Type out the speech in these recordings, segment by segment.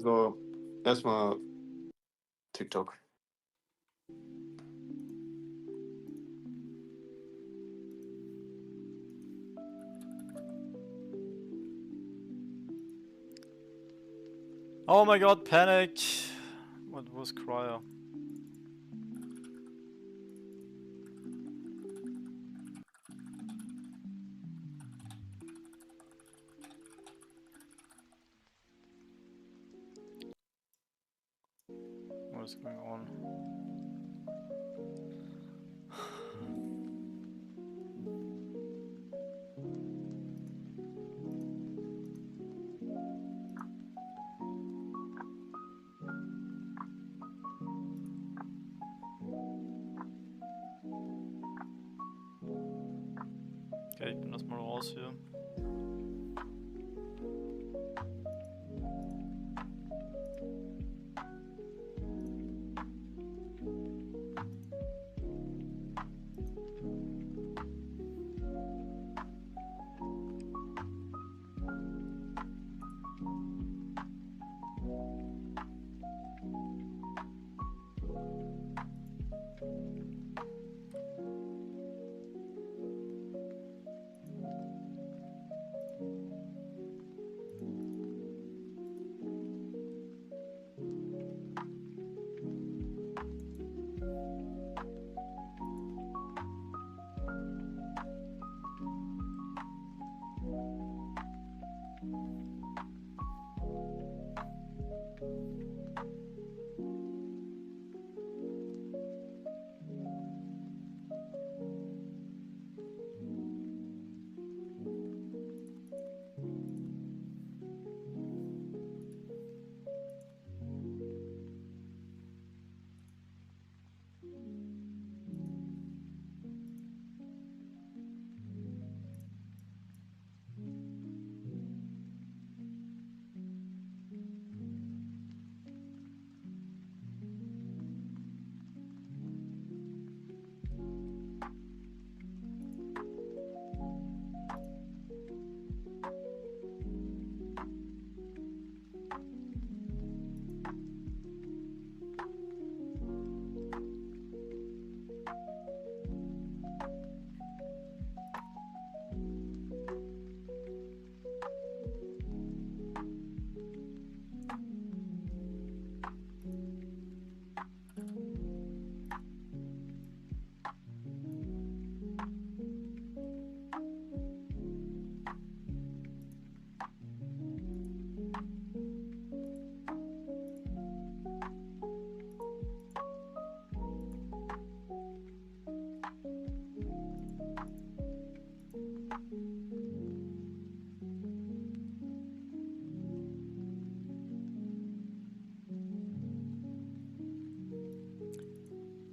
So, erstmal TikTok. Oh my god, panic! What was Cryer? What is going on? Okay, ich bin erstmal raus hier.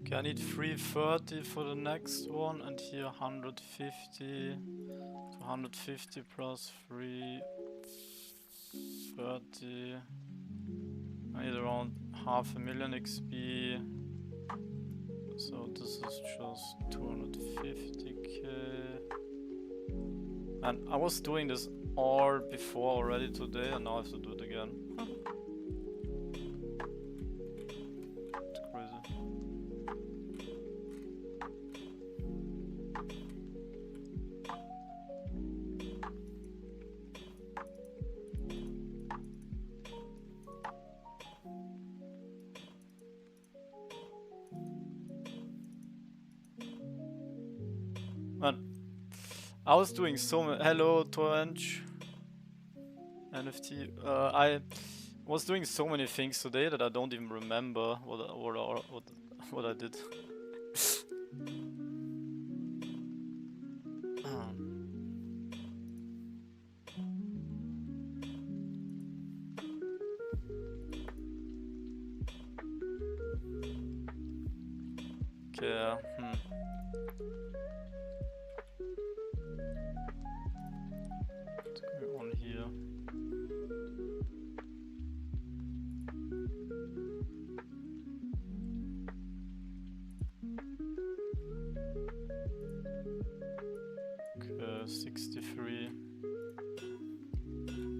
Okay, I need 330 for the next one, and here 150. 250 plus 330. I need around 500,000 XP. So this is just 250k. And I was doing this all before already today, and now I have to do it again. It's crazy. Man, I was doing so many. Hello, Torrent. NFT. I was doing so many things today that I don't even remember what I did. Okay. What's going on here? Okay, 63.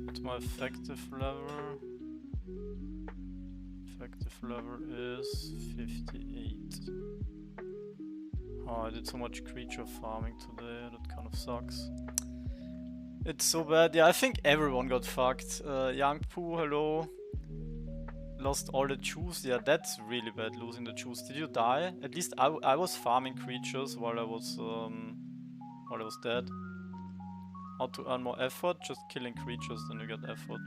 What's my effective level? level is 58. Oh, I did so much creature farming today, that kind of sucks. It's so bad. Yeah, I think everyone got fucked. Young Poo, hello. Lost all the juice. Yeah, that's really bad, losing the juice. Did you die? At least I was farming creatures while I was dead. How to earn more effort? Just killing creatures, then you get effort.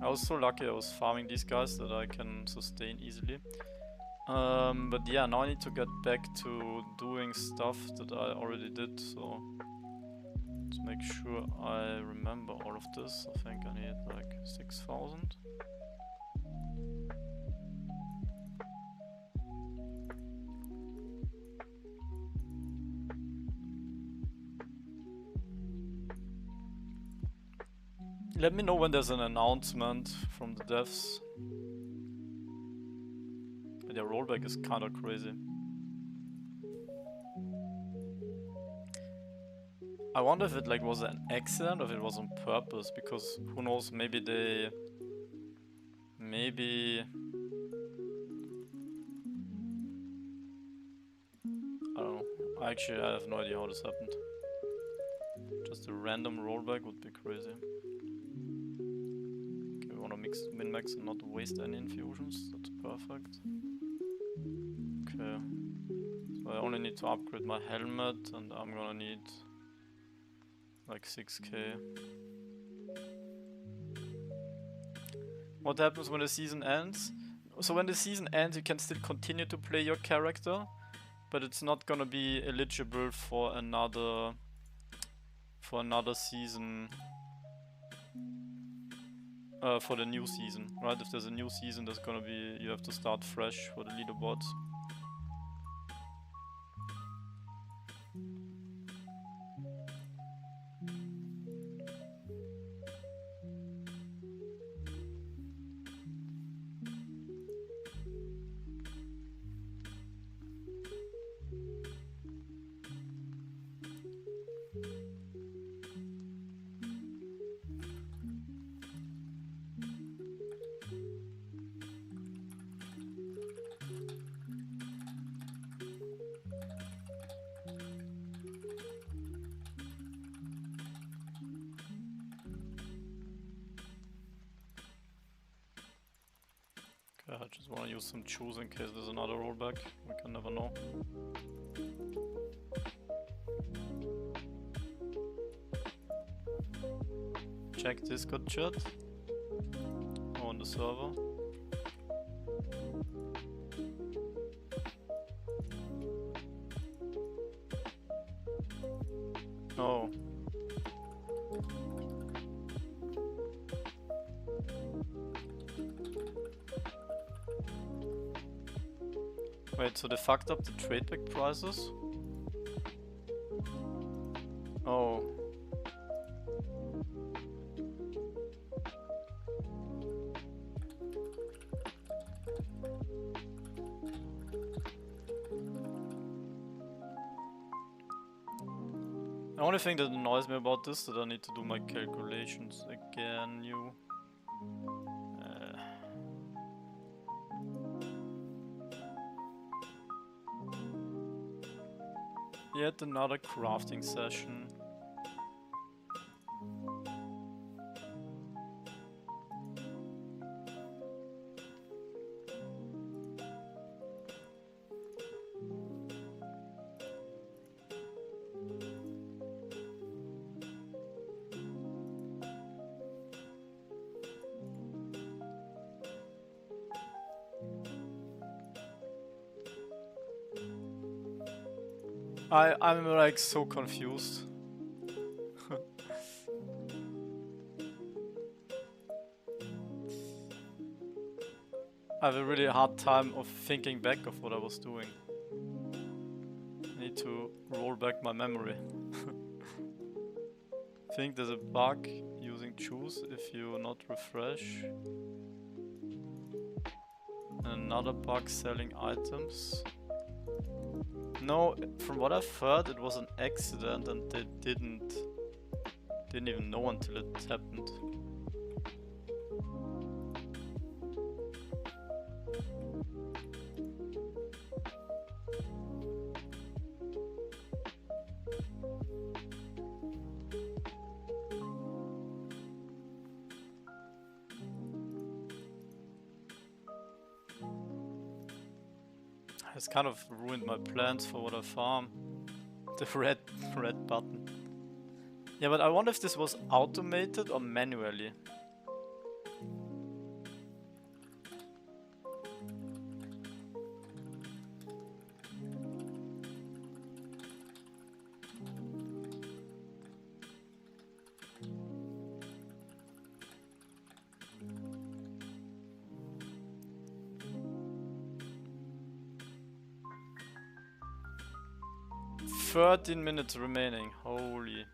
I was so lucky I was farming these guys that I can sustain easily. But yeah, now I need to get back to doing stuff that I already did, so let's make sure I remember all of this. I think I need like 6,000. Let me know when there's an announcement from the devs. Their rollback is kinda crazy. I wonder if it like was an accident or if it was on purpose, because who knows, maybe they... I don't know. Actually, I have no idea how this happened. Just a random rollback would be crazy. Okay, we wanna min-max and not waste any infusions. That's perfect. Okay. So I only need to upgrade my helmet and I'm gonna need like 6k. What happens when the season ends? So when the season ends, you can still continue to play your character, but it's not gonna be eligible for another season. For the new season, right? If there's a new season, there's gonna be, you have to start fresh for the leaderboards. I just want to use some choose in case there's another rollback. We can never know. Check Discord chat. On the server. Oh. Wait, so they fucked up the trade back prices? Oh. The only thing that annoys me about this is that I need to do my calculations again, Yet another crafting session. I'm like so confused. I have a really hard time of thinking back of what I was doing. I need to roll back my memory. I think there's a bug using choose if you not refresh. And another bug selling items. No, from what I've heard, it was an accident and they Didn't even know until it happened. It's kind of ruined my plans for what I farm. The red button. Yeah, but I wonder if this was automated or manually. "13 minutes remaining, holy.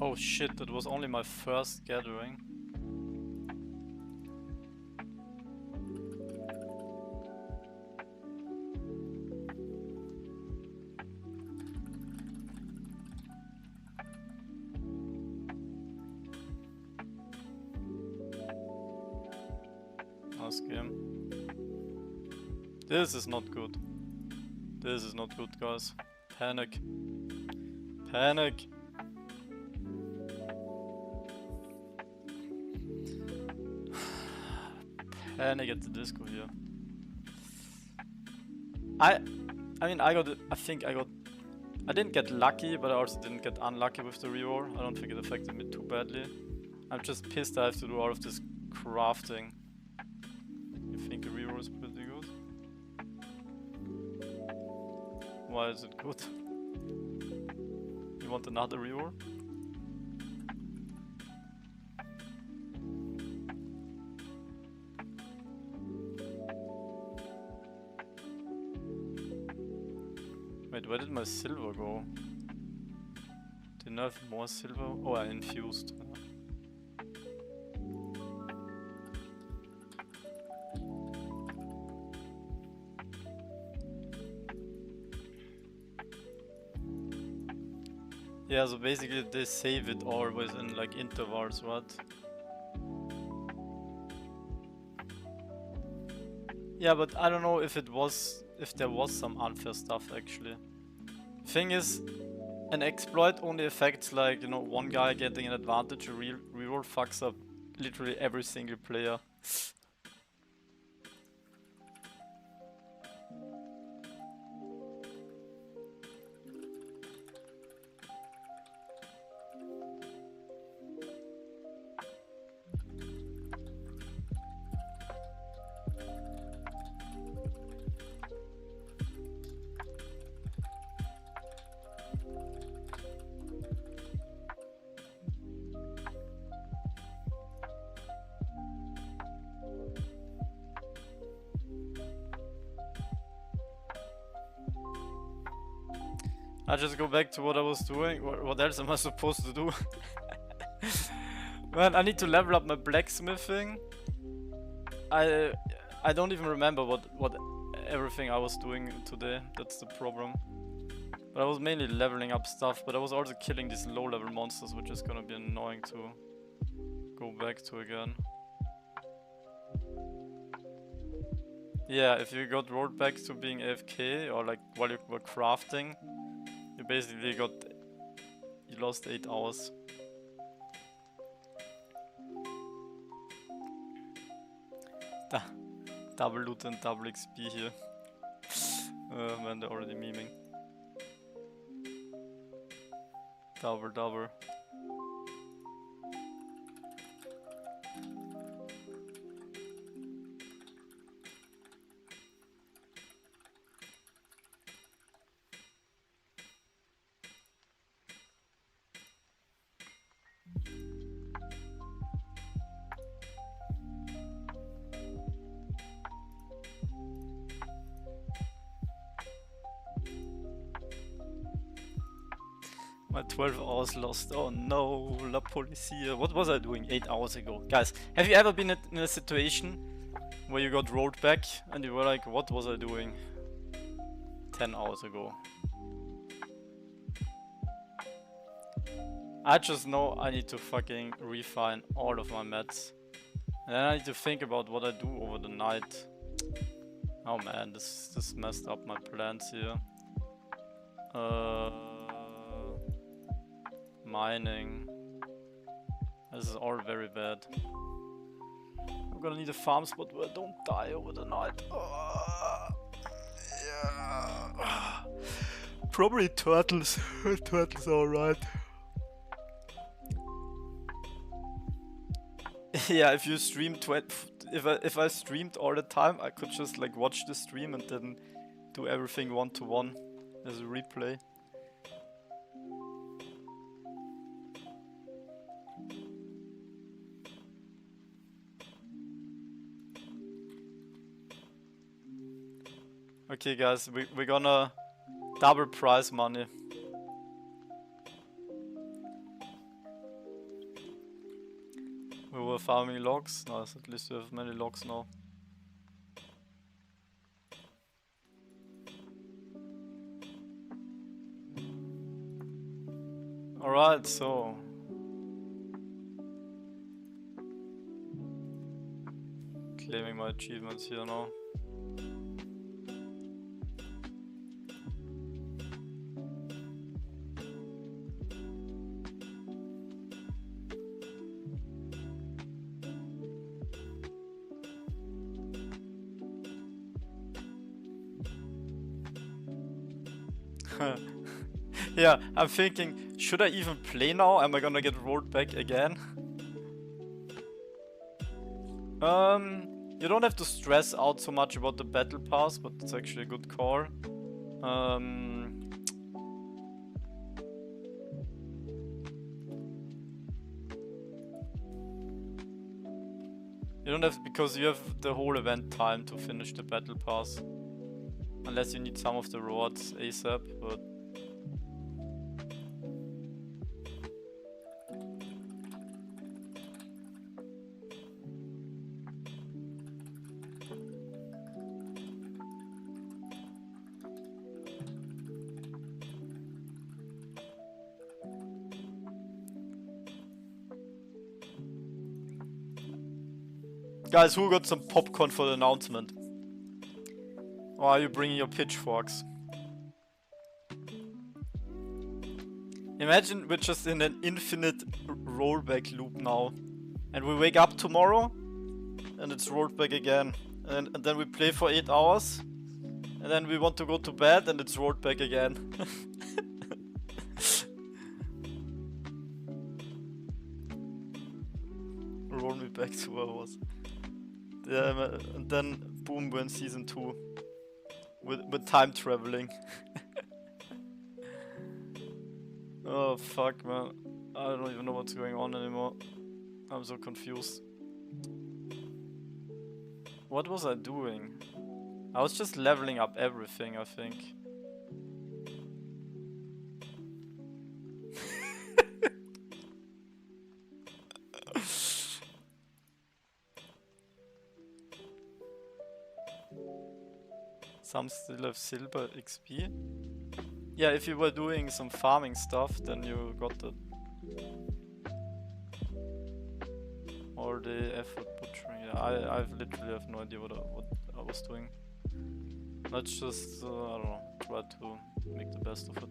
Oh shit, that was only my first gathering. Nice game. This is not good. This is not good, guys. Panic. Panic. Panic at the disco here. I mean, I didn't get lucky, but I also didn't get unlucky with the reroll. I don't think it affected me too badly. I'm just pissed I have to do all of this crafting. You think a reroll is pretty good? Why is it good? You want another reroll? Wait, where did my silver go? Didn't I have more silver? Oh, I infused. Yeah, so basically they save it always in like intervals, right? Yeah, but I don't know if there was some unfair stuff actually. Thing is, an exploit only affects like, you know, one guy getting an advantage. A reroll fucks up literally every single player. I just go back to what I was doing. What else am I supposed to do? Man, I need to level up my blacksmithing. I don't even remember what everything I was doing today. That's the problem. But I was mainly leveling up stuff, but I was also killing these low level monsters, which is gonna be annoying to go back to again. Yeah, if you got rolled back to being AFK or like while you were crafting, you basically you lost 8 hours. Double loot and double XP here. Man, they're already memeing. Double. My 12 hours lost. Oh no, La Policia. What was I doing 8 hours ago? Guys, have you ever been in a situation where you got rolled back and you were like, what was I doing 10 hours ago? I just know I need to fucking refine all of my meds. And then I need to think about what I do over the night. Oh man, this messed up my plans here. Mining. This is all very bad. I'm gonna need a farm spot where I don't die over the night. Yeah. Probably turtles. Turtles are alright. Yeah, if you stream if I streamed all the time, I could just like watch the stream and then do everything 1-to-1 as a replay. Okay guys, we're gonna double prize money. We were farming logs. Nice, at least we have many logs now. Alright, so claiming my achievements here now. Yeah, I'm thinking, should I even play now? Am I gonna get rolled back again? You don't have to stress out so much about the battle pass, but it's actually a good call. You don't have, because you have the whole event time to finish the battle pass. Unless you need some of the rewards ASAP, but... Guys, who got some popcorn for the announcement? Or are you bringing your pitchforks? Imagine we're just in an infinite rollback loop now. And we wake up tomorrow and it's rolled back again. And then we play for 8 hours. And then we want to go to bed and it's rolled back again. Roll me back 2 hours. Yeah, and then boom, we're in season 2 with time traveling. Oh fuck, man, I don't even know what's going on anymore. I'm so confused. What was I doing? I was just leveling up everything, I think. Some still have silver XP. Yeah, if you were doing some farming stuff, then you got the all the effort butchering. Yeah, I literally have no idea what I was doing. Let's just I don't know, try to make the best of it.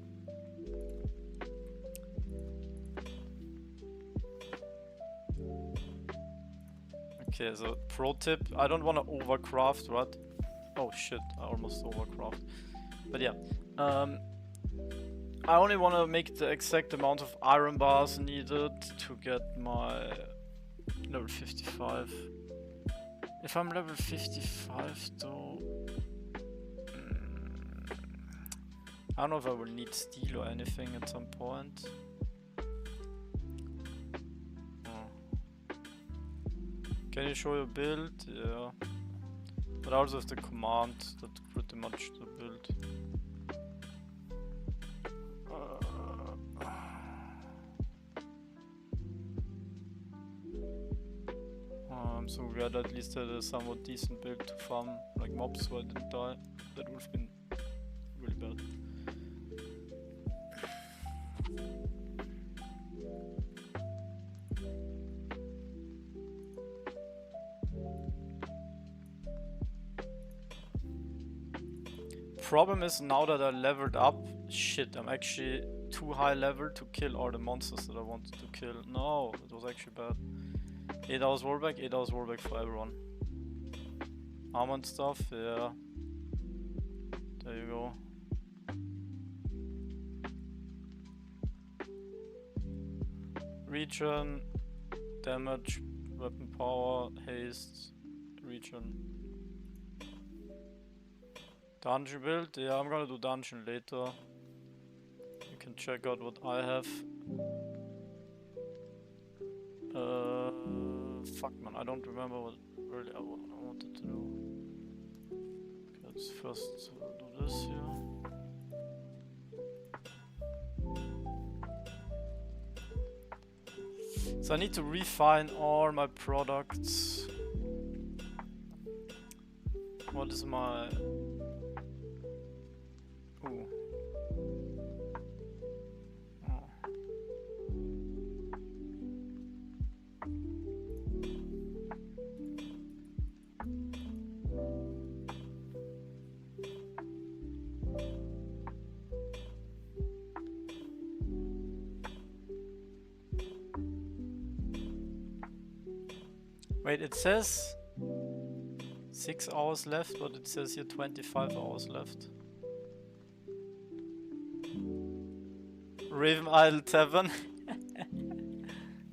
Okay, so pro tip: I don't want to overcraft, right? Oh shit, I almost overcraft. But yeah, I only want to make the exact amount of iron bars needed to get my level 55. If I'm level 55 though... I don't know if I will need steel or anything at some point. Can you show your build? Yeah. But I also have the command, that's pretty much the build. I'm so glad at least I had a somewhat decent build to farm like mobs so I didn't die. That would have been really bad. Problem is now that I leveled up, shit, I'm actually too high level to kill all the monsters that I wanted to kill. No, it was actually bad. 8 hours rollback, 8 hours rollback for everyone. Armor and stuff, yeah. There you go. Regen, damage, weapon power, haste, regen. Dungeon build, yeah, I'm gonna do dungeon later. You can check out what I have. Fuck man, I don't remember what really I wanted to do. Let's first do this here. So I need to refine all my products. What is my... Ooh. Oh. Wait, it says 6 hours left, but it says here 25 hours left. RavenIdle Tavern.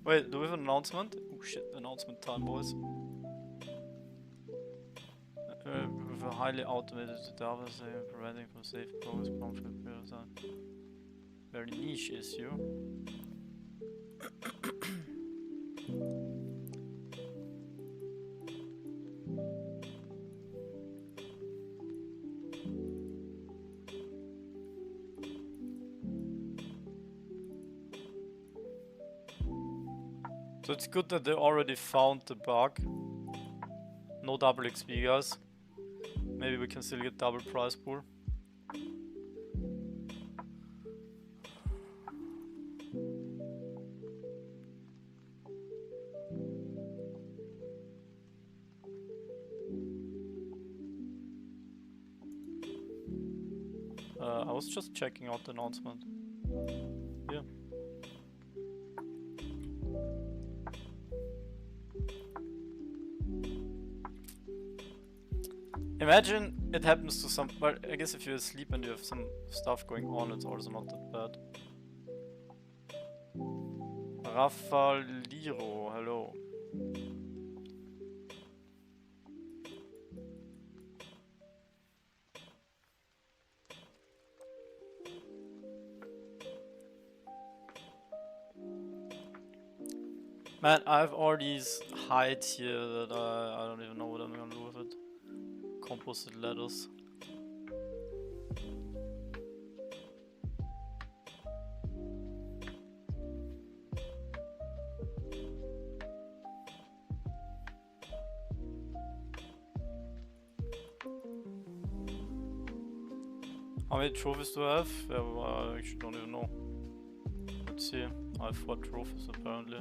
Wait, do we have an announcement? Oh shit, announcement time, boys. With a highly automated data preventing from safe progress very niche issue. So it's good that they already found the bug. No double XP, guys. Maybe we can still get double prize pool. I was just checking out the announcement. Yeah. Imagine it happens to some... Well, I guess if you're asleep and you have some stuff going on, it's also not that bad. Raffaliro, hello. Man, I have all these hides here that I don't even know what I'm gonna do with it. Composite letters. How many trophies do I have? Yeah, well, I actually don't even know. Let's see. I have 4 trophies apparently.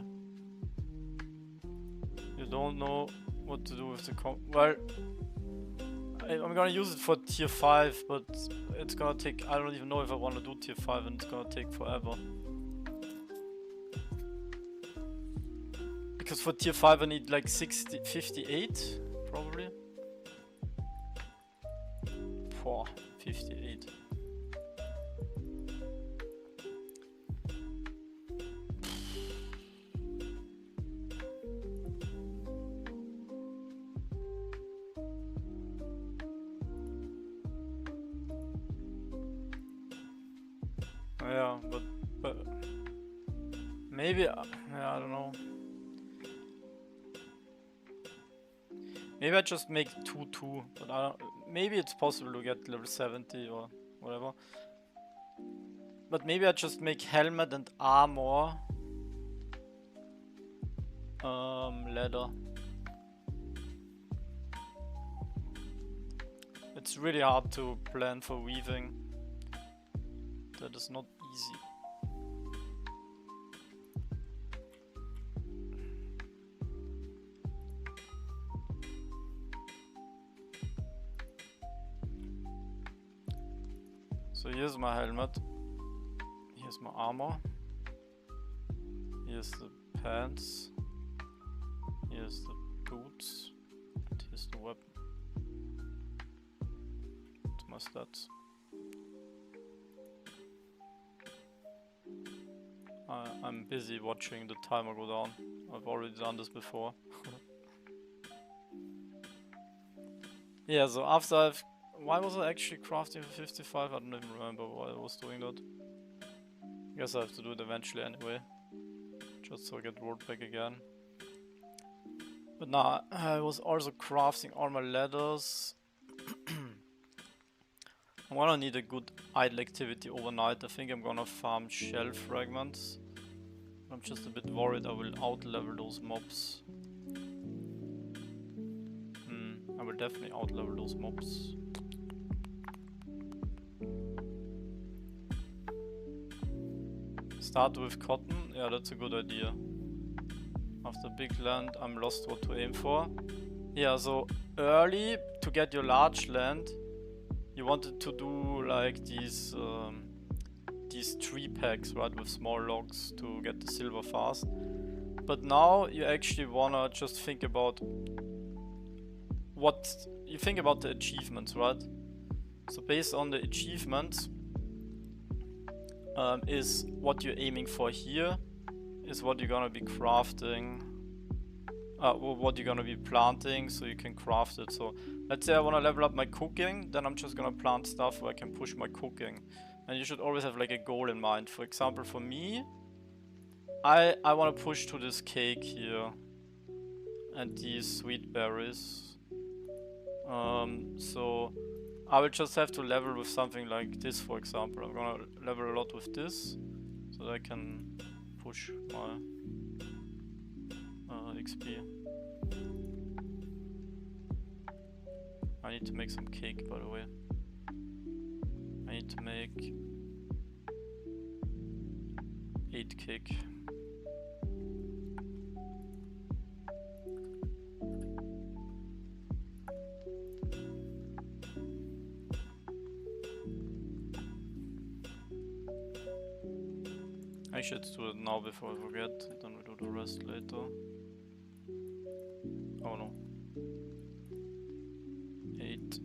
You don't know what to do with the well, I'm gonna use it for tier 5, but it's gonna take... I don't even know if I wanna do tier 5 and it's gonna take forever. Because for tier 5 I need like 58, probably. 58. Yeah, but maybe, yeah, I don't know. Maybe I just make 2-2, but I don't, maybe it's possible to get level 70 or whatever. But maybe I just make helmet and armor. Leather. It's really hard to plan for weaving. That is not easy. So here's my helmet. Here's my armor. Here's the pants. Here's the boots. And here's the weapon. That's my stats. I'm busy watching the timer go down. I've already done this before. Yeah, so after I've... Why was I actually crafting for 55? I don't even remember why I was doing that. I guess I have to do it eventually anyway. Just so I get rolled back again. But now I was also crafting all my leathers. I'm gonna need a good idle activity overnight. I think I'm gonna farm shell fragments. I'm just a bit worried I will outlevel those mobs. I will definitely outlevel those mobs. Start with cotton, yeah, that's a good idea. After big land, I'm lost what to aim for. Yeah, so early to get your large land, you wanted to do like these tree packs, right, with small logs to get the silver fast. But now you actually wanna just think about what you think about the achievements, right? So based on the achievements, is what you're aiming for here, is what you're gonna be crafting, what you're gonna be planting, so you can craft it. So let's say I wanna level up my cooking, then I'm just gonna plant stuff where I can push my cooking. And you should always have like a goal in mind. For example, for me, I wanna push to this cake here and these sweet berries. So I will just have to level with something like this, for example. I'm gonna level a lot with this, so that I can push my XP. I need to make some cake, by the way. I need to make 8 cake. I should do it now before I forget, then we do the rest later. Oh no. 8.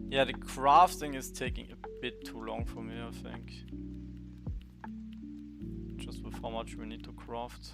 Yeah, the crafting is taking a bit too long for me, I think. Just with how much we need to craft.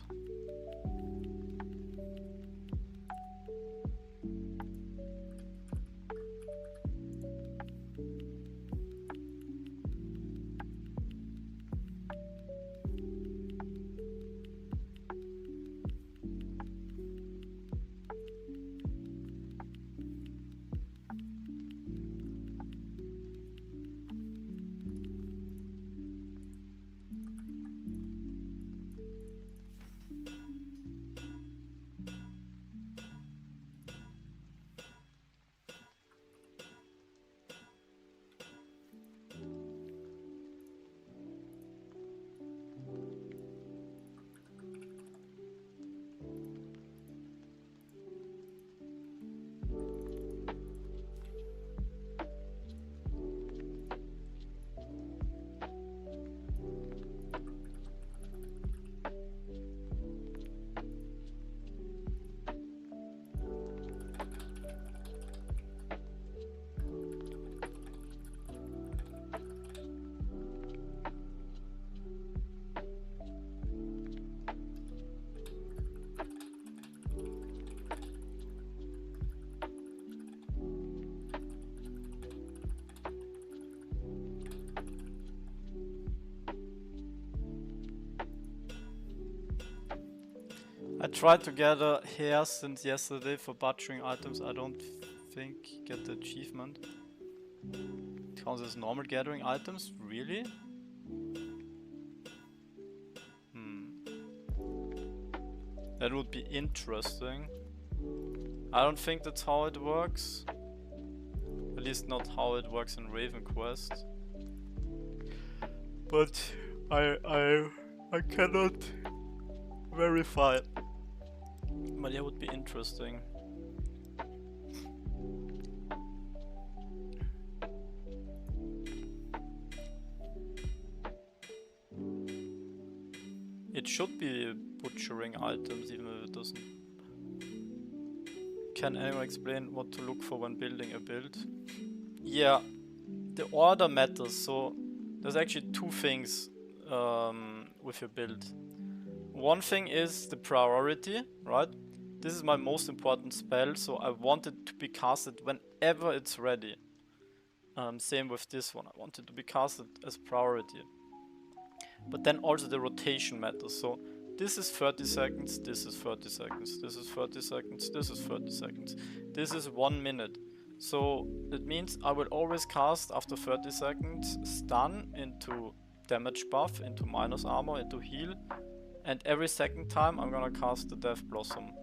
I tried to gather hair since yesterday for butchering items. I don't think get the achievement. It counts as normal gathering items? Really? That would be interesting. I don't think that's how it works. At least not how it works in Raven Quest. But I cannot verify. But yeah, would be interesting. It should be butchering items, even if it doesn't. Can anyone explain what to look for when building a build? Yeah, the order matters. So there's actually two things with your build. One thing is the priority, right? This is my most important spell, so I want it to be casted whenever it's ready. Same with this one, I want it to be casted as priority. But then also the rotation matters, so this is 30 seconds, this is 30 seconds, this is 30 seconds, this is 30 seconds. This is 1 minute. So it means I will always cast after 30 seconds stun into damage buff, into minus armor, into heal. And every second time I'm gonna cast the Death Blossom.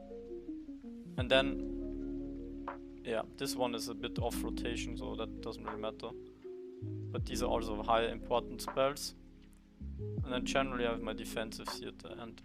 And then, yeah, this one is a bit off rotation, so that doesn't really matter. But these are also high important spells. And then generally I have my defensives here at the end.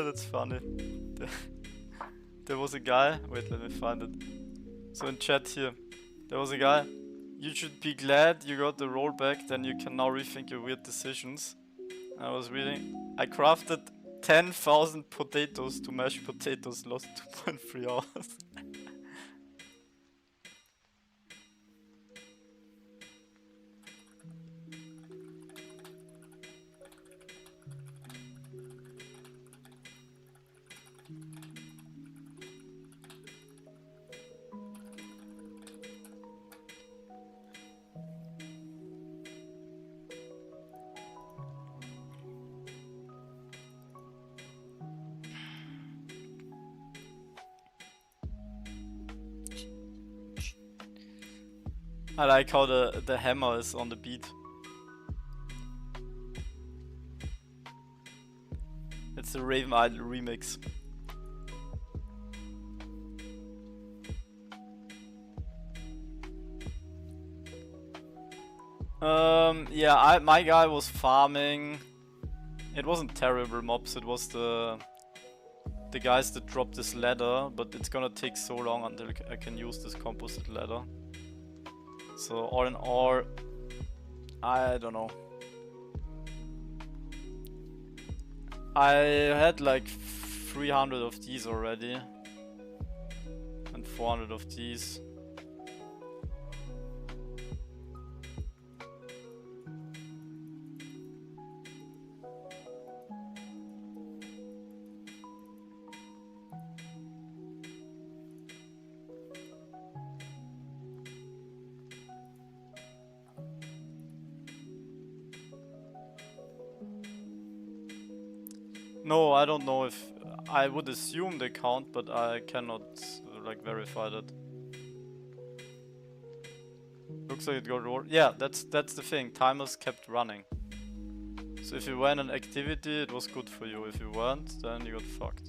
That's funny. There was a guy, wait, let me find it. So in chat here, there was a guy, you should be glad you got the rollback, then you can now rethink your weird decisions. I was reading, I crafted 10,000 potatoes to mash potatoes, lost 2.3 hours. I like how the hammer is on the beat. It's the RavenIdle remix. Yeah, my guy was farming. It wasn't terrible mobs, it was the guys that dropped this ladder, but it's gonna take so long until I can use this composite ladder. So all in all, I don't know. I had like 300 of these already. And 400 of these. No, I don't know if... I would assume they count, but I cannot like verify that. Looks like it got rolled. Yeah, that's the thing. Timers kept running. So if you were in an activity, it was good for you. If you weren't, then you got fucked.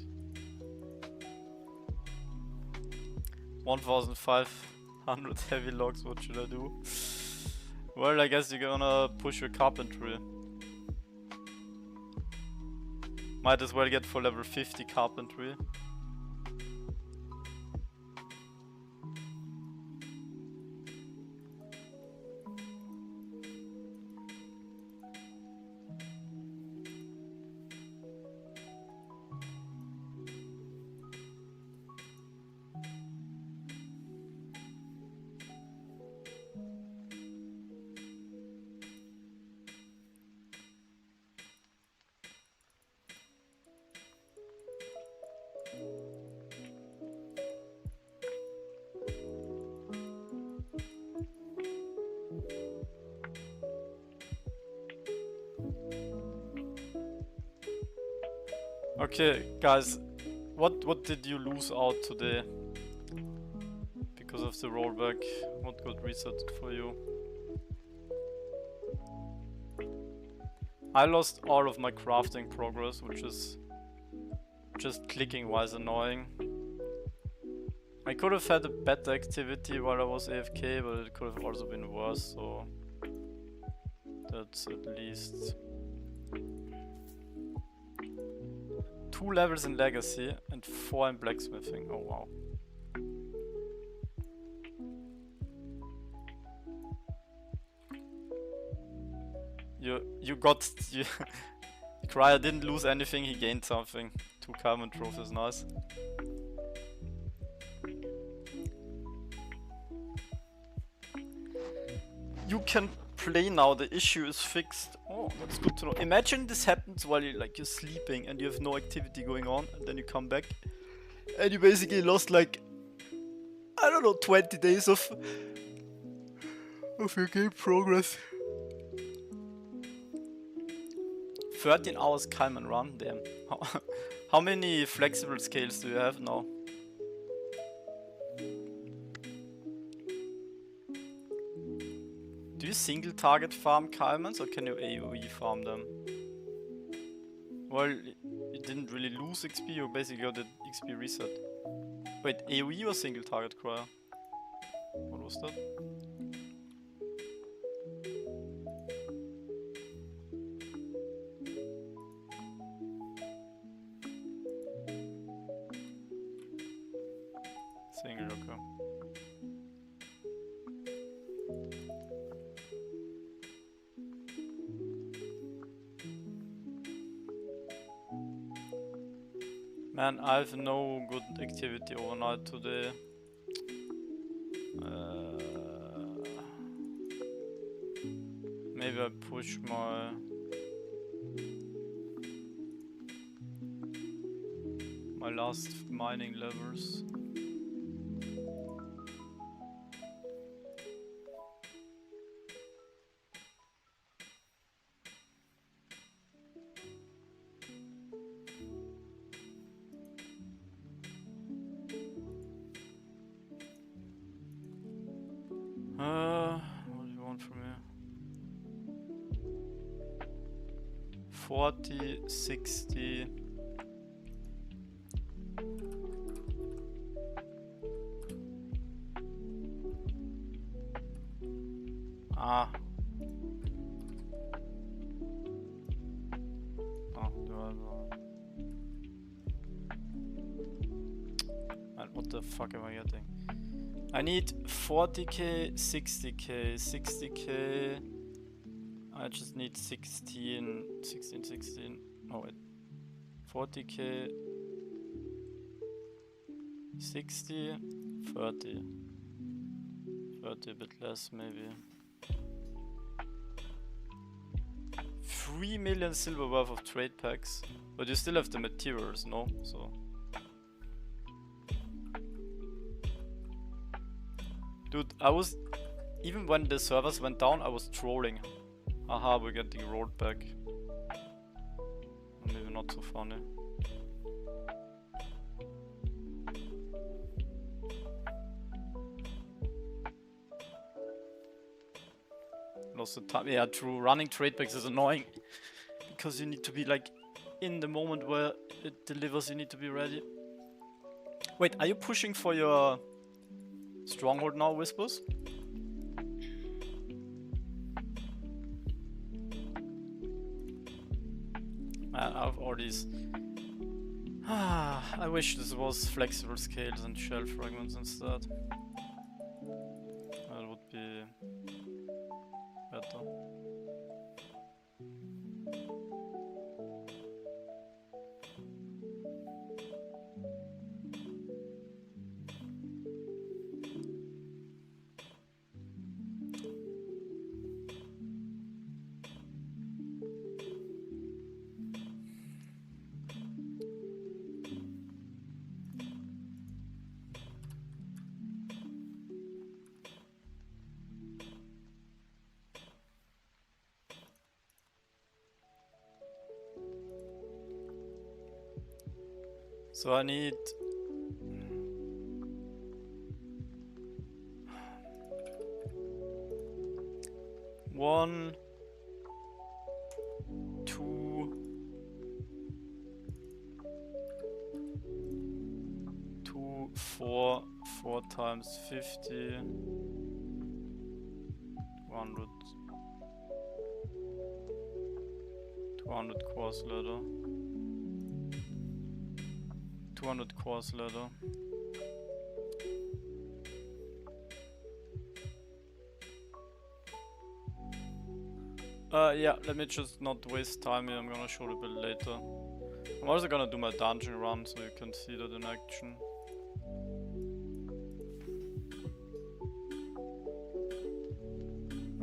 1,500 heavy logs, what should I do? Well, I guess you're gonna push your carpentry. Might as well get for level 50 carpentry. Okay, guys, what did you lose out today because of the rollback? What got resetted for you? I lost all of my crafting progress, which is just clicking wise annoying. I could have had a better activity while I was AFK, but it could have also been worse, so that's at least 2 levels in Legacy and 4 in Blacksmithing. Oh wow. You got... Cryer didn't lose anything, he gained something. 2 Carmen trophies, nice. You can play now, the issue is fixed. Oh, that's good to know. Imagine this happens while you're sleeping and you have no activity going on, and then you come back and you basically lost like, I don't know, 20 days of your game progress. 13 hours calm and run, damn. How many flexible scales do you have now? Do you single target farm Calmans or can you AoE farm them? Well, you didn't really lose XP, you basically got the XP reset. Wait, AoE or single target Cryer? What was that? Single, okay. Man, I have no good activity overnight today. Maybe I push my last mining levels. What do you want from here? 40, 60. Ah. Oh, do I know? Man, what the fuck am I getting? I need 40k, 60k, 60k. I just need 16. Oh wait. 40k, 60, 30. 30 a bit less maybe. 3 million silver worth of trade packs. But you still have the materials, no? So. Dude, I was... Even when the servers went down, I was trolling. Haha, we're getting rolled back. Maybe not not so funny. Lost the time. Yeah, true. Running trade packs is annoying because you need to be like in the moment where it delivers. You need to be ready. Wait, are you pushing for your stronghold now, Whispers? I have all these. I wish this was flexible scales and shell fragments instead. That would be better. So I need one, two, four times 50, 200 course ladder. 200 course ladder. Yeah, let me just not waste time here. I'm gonna show the build later. I'm also gonna do my dungeon run so you can see that in action.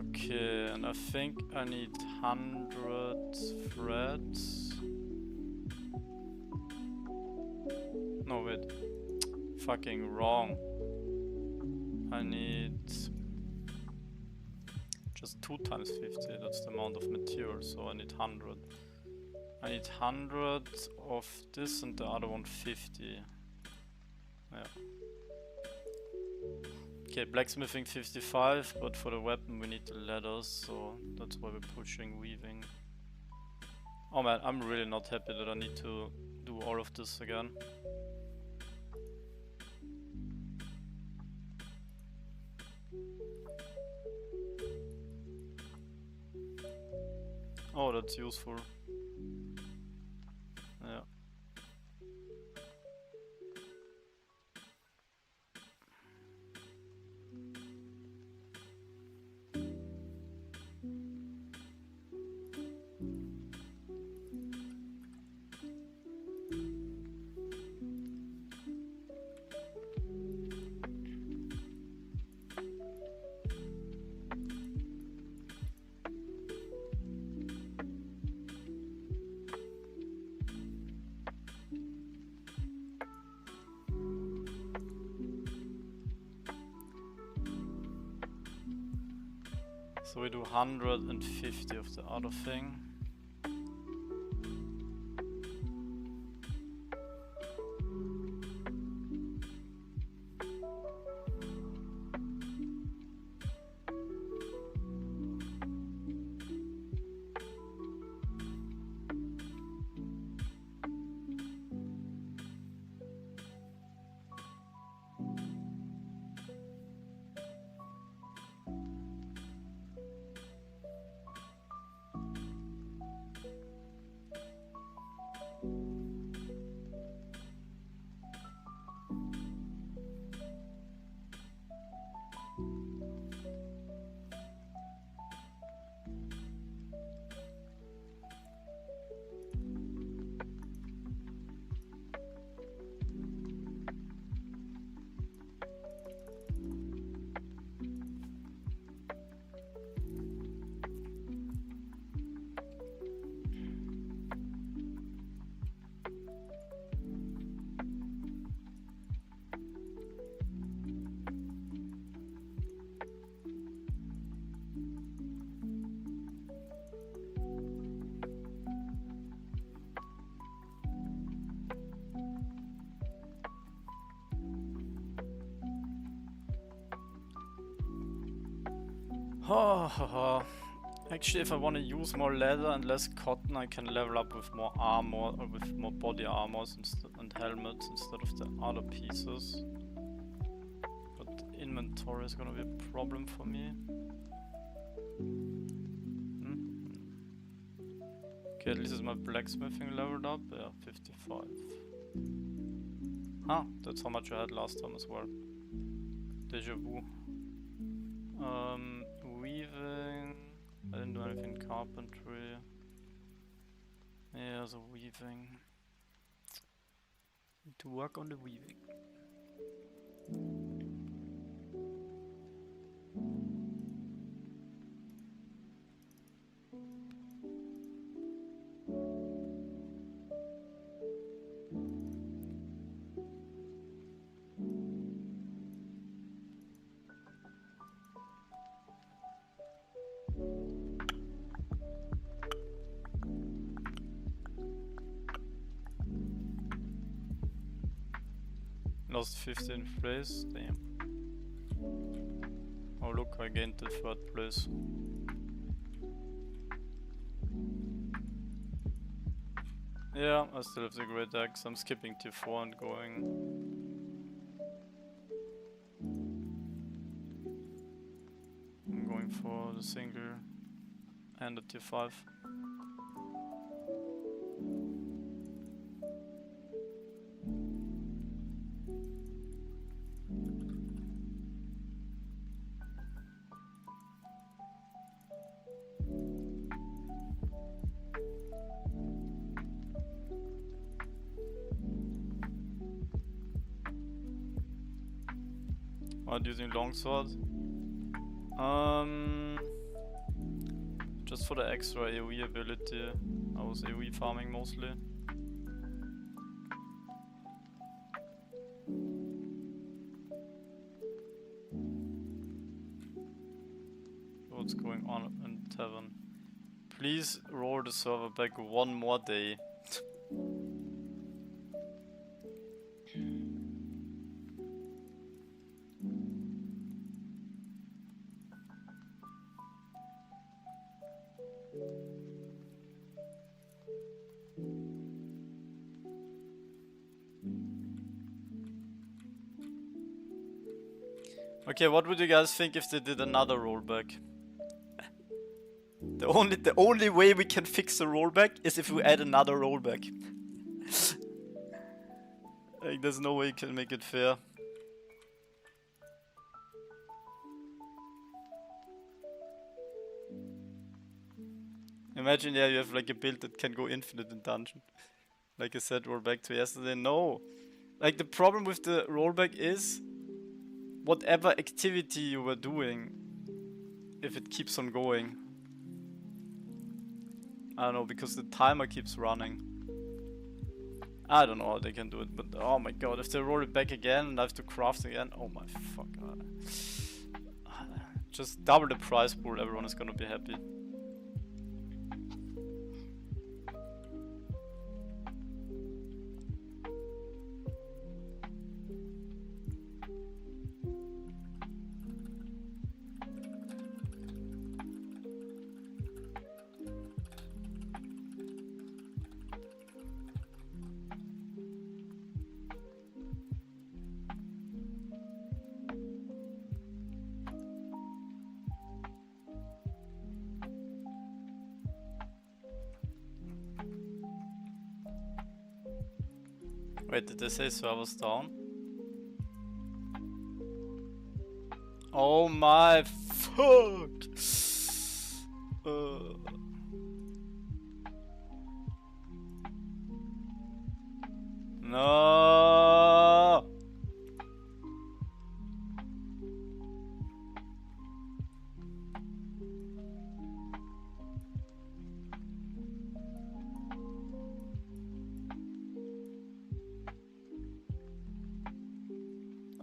Okay, and I think I need 100 threads. No, wait. Fucking wrong. I need just 2 times 50. That's the amount of material, so I need 100. I need 100 of this and the other one 50. Yeah. Okay, blacksmithing 55, but for the weapon we need the ladders, so that's why we're pushing weaving. Oh man, I'm really not happy that I need to do all of this again. Oh, that's useful. Yeah. So we do 150 of the other thing. Actually, if I want to use more leather and less cotton, I can level up with more armor or with more body armors and helmets instead of the other pieces. But inventory is gonna be a problem for me. Okay, at least is my blacksmithing leveled up. Yeah, 55. Huh, that's how much I had last time as well. Deja vu. Weaving. I didn't do anything carpentry. Yeah, so weaving. Need to work on the weaving. Lost 15th place, damn. Oh look, I gained the 3rd place. Yeah, I still have the great axe. I'm skipping tier 4 and going. I'm going for the single and the tier 5. Not using longsword. Just for the extra AoE ability. I was AoE farming mostly. What's going on in tavern? Please roll the server back one more day. Okay, what would you guys think if they did another rollback? The only way we can fix the rollback is if we add another rollback. Like, there's no way you can make it fair. Imagine, yeah, you have like a build that can go infinite in dungeon. Like I said, roll back to yesterday. No. Like, the problem with the rollback is whatever activity you were doing, if it keeps on going. I don't know, because the timer keeps running. I don't know how they can do it, but oh my god, if they roll it back again and I have to craft again, oh my fuck. Just double the price pool, everyone is gonna be happy. Wait, did they say servers down? Oh my fuck! No!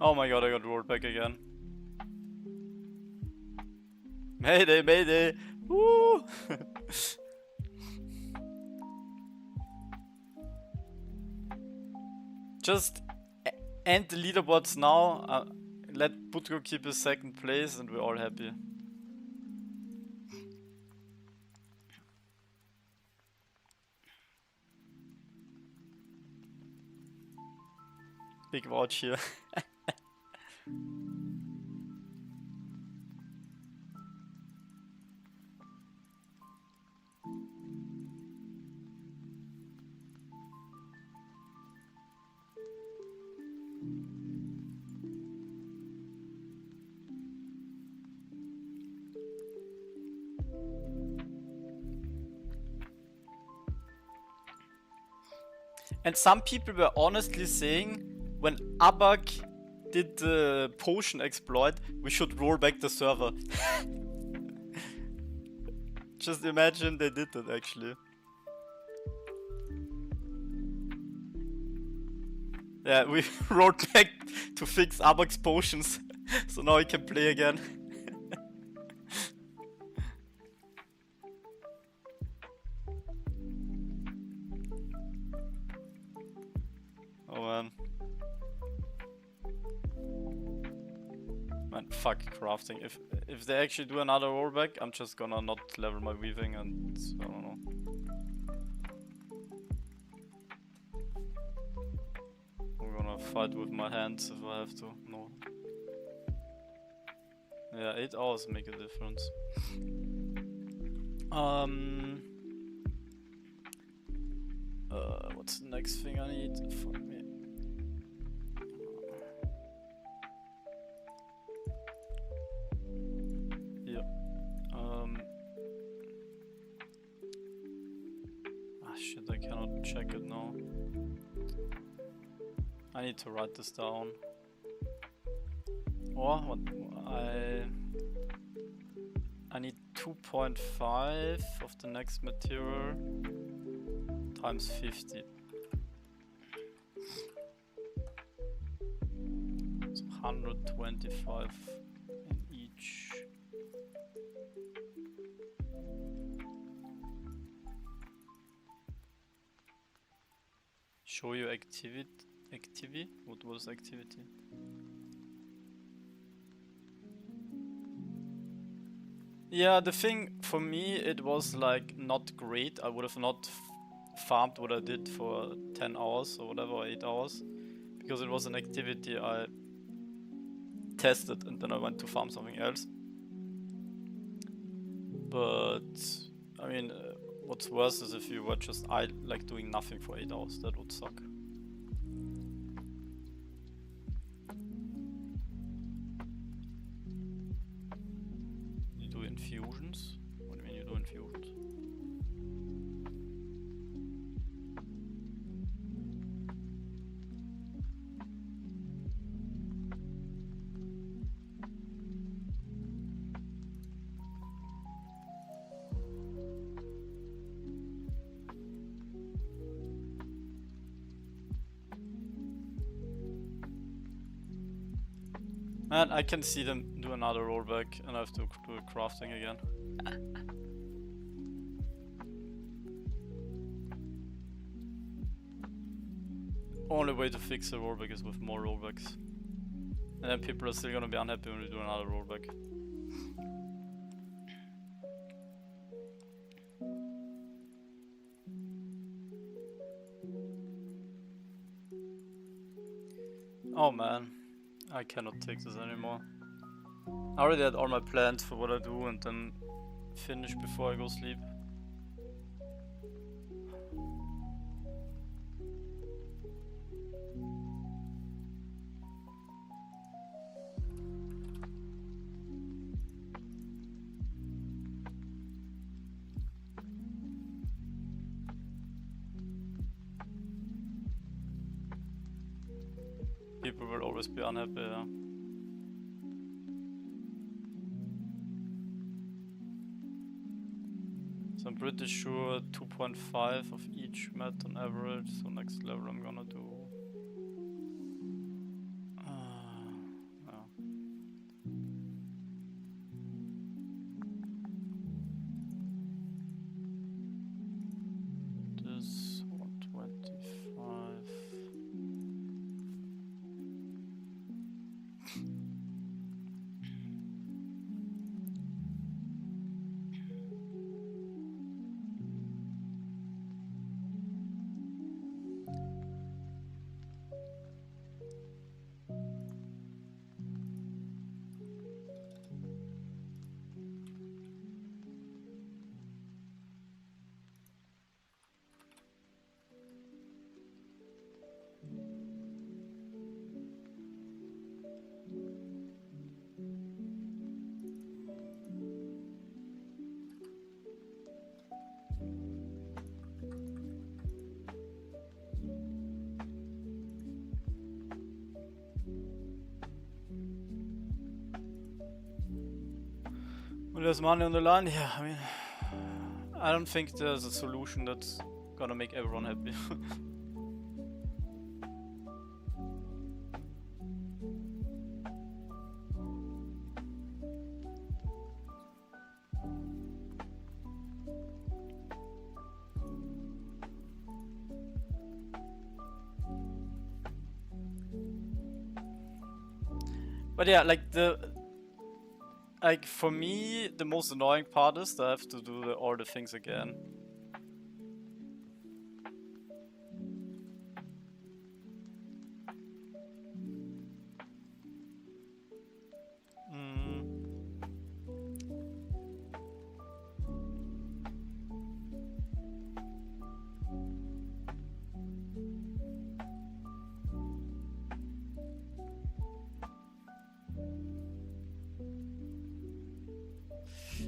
Oh my god, I got rolled back again. Mayday, mayday! Woo! Just end the leaderboards now. Let Butko keep his 2nd place and we're all happy. Big watch here. And some people were honestly saying when Abak did the potion exploit, we should roll back the server. Just imagine they did that actually. Yeah, we rolled back to fix Abak's potions, so now he can play again. Oh man. Man, fuck crafting. If they actually do another rollback, I'm just gonna not level my weaving and I don't know. I'm gonna fight with my hands if I have to. No. Yeah, 8 hours make a difference. What's the next thing I need? Fuck me. Yep. Ah shit, I cannot check it now. I need to write this down. Or what? I need 2.5 of the next material times 50. So 125 in each. Show you activity. What was activity? Yeah, the thing for me, it was like not great. I would have not farmed what I did for 10 hours or whatever, or 8 hours, because it was an activity I tested and then I went to farm something else. But I mean, what's worse is if you were just like doing nothing for 8 hours. That would suck. You do infusions? What do you mean you do infusions? And I can see them do another rollback and I have to do crafting again. Only way to fix a rollback is with more rollbacks. And then people are still gonna be unhappy when we do another rollback. Oh man. I cannot take this anymore. I already had all my plans for what I do and then finish before I go sleep. People will always be unhappy, yeah. So I'm pretty sure 2.5 of each mat on average, so next level I'm gonna do... This 125... When there's money on the line, yeah, I mean, I don't think there's a solution that's gonna make everyone happy. But yeah, like for me, the most annoying part is that I have to do all the things again.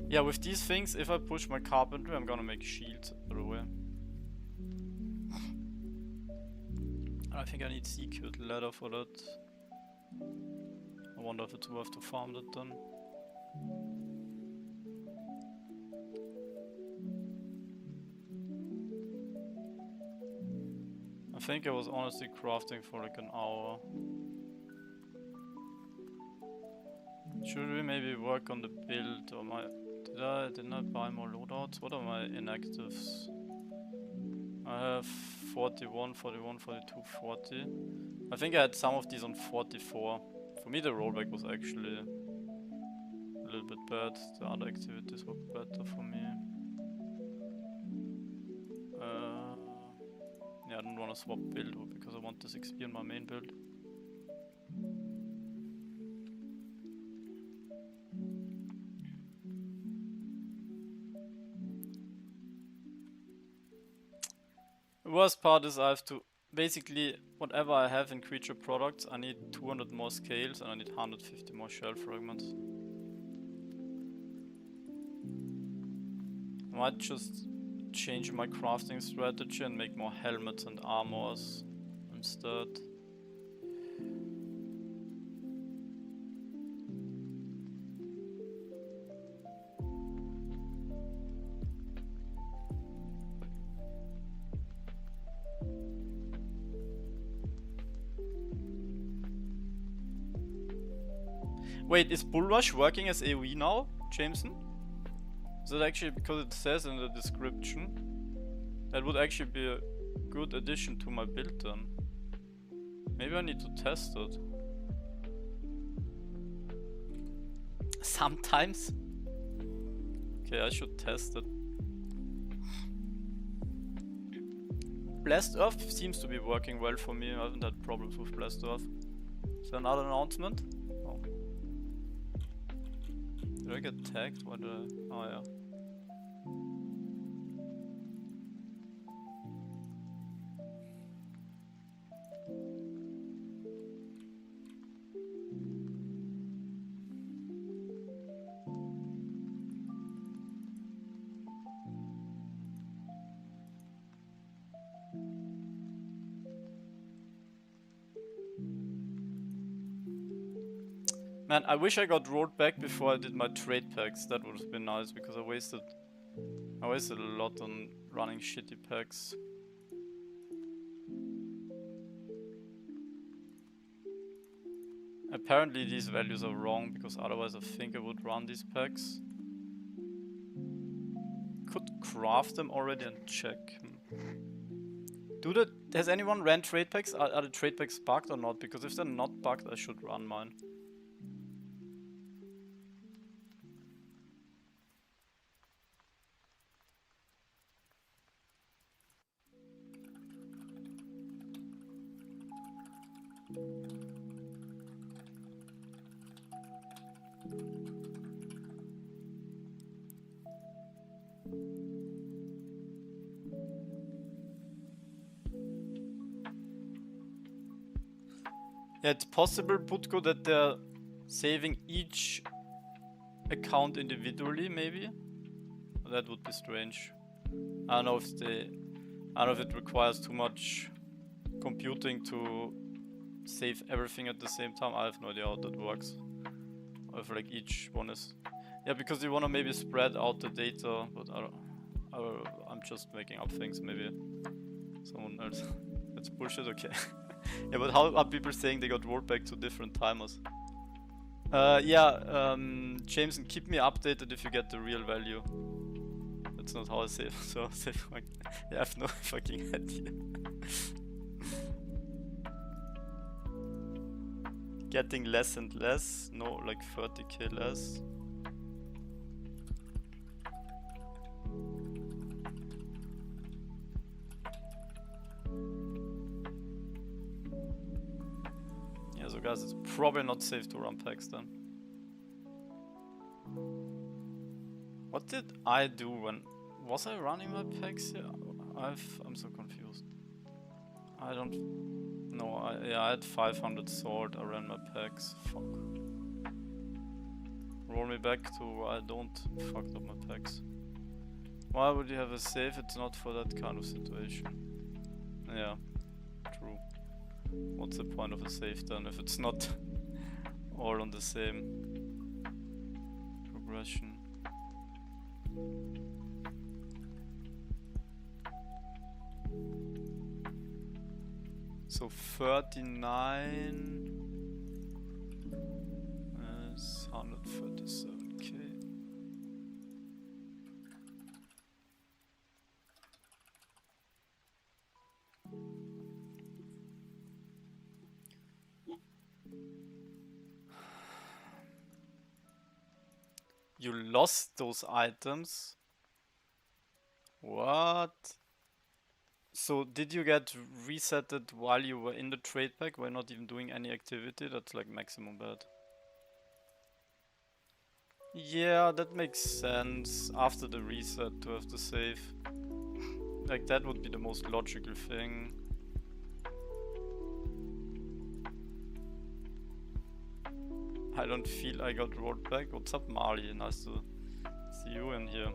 Yeah, with these things, if I push my carpentry, I'm gonna make shields, by the way. I think I need secret ladder for that. I wonder if it's worth to farm that then. I think I was honestly crafting for like an hour. Should we maybe work on the build or my... Didn't I buy more loadouts? What are my inactives? I have 41, 41, 42, 40. I think I had some of these on 44. For me the rollback was actually a little bit bad. The other activities were better for me. Yeah, I don't want to swap build because I want this XP on my main build. The worst part is I have to, basically, whatever I have in creature products, I need 200 more scales and I need 150 more shell fragments. I might just change my crafting strategy and make more helmets and armors instead. Wait, is Bull Rush working as AoE now, Jameson? Is that actually because it says in the description? That would actually be a good addition to my build then. Maybe I need to test it. Sometimes? Okay, I should test it. Blast Earth seems to be working well for me. I haven't had problems with Blast Earth. Is there another announcement? Oh. Did I get tagged? What did I... Oh yeah. Man, I wish I got rolled back before I did my trade packs. That would have been nice because I wasted a lot on running shitty packs. Apparently these values are wrong because otherwise I think I would run these packs. Could craft them already and check. Has anyone ran trade packs? Are the trade packs bugged or not? Because if they're not bugged, I should run mine. Yeah, it's possible, Putko, that they're saving each account individually, maybe? That would be strange. I don't know if it requires too much computing to save everything at the same time. I have no idea how that works. Or if like each one is... Yeah, because you wanna maybe spread out the data, but I'm just making up things. Maybe someone else. That's bullshit. Okay. Yeah, but how are people saying they got rolled back to different timers? Yeah, Jameson, keep me updated if you get the real value. That's not how I save. So save. I have no fucking idea. Getting less and less. No, like 30k less. Yeah, so guys, it's probably not safe to run packs then. What did I do when... Was I running my packs here? I'm so confused. I don't... No, I had 500 sword, I ran my packs. Fuck. Roll me back to... I don't fucked up my packs. Why would you have a save? It's not for that kind of situation. Yeah, true. What's the point of a save then if it's not all on the same progression? So 39 is 137k. You lost those items? What? So did you get resetted while you were in the trade pack while not even doing any activity? That's like maximum bad. Yeah, that makes sense after the reset to have the save. Like that would be the most logical thing. I don't feel I got rolled back. What's up, Marley? Nice to see you in here.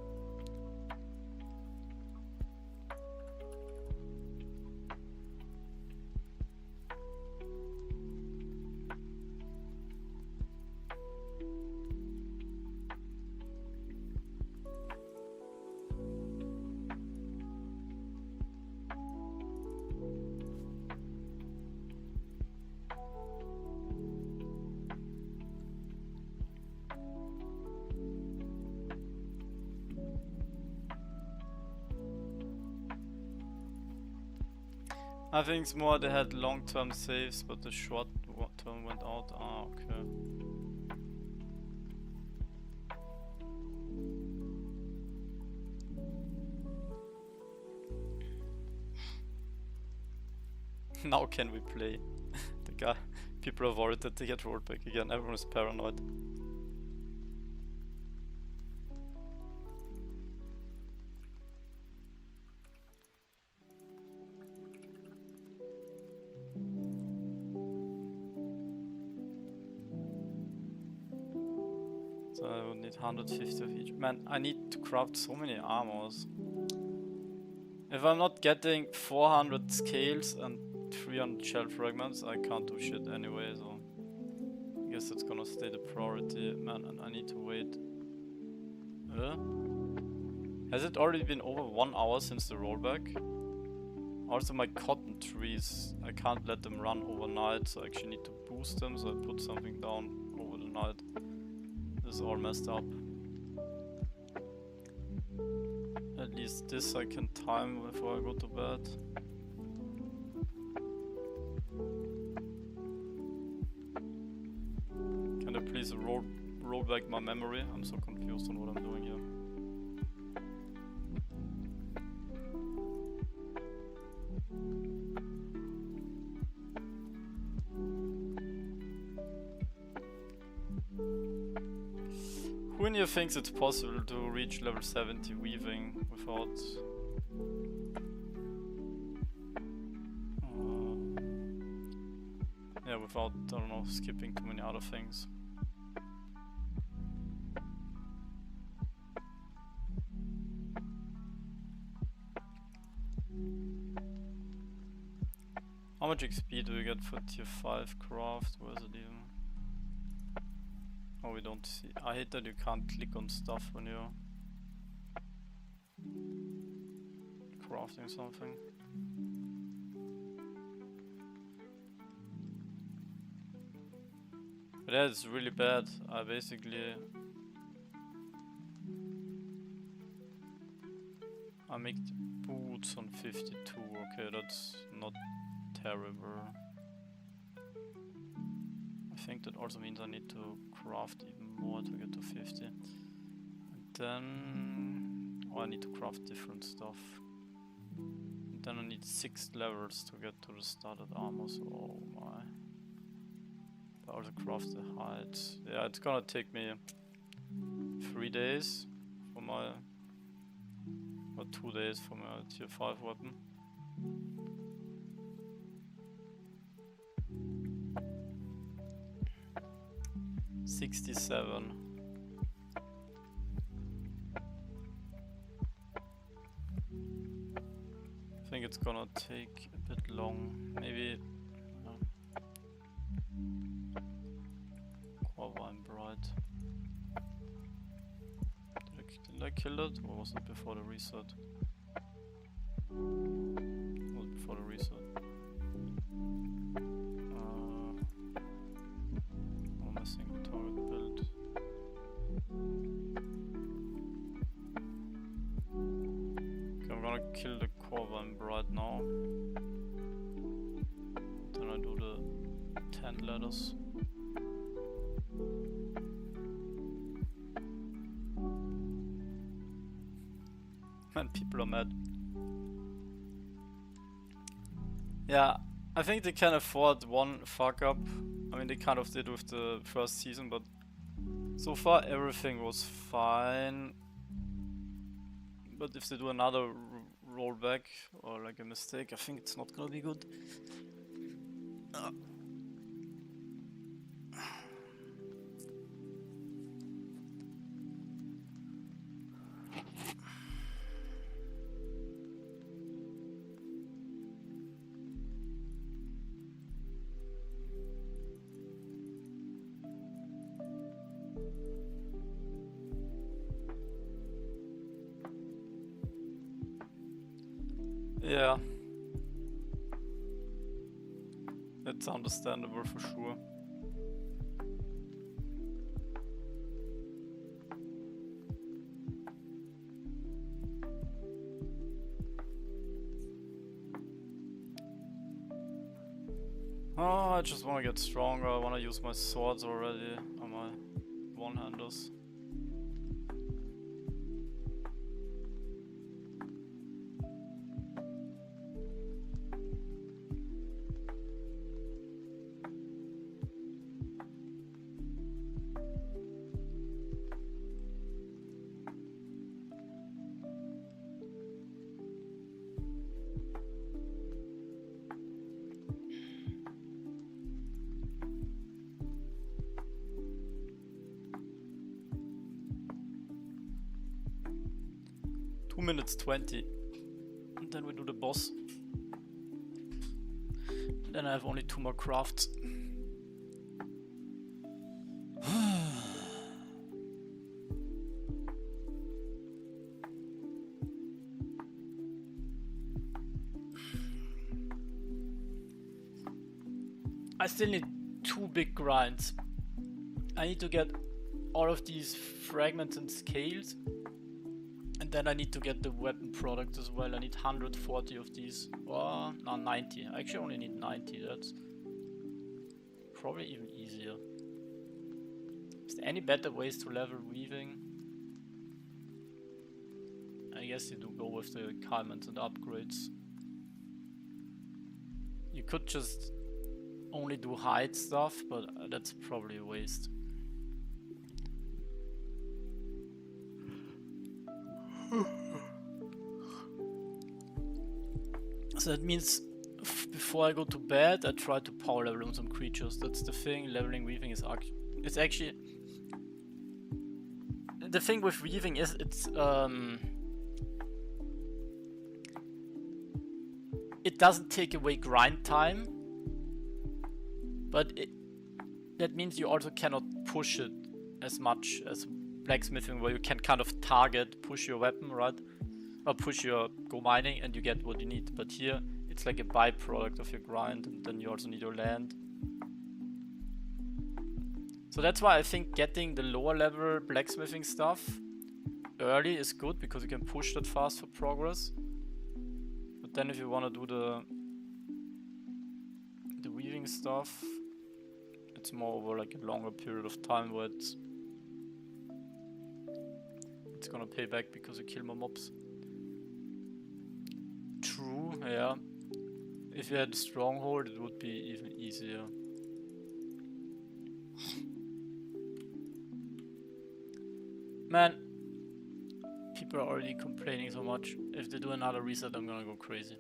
I think it's more they had long-term saves, but the short-term went out. Ah, okay. Now can we play? The guy, people are worried that they get rolled back again. Everyone is paranoid. So I would need 150 of each. Man, I need to craft so many armors. If I'm not getting 400 scales and 300 shell fragments, I can't do shit anyway, so I guess that's gonna stay the priority. Man, and I need to wait. Has it already been over 1 hour since the rollback? Also my cotton trees, I can't let them run overnight, so I actually need to boost them, so I put something down over the night. This is all messed up. At least this I can time before I go to bed. Can I please roll back my memory? I'm so confused on what I'm doing here. Who in here thinks it's possible to reach level 70 weaving without... yeah, without, I don't know, skipping too many other things. How much XP do you get for tier 5 craft? Where is it even? Oh, we don't see. I hate that you can't click on stuff when you're crafting something. But yeah, it's really bad. I basically I make the boots on 52. Okay, that's not terrible. I think that also means I need to craft even more to get to 50. And then I need to craft different stuff. And then I need 6 levels to get to the started armor, so oh my. I also craft the hides. Yeah, it's gonna take me 3 days for my, or 2 days for my tier 5 weapon. $67. I think it's gonna take a bit long. Maybe Corvine Bright. Did I kill it, or was it before the reset? Was it before the reset? I'm missing the target build. Okay, I'm gonna kill the Corvine Bright now. Then I do the 10 ladders. And people are mad. Yeah, I think they can afford one fuck up. I mean, they kind of did with the first season, but so far everything was fine. But if they do another rollback or like a mistake, I think it's not gonna be good. Yeah, it's understandable for sure. Oh, I just want to get stronger. I want to use my swords already on my one-handers. Minutes 20, and then we do the boss. And then I have only 2 more crafts. I still need 2 big grinds. I need to get all of these fragments and scales. And then I need to get the weapon product as well. I need 140 of these. Oh, no, 90. I actually only need 90. That's probably even easier. Is there any better ways to level weaving? I guess you do go with the diamonds and upgrades. You could just only do hide stuff, but that's probably a waste. So that means before I go to bed, I try to power level on some creatures. That's the thing. Leveling weaving is it's actually the thing with weaving is it doesn't take away grind time, but that means you also cannot push it as much as blacksmithing, where you can kind of target, push your weapon, right? Or push your go mining and you get what you need. But here it's like a byproduct of your grind, and then you also need your land. So that's why I think getting the lower level blacksmithing stuff early is good, because you can push that fast for progress. But then if you want to do the weaving stuff, it's more over like a longer period of time where it's gonna pay back because you kill more mobs. True, yeah. If you had a stronghold, it would be even easier. Man, people are already complaining so much. If they do another reset, I'm gonna go crazy.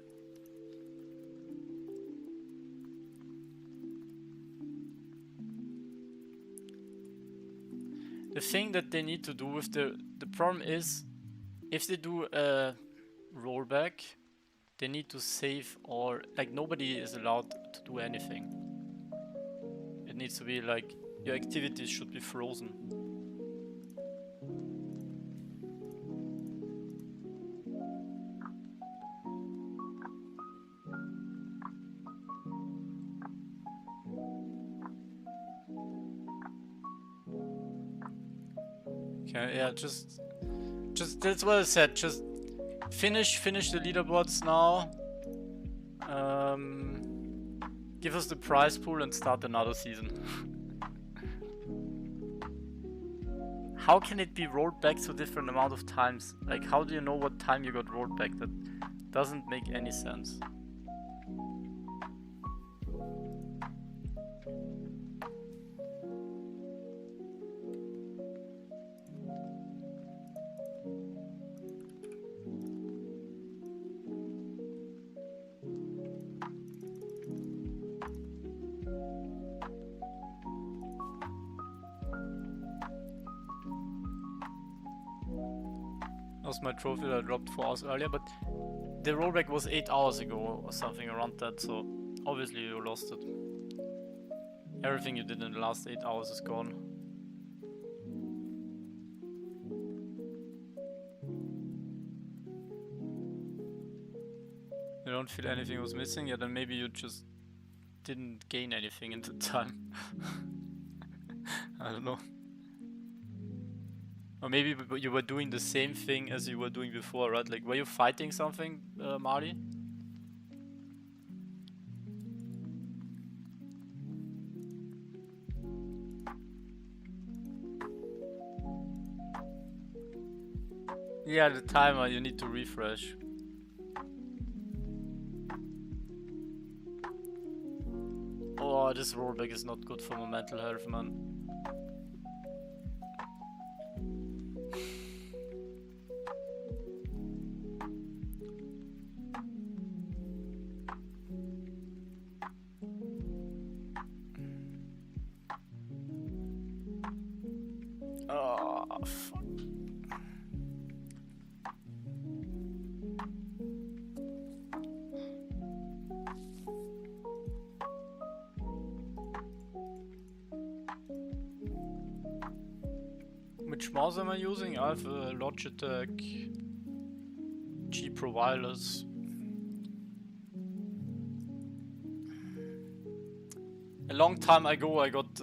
The thing that they need to do with the problem is, if they do a rollback, they need to save all, like nobody is allowed to do anything. It needs to be like, your activities should be frozen. Okay, yeah, just that's what I said. Just finish the leaderboards now. Give us the prize pool and start another season. How can it be rolled back so different amount of times? Like, how do you know what time you got rolled back? That doesn't make any sense. That was my trophy that I dropped 4 hours earlier, but the rollback was 8 hours ago or something around that, so obviously you lost it. Everything you did in the last 8 hours is gone. You don't feel anything was missing? Yeah, then maybe you just didn't gain anything in the time. I don't know. Or maybe you were doing the same thing as you were doing before, right? Like, were you fighting something, Marty? Yeah, the timer, you need to refresh. Oh, this rollback is not good for my mental health, man. Oh, fuck. Which mouse am I using? I have a Logitech G Pro Wireless. A long time ago I got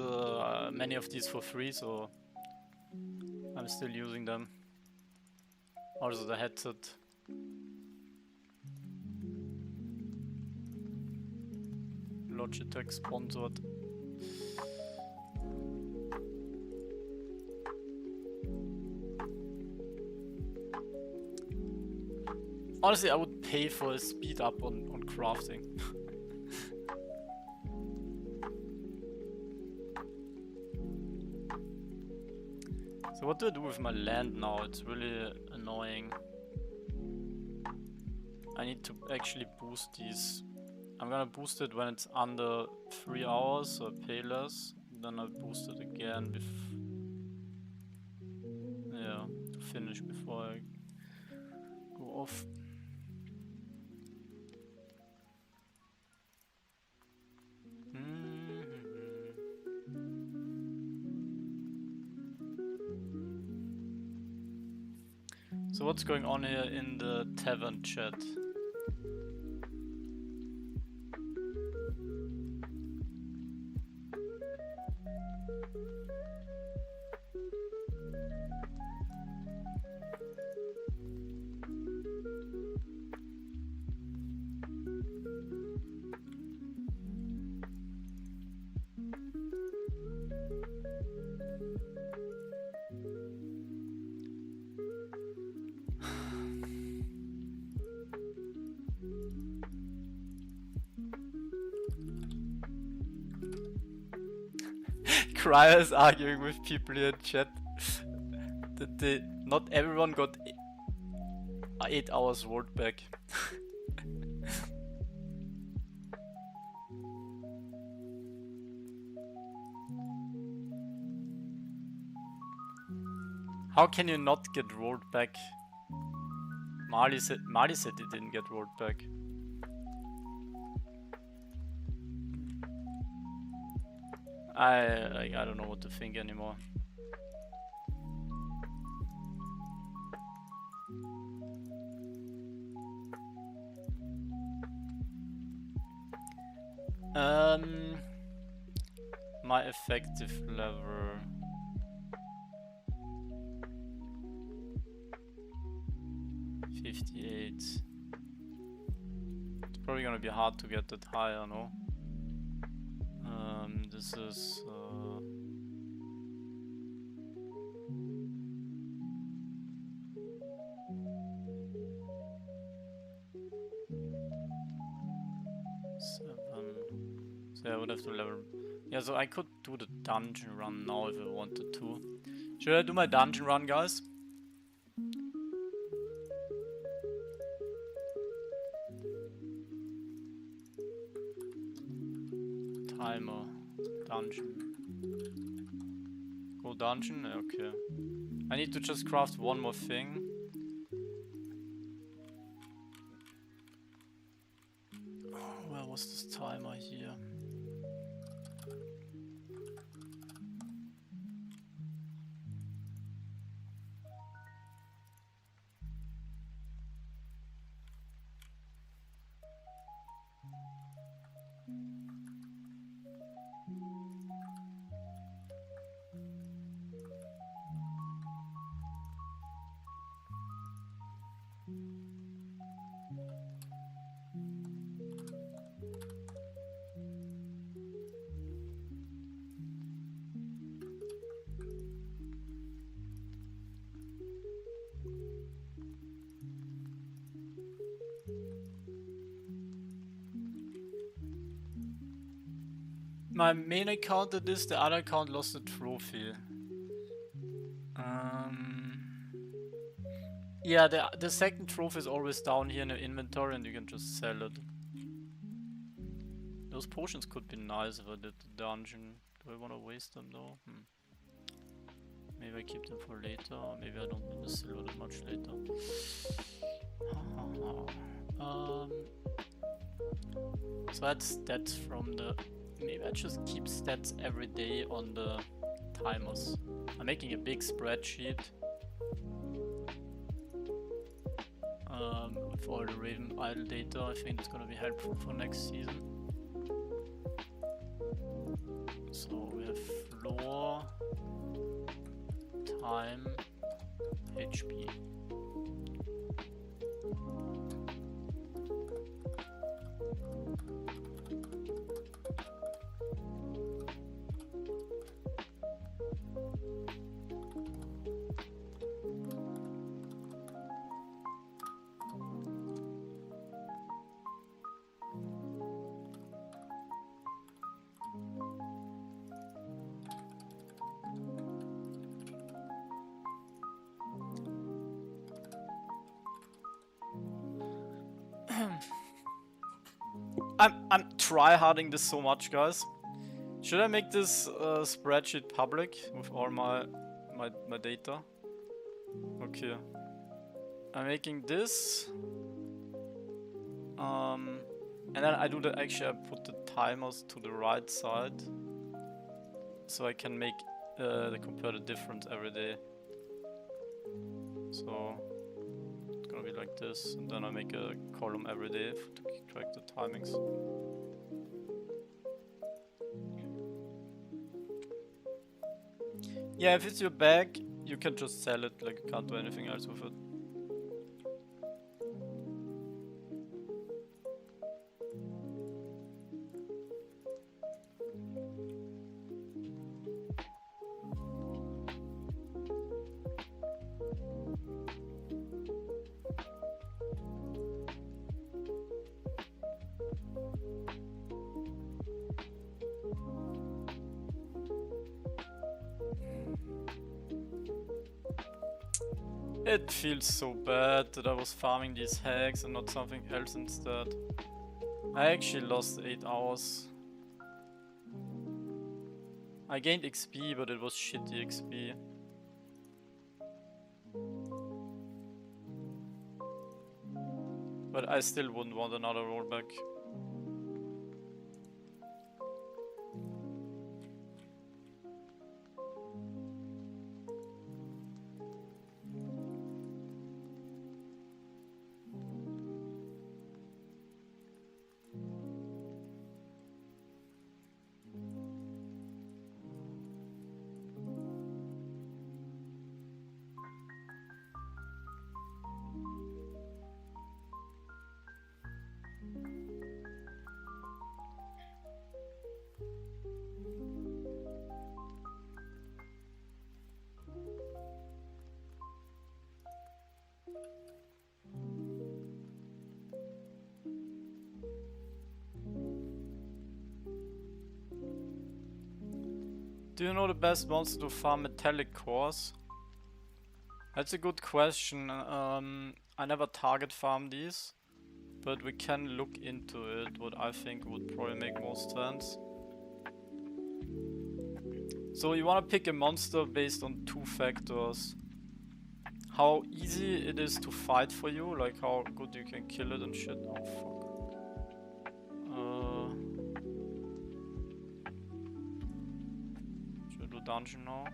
many of these for free, so I'm still using them. Also the headset. Logitech sponsored. Honestly, I would pay for a speed up on crafting. So what do I do with my land now? It's really annoying. I need to actually boost these. I'm gonna boost it when it's under 3 hours, so I pay less. Then I'll boost it again to finish before I go off. So what's going on here in the tavern chat? Cryer is arguing with people here in chat that not everyone got 8 hours rolled back. How can you not get rolled back? Marley said he didn't get rolled back. I don't know what to think anymore. My effective level. It's probably gonna be hard to get that higher, no? This is 7. So I would have to level. Yeah, so I could do the dungeon run now if I wanted to. Should I do my dungeon run, guys? Timer. Dungeon. Go dungeon? Okay. I need to just craft one more thing. Oh, where was this timer here? My main account did this, the other account lost a trophy. Yeah, the second trophy is always down here in the inventory and you can just sell it. Those potions could be nice if I did the dungeon. Do I want to waste them though? Maybe I keep them for later, or maybe I don't need the silver that much later. So that's stats from the... Maybe I just keep stats every day on the timers. I'm making a big spreadsheet with all the RavenIdle data. I think it's gonna be helpful for next season. So we have floor, time, HP. I'm try-harding this so much, guys. Should I make this spreadsheet public with all my data? Okay. I'm making this. And then I do the... Actually, I put the timers to the right side. So I can make compare the difference every day. So be like this, and then I make a column every day to keep track the timings. Yeah, if it's your bag, you can just sell it, like you can't do anything else with it. It feels so bad that I was farming these hags and not something else instead. I actually lost 8 hours. I gained XP, but it was shitty XP. But I still wouldn't want another rollback. Do you know the best monster to farm metallic cores? That's a good question. I never target farm these, but we can look into it, what I think would probably make most sense. So you want to pick a monster based on 2 factors. How easy it is to fight for you, like how good you can kill it and shit. Oh fuck. Should I do dungeon now?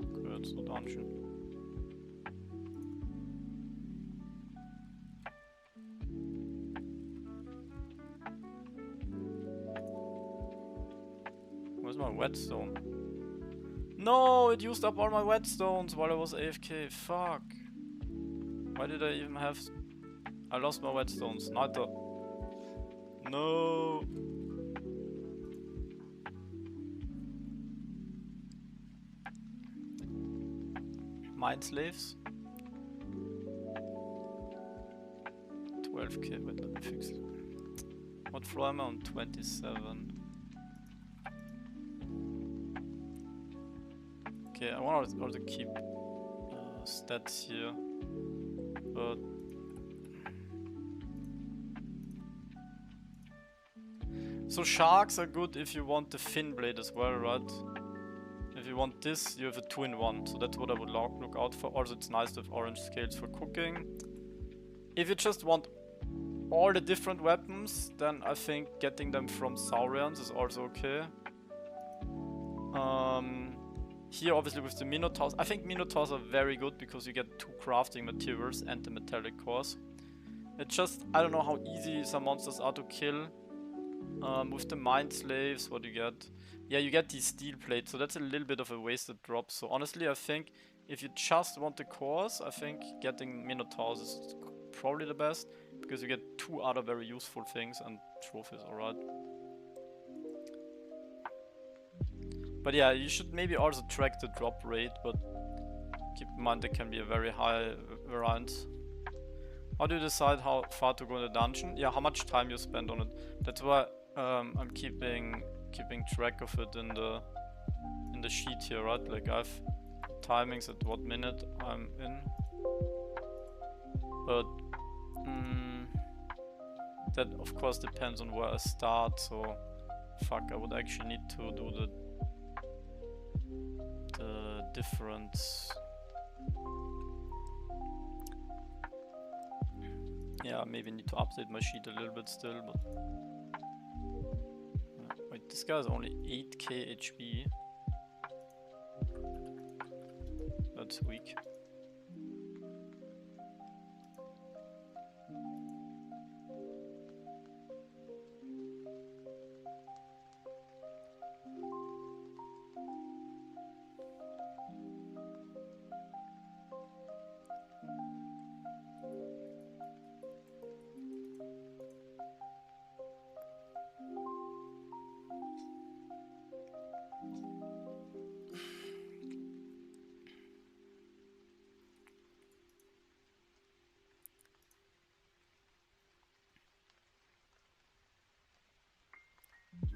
Okay, let's do dungeon. Where's my whetstone? No, it used up all my whetstones while I was AFK. Fuck. Why did I even have... I lost my whetstones. Neither. No. Mind slaves. 12k. Wait, let me fix it. What floor am I on? 27. Okay, I want to also keep stats here, but so sharks are good if you want the fin blade as well, right? If you want this, you have a 2-in-1, so that's what I would look out for. Also, it's nice to have orange scales for cooking. If you just want all the different weapons, then I think getting them from Saurians is also okay. Here, obviously, with the Minotaurs, I think Minotaurs are very good because you get 2 crafting materials and the metallic cores. It's just, I don't know how easy some monsters are to kill. With the Mind Slaves, what do you get? Yeah, you get these steel plates, so that's a little bit of a wasted drop. So honestly, I think if you just want the cores, I think getting Minotaurs is probably the best, because you get 2 other very useful things, and trophies, alright. But yeah, you should maybe also track the drop rate, but keep in mind there can be a very high variance. How do you decide how far to go in the dungeon? Yeah, how much time you spend on it. That's why I'm keeping track of it in the sheet here, right? Like I have timings at what minute I'm in. But that of course depends on where I start, so fuck, I would actually need to do the difference. Yeah, maybe need to update my sheet a little bit still, but wait, this guy is only 8k HP. it's weak.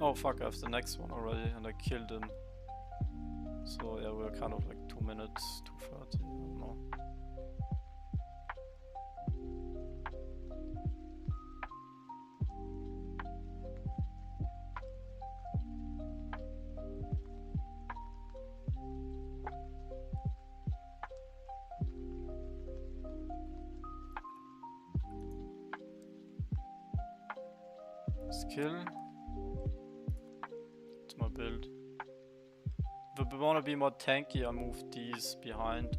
Oh fuck, I have the next one already and I killed him. So yeah, we're kind of like 2 minutes, 2:30, I don't know. Skill. It's my build. If we want to be more tanky, I move these behind.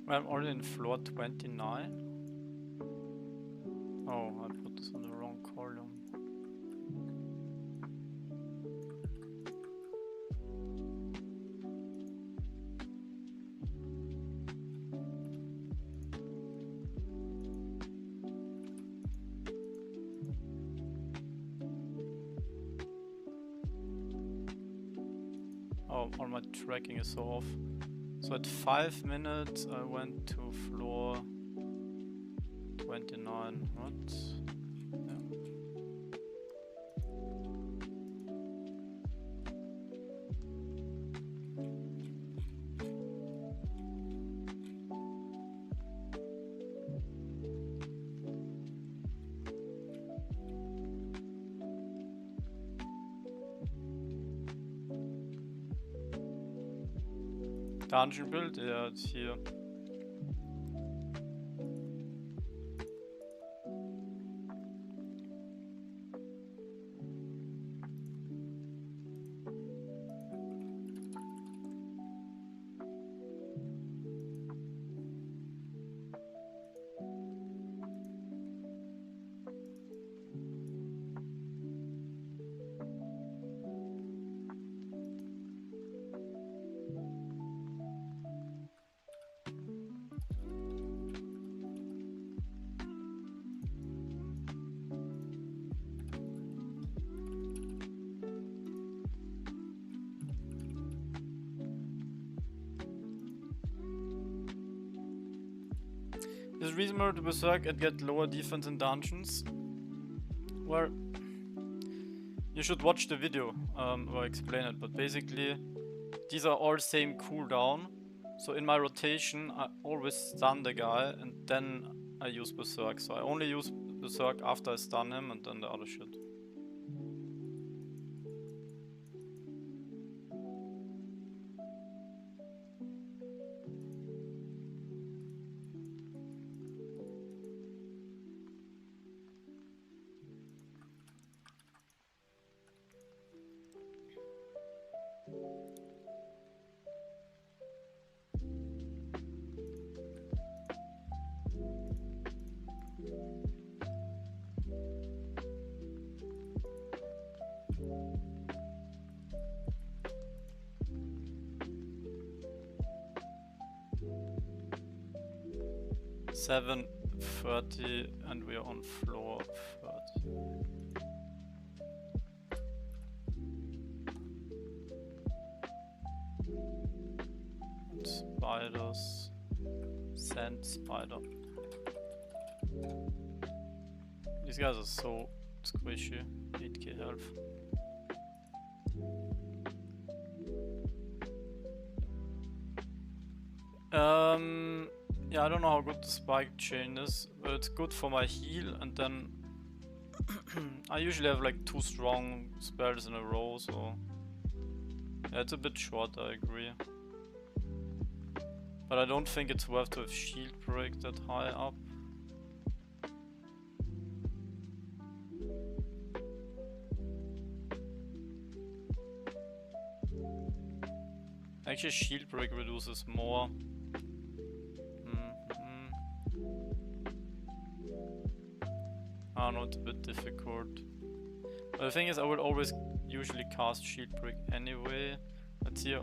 I'm already in floor 29. Oh, I put this on the wrong column. Oh, all my tracking is so off. So at 5 minutes I went to floor 29. What? Yeah. Dungeon build? Yeah, it's here. Is it reasonable to berserk and get lower defense in dungeons? Well, you should watch the video where I explain it, but basically these are all same cooldown. So in my rotation I always stun the guy and then I use berserk. So I only use berserk after I stun him and then the other shit. 7:30 and we are on floor 30. And spiders. Sand spider. These guys are so squishy. 8k health. Yeah, I don't know how good the spike chain is, but it's good for my heal, and then I usually have like 2 strong spells in a row, so yeah, it's a bit short, I agree. But I don't think it's worth to have shield break that high up. Actually, shield break reduces more. I don't know, it's a bit difficult. But the thing is, I will always usually cast shield break anyway. Let's see,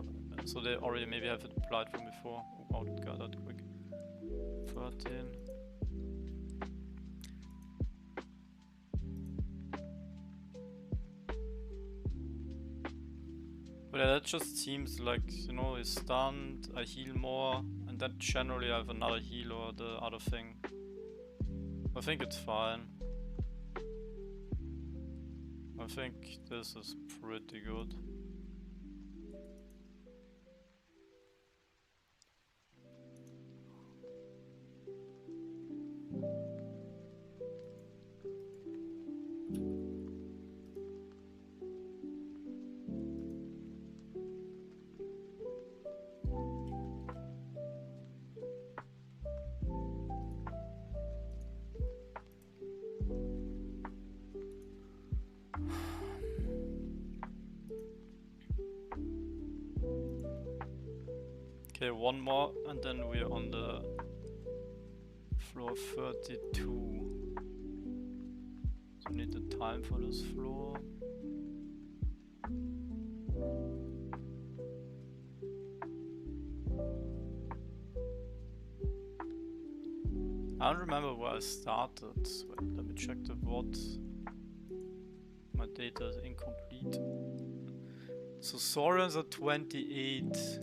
so they already maybe have it applied from before. Oh, wow, it got that quick. 13. But yeah, that just seems like, you know, he's stunned, I heal more, and then generally I have another heal or the other thing. I think it's fine. I think this is pretty good. Okay, one more and then we're on the floor 32. So we need the time for this floor. I don't remember where I started. Wait, let me check the VOD. My data is incomplete. So Saurians are 28.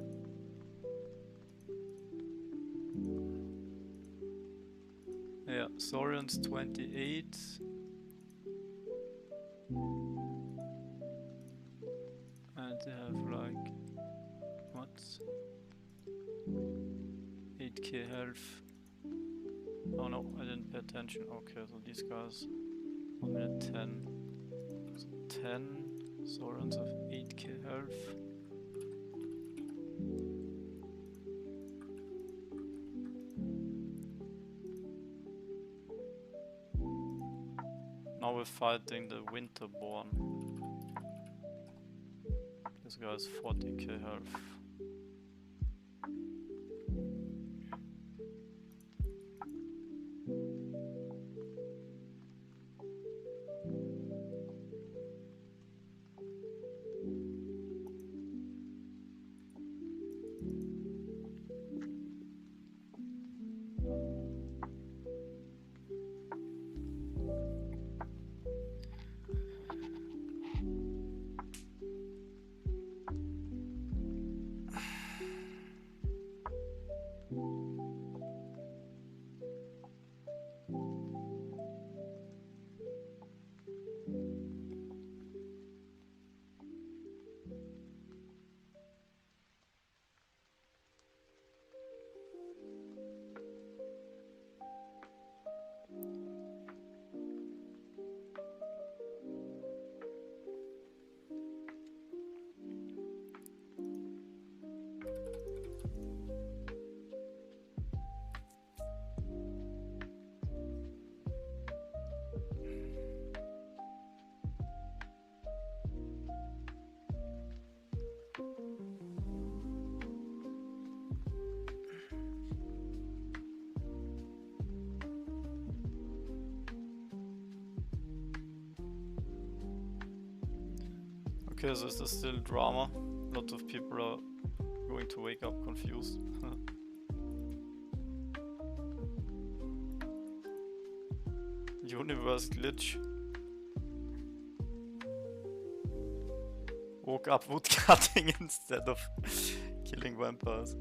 Yeah, Saurians 28. And they have like, what? 8k health. Oh no, I didn't pay attention. Okay, so these guys, 1 minute 10. So 10, Saurians have 8k health. Now we're fighting the Winterborn. This guy has 40k health. Okay, so is there still drama? A lot of people are going to wake up confused. universe glitch. Woke up woodcutting instead of killing vampires.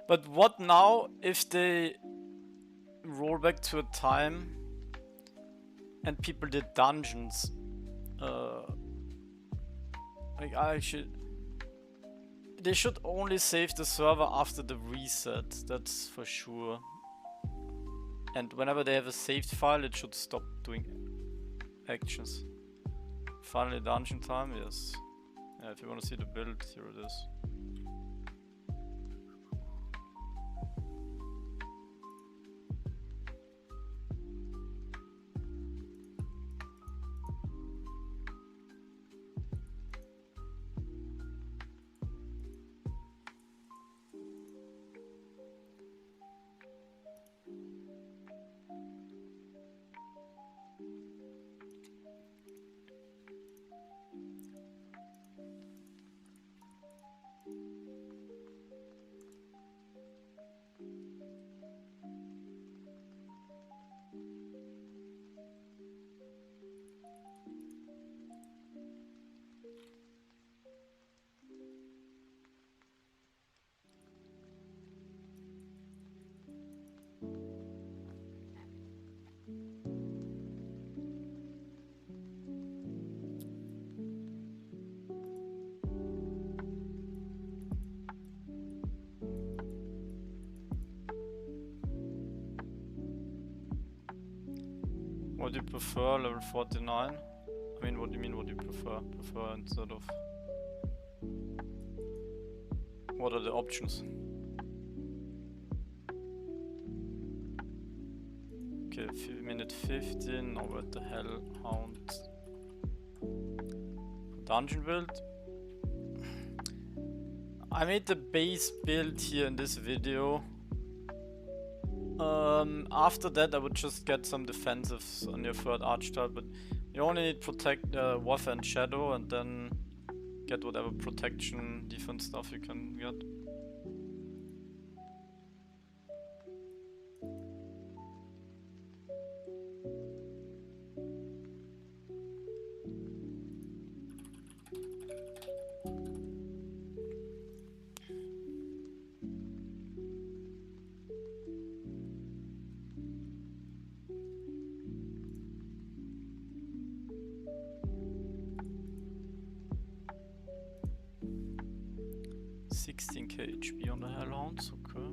But what now if they roll back to a time and people did dungeons? Like they should only save the server after the reset, that's for sure. And whenever they have a saved file, it should stop doing actions. Finally dungeon time, yes. Yeah, if you want to see the build, here it is. What do you prefer, level 49? I mean, what do you mean, what do you prefer? Prefer instead of... What are the options? Okay, minute 15, now what the hell, Hound. Dungeon build? I made the base build here in this video. After that I would just get some defensives on your third archetype, but you only need protect Warfare and Shadow, and then get whatever protection defense stuff you can get. HP on the Hellhounds, okay.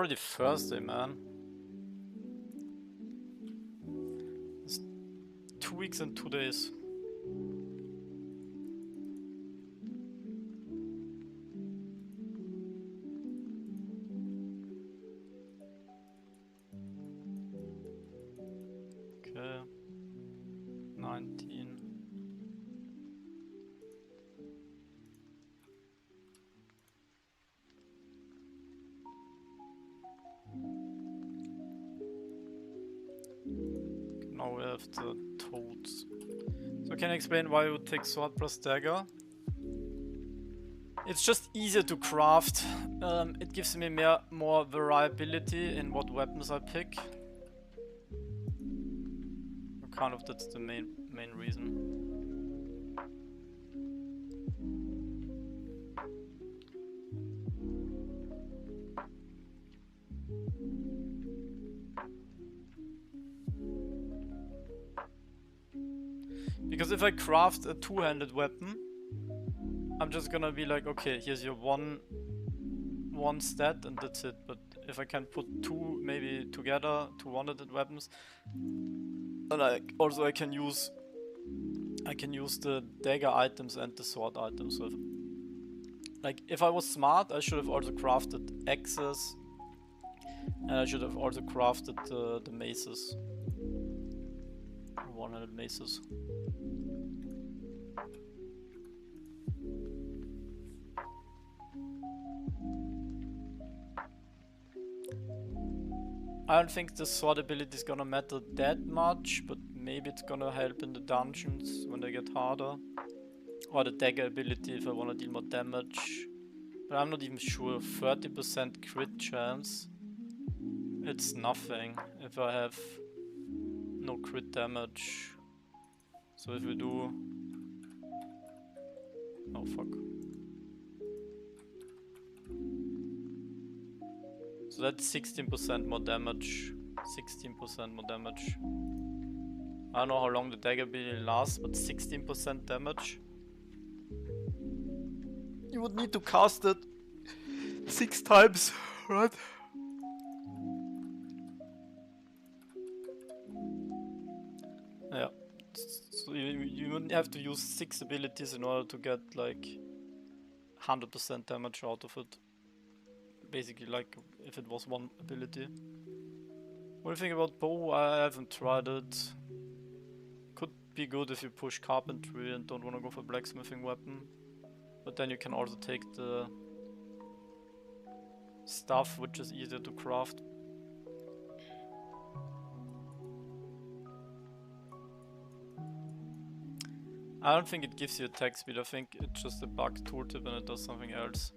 already Thursday, man. It's 2 weeks and 2 days. Okay. 19. Now we have the toads. So can you explain why you would take sword plus dagger? It's just easier to craft. It gives me more variability in what weapons I pick. Kind of that's the main reason. Because if I craft a two-handed weapon, I'm just gonna be like, okay, here's your one stat and that's it. But if I can put two maybe together, two one-handed weapons, and I can use the dagger items and the sword items. So if I was smart, I should have also crafted axes, and I should have also crafted the maces, one-handed maces. I don't think the sword ability is gonna matter that much, but maybe it's gonna help in the dungeons when they get harder. Or the dagger ability if I wanna deal more damage. But I'm not even sure. 30% crit chance. It's nothing if I have no crit damage. So if we do... Oh fuck. So that's 16% more damage. 16% more damage. I don't know how long the dagger ability lasts, but 16% damage. You would need to cast it 6 times, right? Yeah. So you wouldn't have to use 6 abilities in order to get like 100% damage out of it. Basically, like if it was one ability. What do you think about bow? I haven't tried it. Could be good if you push carpentry and don't want to go for blacksmithing weapon. But then you can also take the stuff, which is easier to craft. I don't think it gives you attack speed. I think it's just a bug tooltip and it does something else.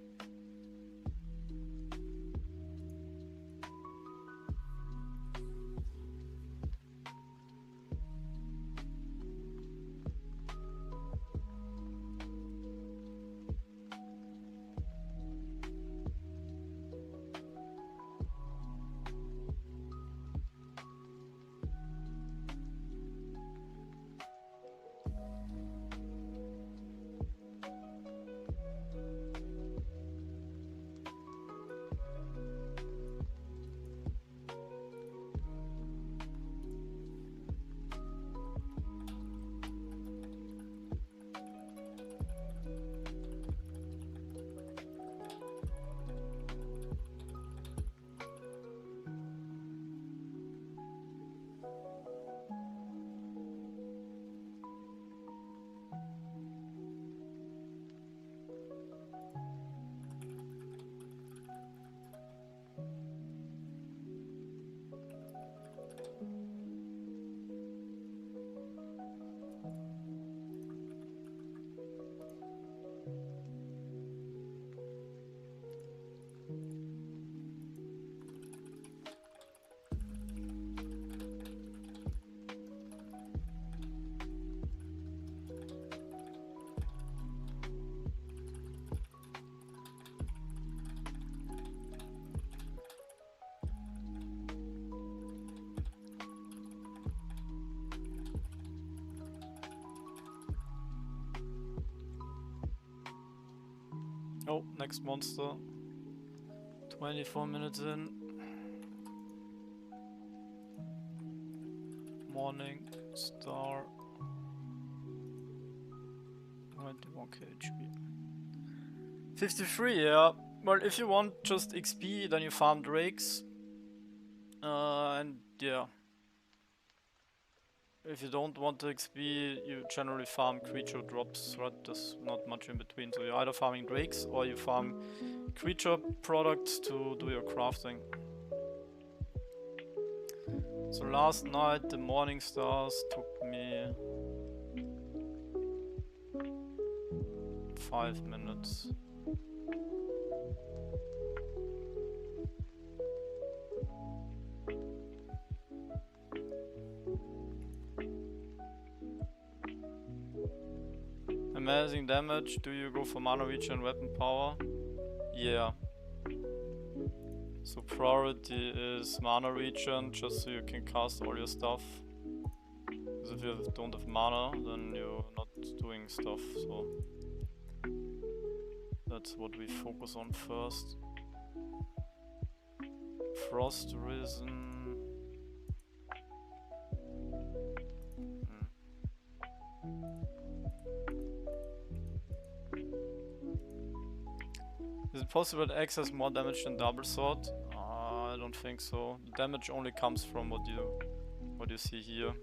Oh, next monster. 24 minutes in. Morning Star. 91k HP. 53, yeah. Well, if you want just XP, then you farm drakes. And yeah. If you don't want the XP, you generally farm creature drops, right? There's not much in between. So you're either farming drakes or you farm creature products to do your crafting. So last night the morning stars took me 5 minutes. Amazing damage. Do you go for mana reach and weapon power? Yeah. So priority is mana regen, just so you can cast all your stuff. Because if you don't have mana, then you're not doing stuff, so that's what we focus on first. Frost Risen. Is it possible that X has more damage than double sword? I don't think so. The damage only comes from what you see here.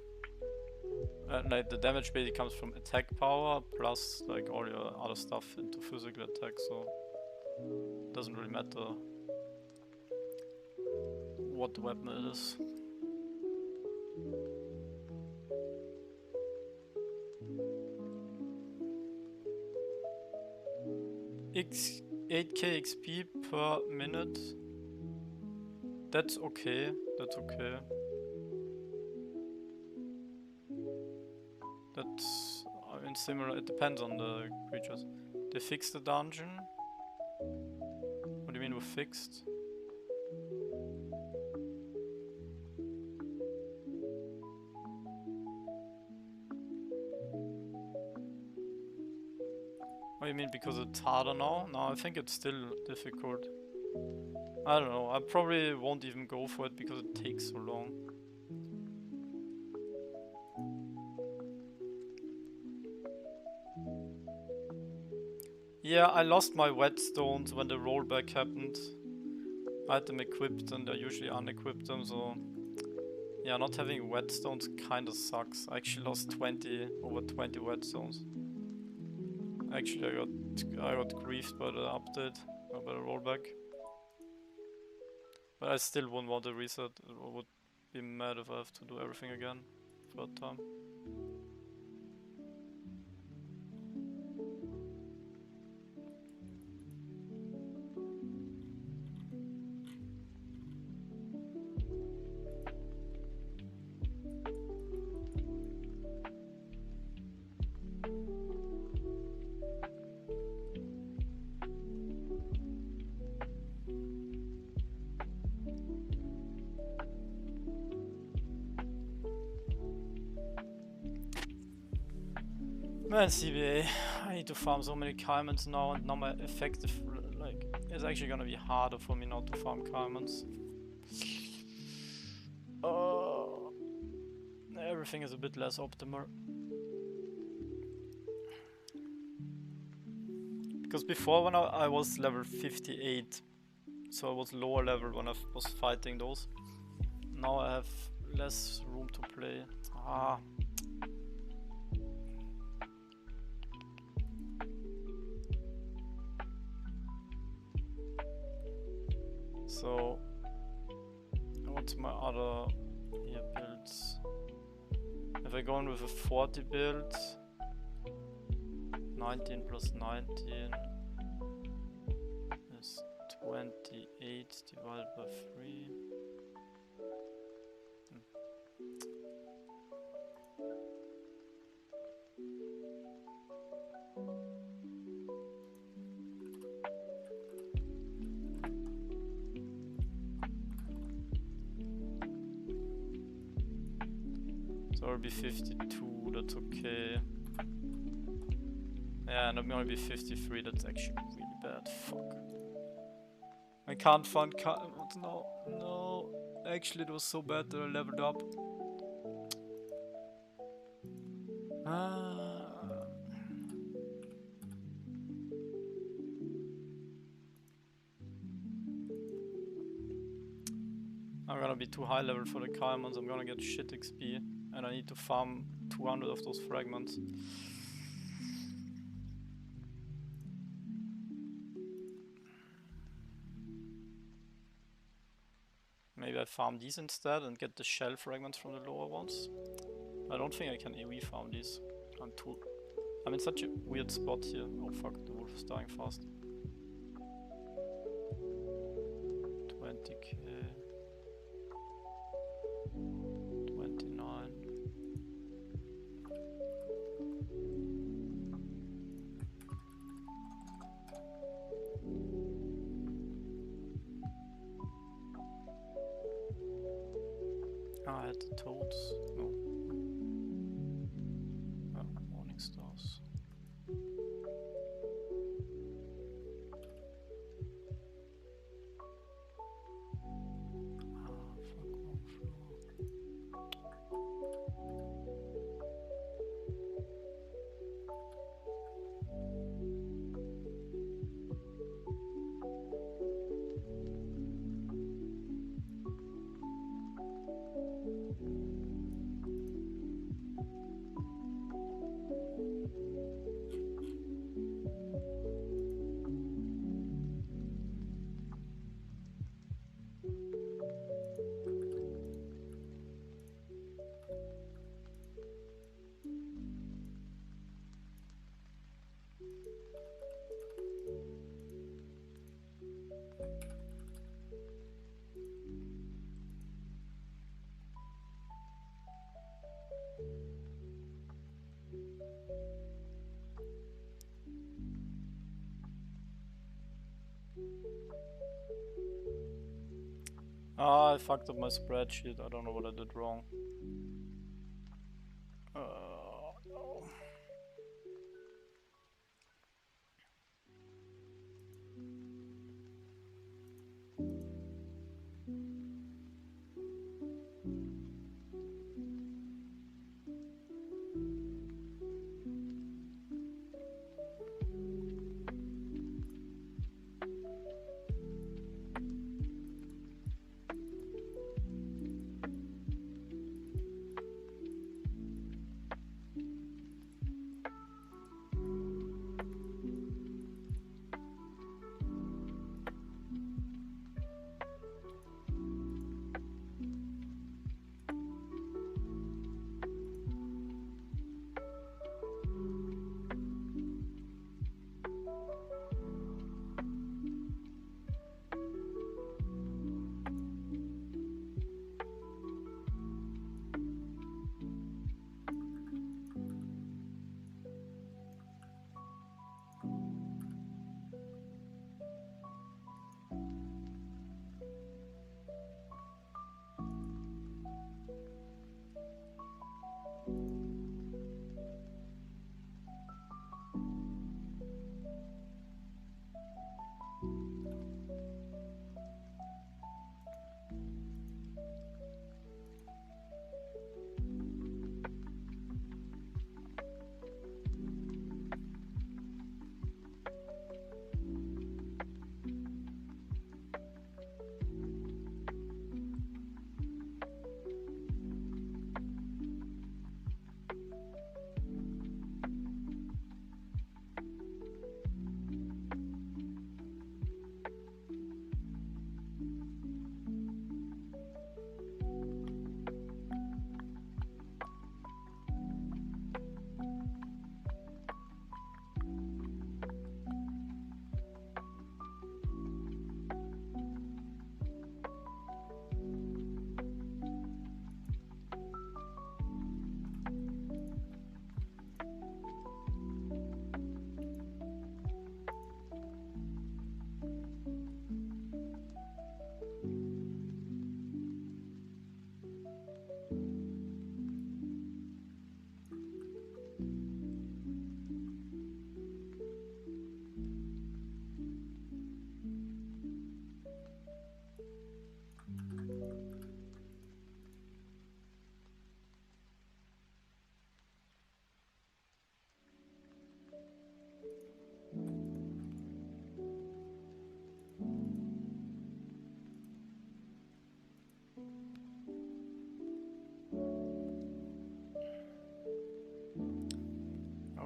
Like the damage basically comes from attack power plus like all your other stuff into physical attack, so it doesn't really matter what the weapon it is. X 8k XP per minute. That's okay. That's okay. That's, I mean, similar. It depends on the creatures. They fixed the dungeon. What do you mean with fixed? Oh, you mean because it's harder now? No, I think it's still difficult. I don't know, I probably won't even go for it because it takes so long. Yeah, I lost my whetstones when the rollback happened. I had them equipped and I usually unequipped them, so... Yeah, not having whetstones kinda sucks. I actually lost over 20 whetstones. Actually, I got griefed by the update, by the rollback. But I still wouldn't want to reset. I would be mad if I have to do everything again, third time. Man, CBA, I need to farm so many Caimans now, and now my effective, like, it's actually gonna be harder for me not to farm Caimans. Everything is a bit less optimal. Because before, when I was level 58, so I was lower level when I was fighting those. Now I have less room to play. So, what's my other here builds? If I go in with a 40 build, 19 plus 19 is 28 divided by 3. So it'll be 52, that's okay. Yeah, and I'm gonna be 53, that's actually really bad, fuck. I can't find no, actually it was so bad that I leveled up. I'm gonna be too high level for the Caimans, I'm gonna get shit XP, and I need to farm 200 of those fragments. Maybe I farm these instead and get the shell fragments from the lower ones. I don't think I can AoE farm these. I'm in such a weird spot here. Oh fuck, the wolf is dying fast. 20k. 29. I had the toads. No. Oh, morning stars. Fuck, wrong floor. Ah, I fucked up my spreadsheet. I don't know what I did wrong. No.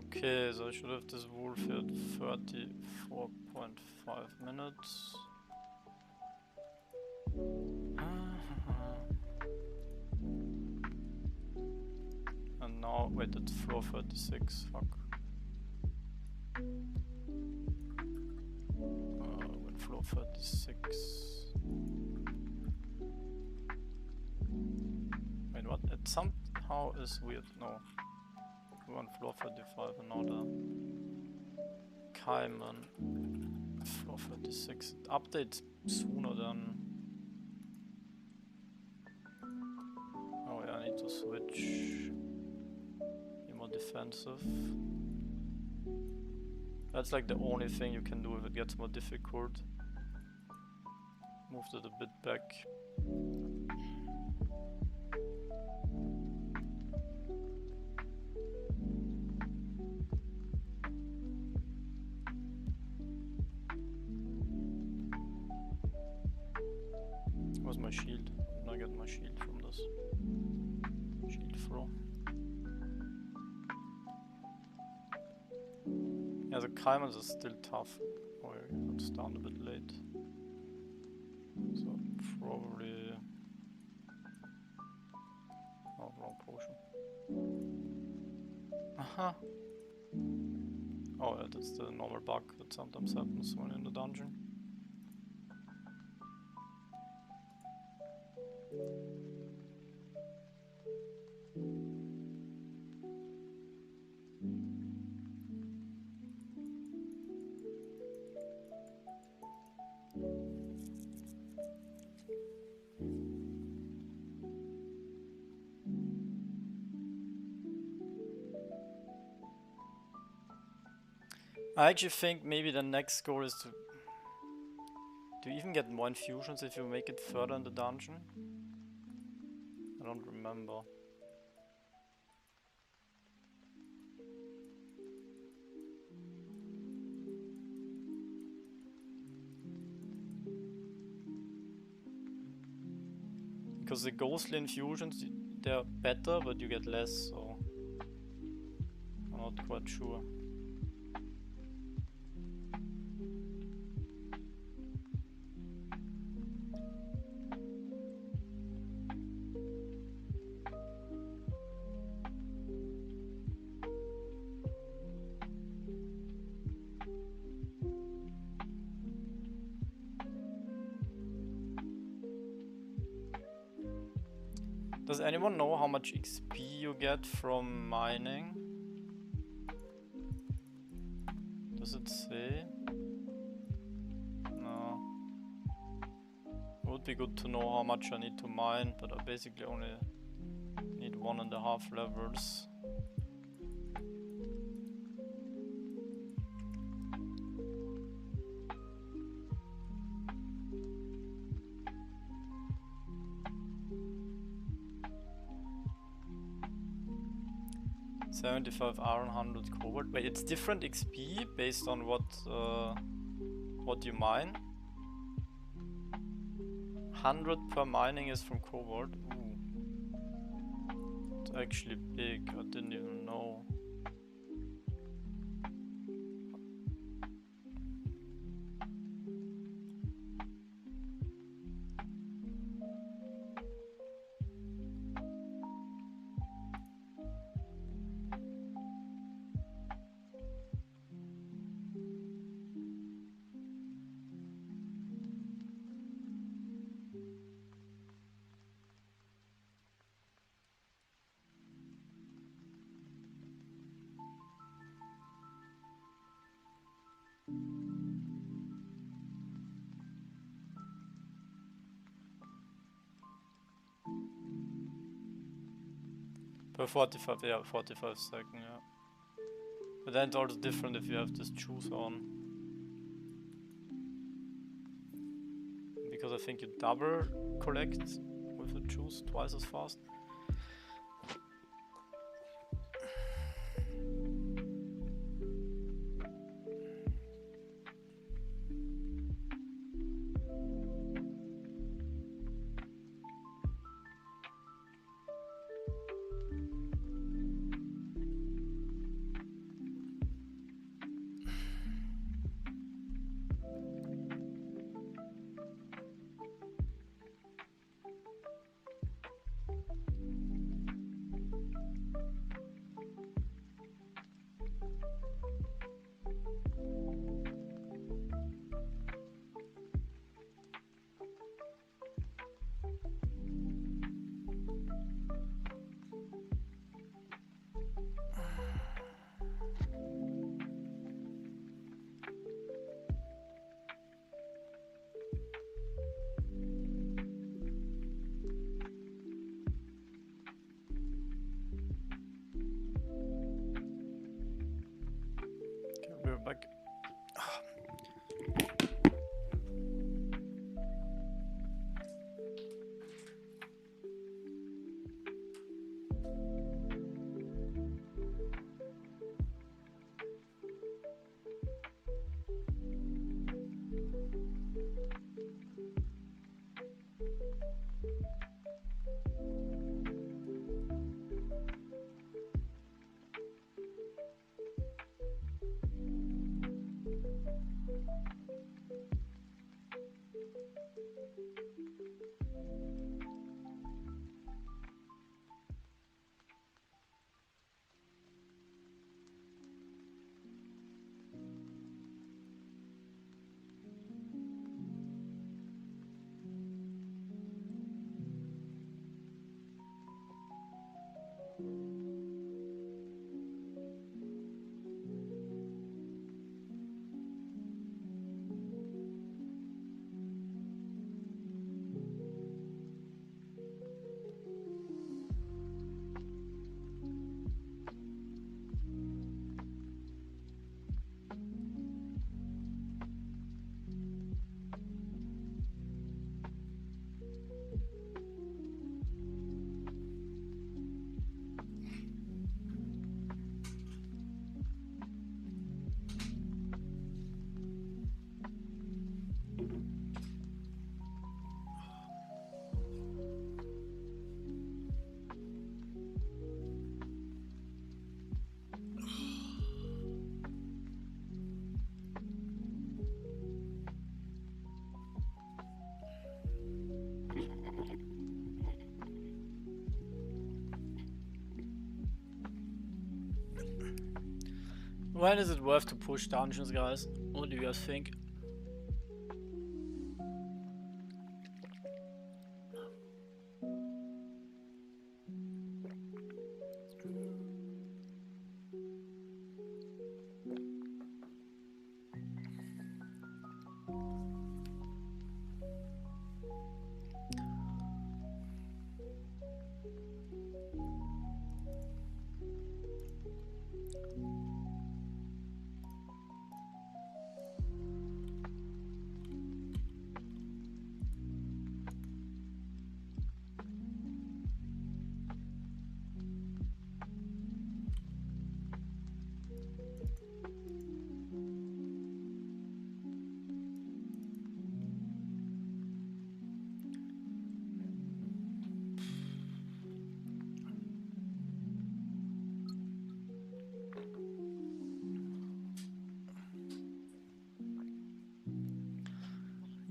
Okay, so I should have this wolf here at 34.5 minutes. And now, wait, it's floor 36, fuck. With floor 36. Wait, what? It somehow is weird. No. We're on floor 35 and now the Cayman. Floor 36. It updates sooner than. Oh yeah, I need to switch. Be more defensive. That's like the only thing you can do if it gets more difficult. Moved it a bit back. Where's my shield? Did I get my shield from this? Shield throw. Yeah, the Caimans are still tough. Oh, yeah, it's down a bit late. So, probably... Oh, wrong potion. Aha! Oh yeah, that's the normal bug that sometimes happens when in the dungeon. I actually think maybe the next goal is to... Do you even get more infusions if you make it further in the dungeon? I don't remember. Because the ghostly infusions, they're better, but you get less, so... I'm not quite sure. Does anyone know how much XP you get from mining? Does it say? No. It would be good to know how much I need to mine, but I basically only need 1.5 levels. $75 iron, 100 cobalt. Wait, it's different XP based on what you mine. 100 per mining is from cobalt. Ooh. It's actually big, I didn't even know. Per 45, yeah, 45 seconds, yeah. But then it's also different if you have this juice on. Because I think you double collect with the juice twice as fast. When is it worth to push dungeons, guys? What do you guys think?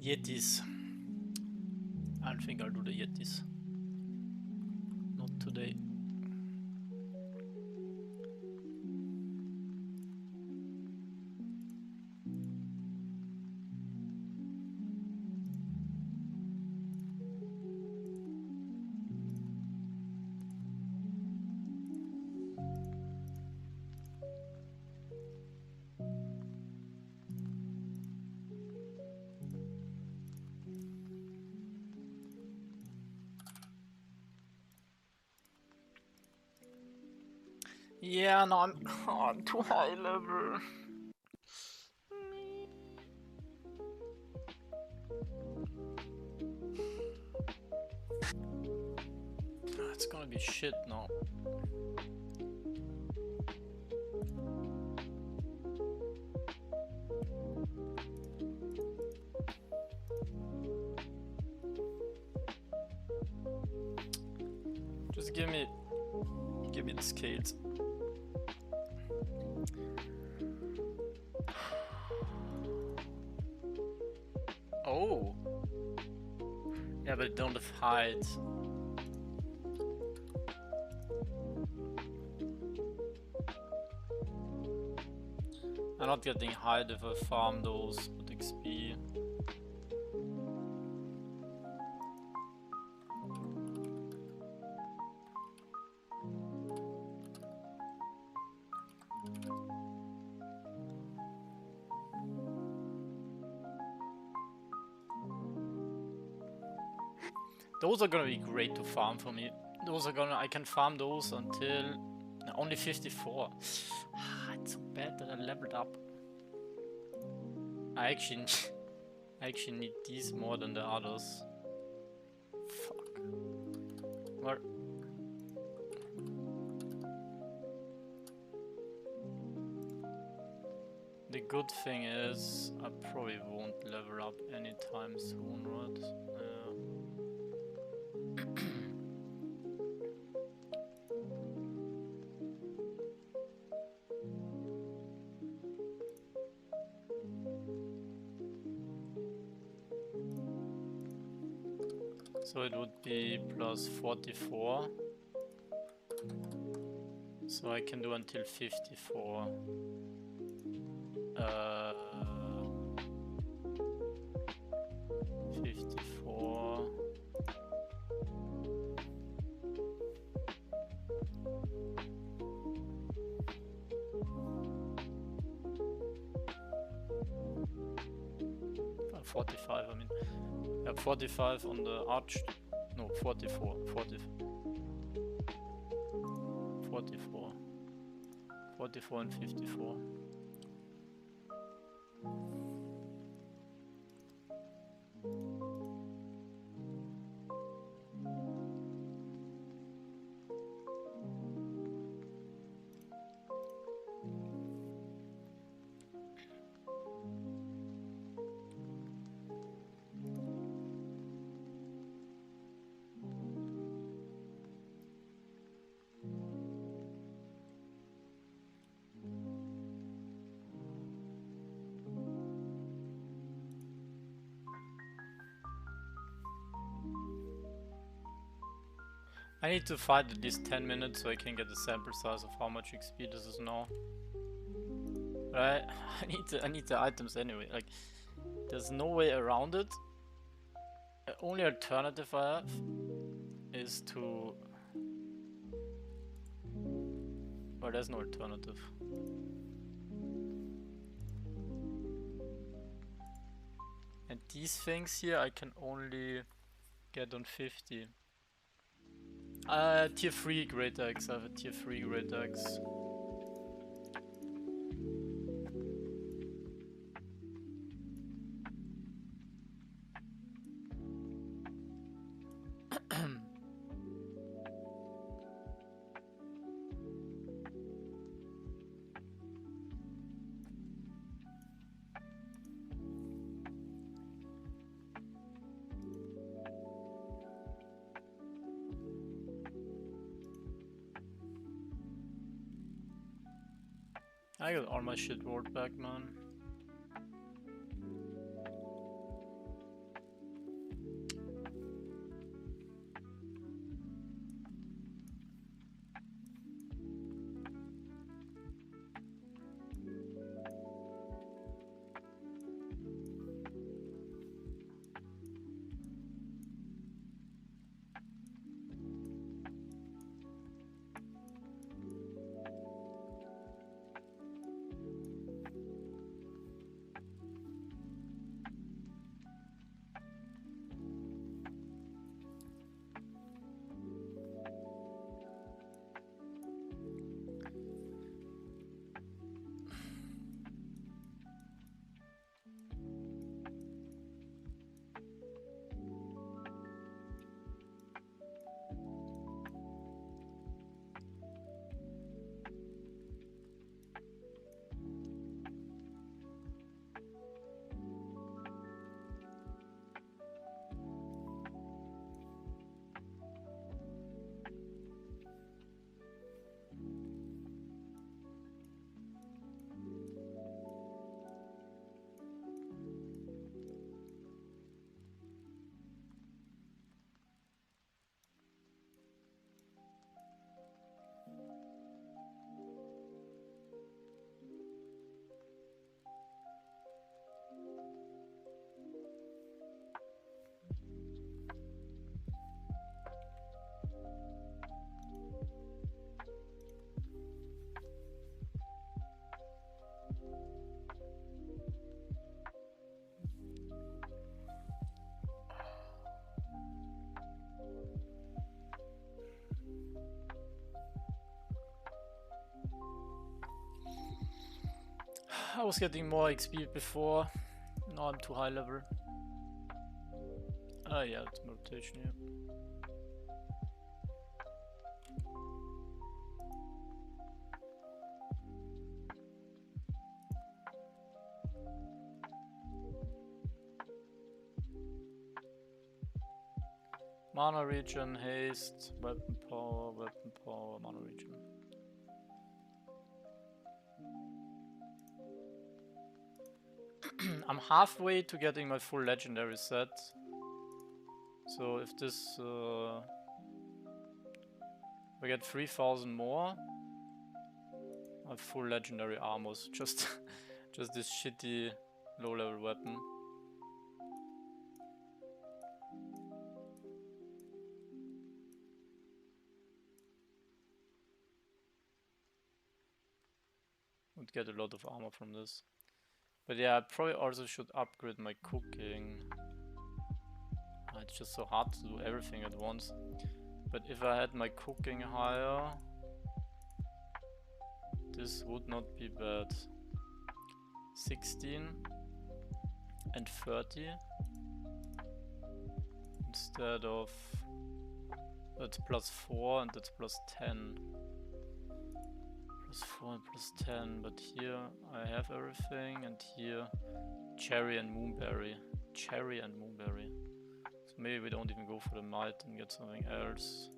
Yetis. I don't think I'll do the Yetis. Not today. Yeah, no, I'm too high level. It's gonna be shit now. Just give me the scales. Oh. Yeah, but don't have height. I'm not getting height if I farm those with XP. Those are gonna be great to farm for me. I can farm those until only 54. It's so bad that I leveled up. I actually need these more than the others. Fuck. Well, the good thing is I probably won't level up anytime soon, right? So it would be plus 44. So I can do until 54. 54. 45, I mean. Yeah, 45 on the arch. No, 44. 44. 44 and 54. I need to fight at least 10 minutes so I can get a sample size of how much XP this is now. Right? I need the items anyway. Like, there's no way around it. The only alternative I have is to... Well, there's no alternative. And these things here I can only get on 50. Tier 3 Great Axe. I have a tier 3 Great Axe. I got all my shit rolled back, man. I was getting more XP before. Now I'm too high level. Ah, yeah, it's rotation here. Mana regen, haste, weapon power, mana regen. I'm halfway to getting my full legendary set. So if this... if I get 3000 more, I have full legendary armors. Just this shitty low level weapon. Would get a lot of armor from this. But yeah, I probably also should upgrade my cooking. It's just so hard to do everything at once. But if I had my cooking higher, this would not be bad. 16 and 30 instead of that's +4 and that's +10. +4 and +10, but here I have everything, and here cherry and moonberry. Cherry and moonberry. So maybe we don't even go for the might and get something else.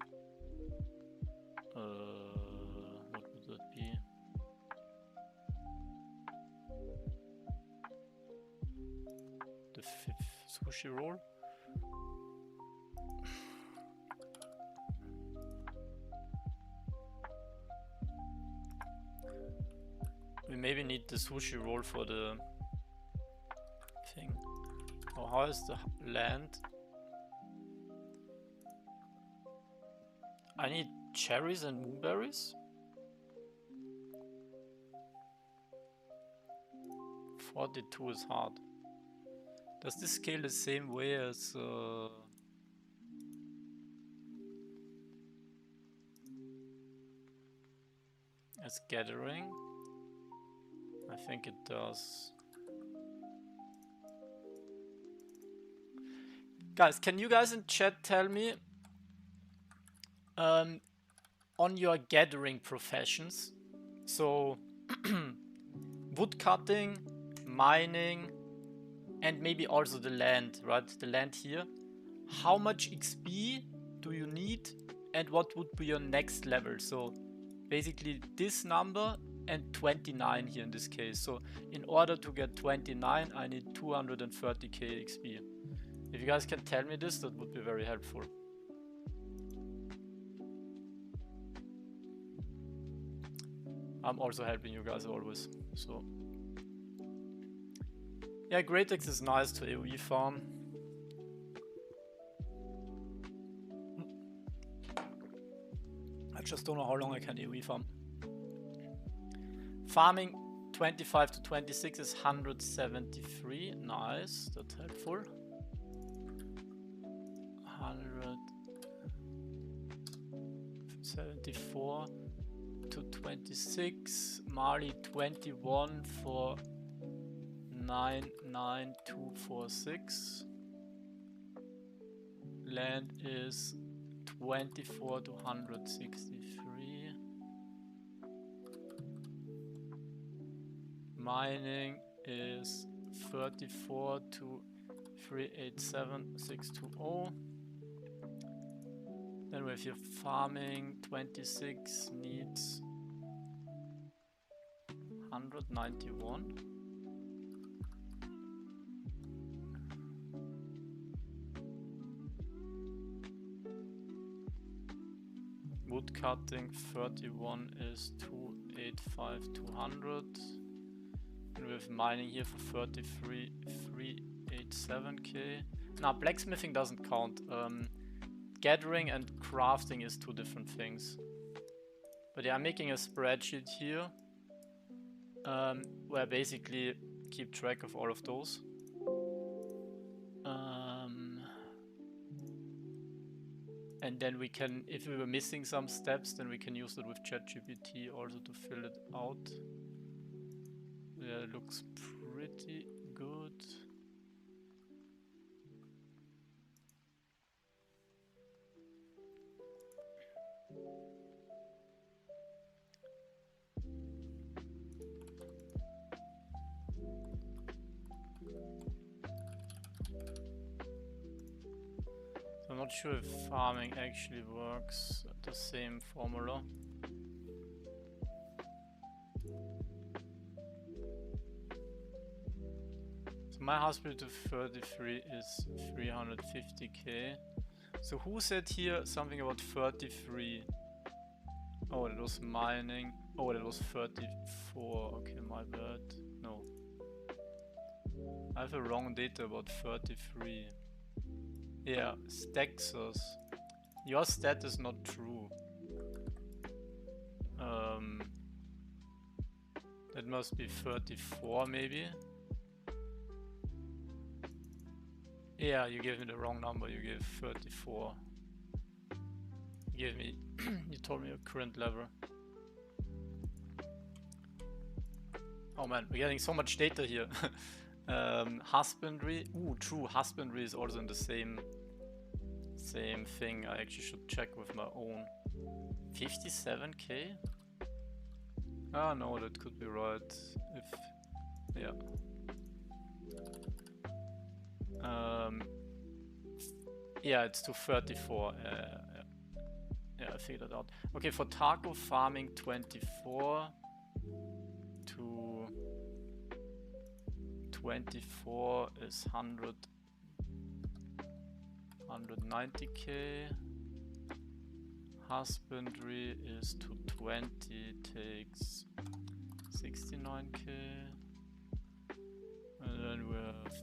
What would that be? The 5th sushi roll? We maybe need the sushi roll for the thing. Oh, how is the land? I need cherries and moonberries? 42 is hard. Does this scale the same way as gathering? I think it does. Guys, can you guys in chat tell me on your gathering professions, so woodcutting, mining, and maybe also the land, right? The land here. How much XP do you need and what would be your next level? So basically this number and 29 here in this case. So in order to get 29, I need 230k XP. If you guys can tell me this, that would be very helpful. I'm also helping you guys always, so. Yeah, Great Axe is nice to AoE farm. I just don't know how long I can AoE farm. Farming 25 to 26 is 173. Nice, that's helpful. 174 to 26. Mali 21 for 99246. Land is 24 to 163. Mining is 34 to 387,620. Then we have your farming 26 needs 191. Wood cutting 31 is 285,200. And we have mining here for 33, 387k. Now blacksmithing doesn't count. Gathering and crafting is two different things. But yeah, I'm making a spreadsheet here where I basically keep track of all of those. And then we can, if we were missing some steps, then we can use it with ChatGPT also to fill it out. Yeah, it looks pretty good. I'm not sure if farming actually works at the same formula. So my hospital to 33 is 350k. So who said here something about 33? Oh, that was mining. Oh, that was 34. Okay, my bad. No. I have a wrong data about 33. Yeah, Stexos. Your stat is not true. That must be 34 maybe. Yeah, you gave me the wrong number. You gave 34. You gave me. You told me your current level. Oh man, we're getting so much data here. Husbandry. Ooh, true. Husbandry is also in the same thing. I actually should check with my own. 57k? Ah, no, that could be right. If yeah. Yeah, it's to 34. Yeah, I figured it out. Okay, for taco farming 24 to 24 is 190k. Husbandry is to 20, takes 69k. And then we have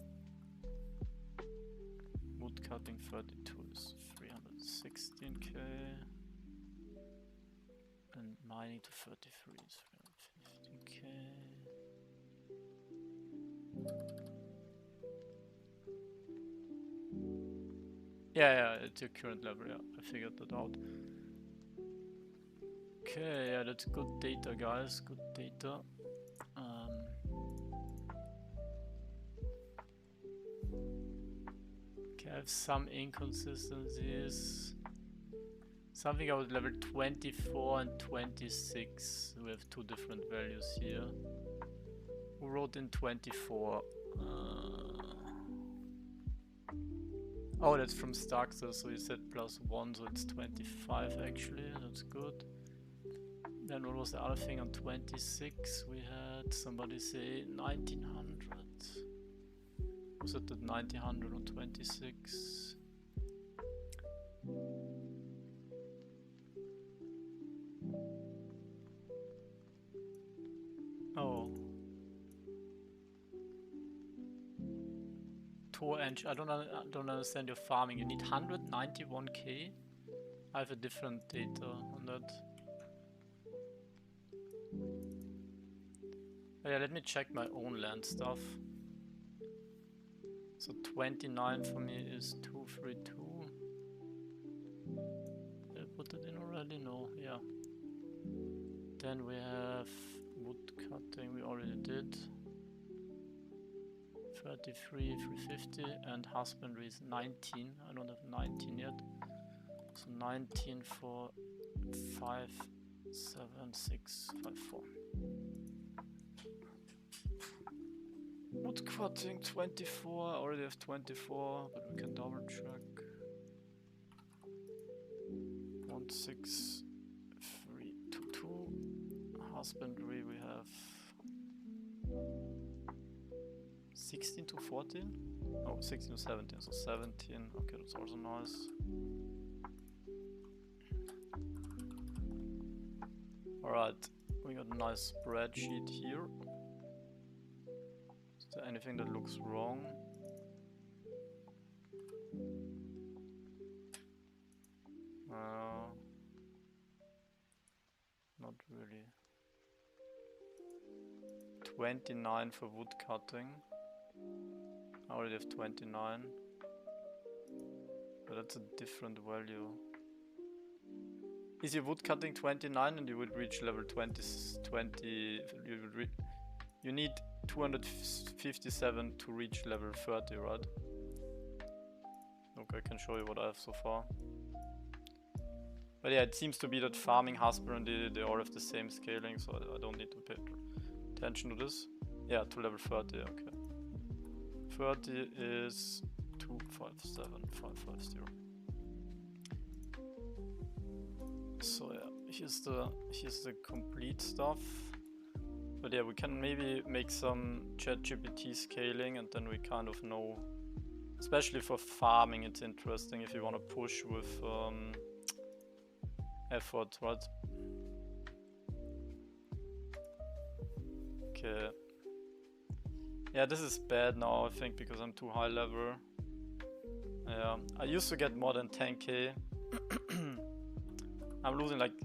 wood cutting 32 is 316k. And mining to 33 is 315k. Yeah, it's your current level, yeah, I figured that out. Okay, yeah, that's good data, guys, good data. Okay, I have some inconsistencies. Something about level 24 and 26. We have two different values here. Who wrote in 24? Oh, that's from Starkster, so you said +1, so it's 25 actually. That's good. Then what was the other thing on 26? We had somebody say 1900. Was it the 1900 on 26? Oh. I don't understand your farming. You need 191k? I have a different data on that. Oh yeah, let me check my own land stuff. So 29 for me is 232. Did I put it in already? No, yeah. Then we have wood cutting, we already did. 33, 350, and husbandry is 19. I don't have 19 yet. So 19 for 57654. Wood cutting 24. I already have 24, but we can double check. 16322. Husbandry we have 16 to 14? Oh, 16 to 17, so 17. Okay, that's also nice. Alright, we got a nice spreadsheet here. Is there anything that looks wrong? Not really. 29 for wood cutting. I already have 29. But that's a different value. Is your wood cutting 29 and you would reach level 20? You need 257 to reach level 30, right? Okay, I can show you what I have so far. But yeah, it seems to be that farming, husbandry, they all have the same scaling, so I don't need to pay attention to this. Yeah, to level 30, okay. 30 is 257550. So yeah, here's the complete stuff. But yeah, we can maybe make some ChatGPT scaling, and then we kind of know, especially for farming, it's interesting if you want to push with effort, right? Okay. Yeah, this is bad now, I think, because I'm too high level. Yeah, I used to get more than 10k. I'm losing like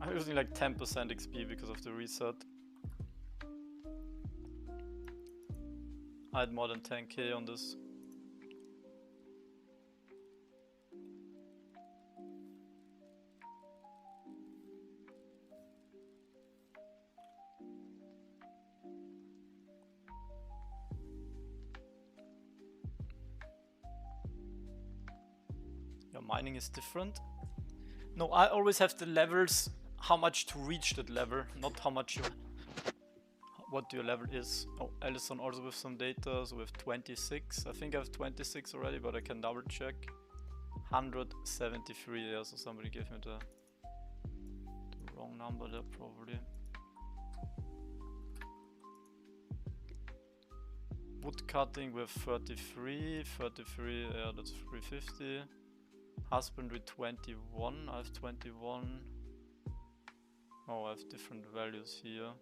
10% XP because of the reset. I had more than 10k on this. Your mining is different. No, I always have the levels, how much to reach that level, not how much you, what your level is. Oh, Allison also with some data, so we have 26. I think I have 26 already, but I can double check. 173, yeah, so somebody gave me the wrong number there probably. Wood cutting with 33, yeah, that's 350. Husbandry 21, I have 21. Oh, I have different values here.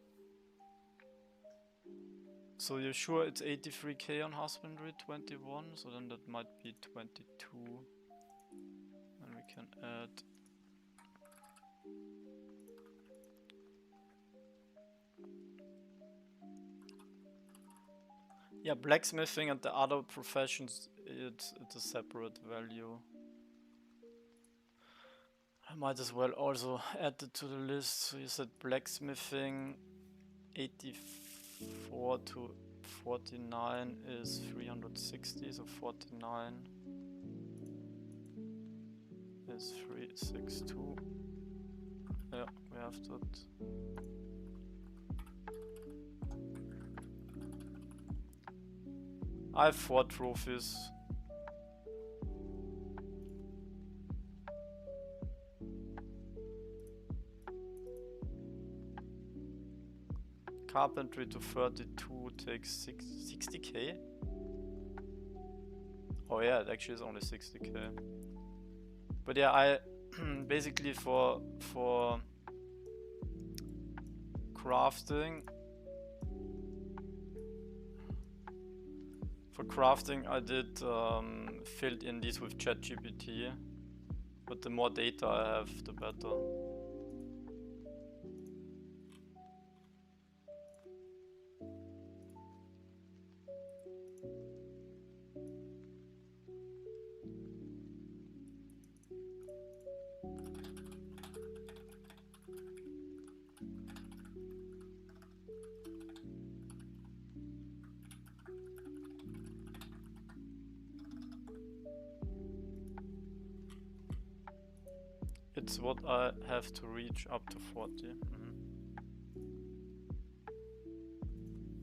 So you're sure it's 83k on husbandry 21, so then that might be 22. And we can add. Yeah, blacksmithing and the other professions, it's a separate value. I might as well also add it to the list. So you said blacksmithing 84 to 49 is 360, so 49 is 362. Yeah, we have that. I have 4 trophies. Carpentry to 32 takes 60k. Oh yeah, it actually is only 60k. But yeah, I basically for crafting. For crafting, I did filled in these with ChatGPT, but the more data I have, the better. It's what I have to reach up to 40.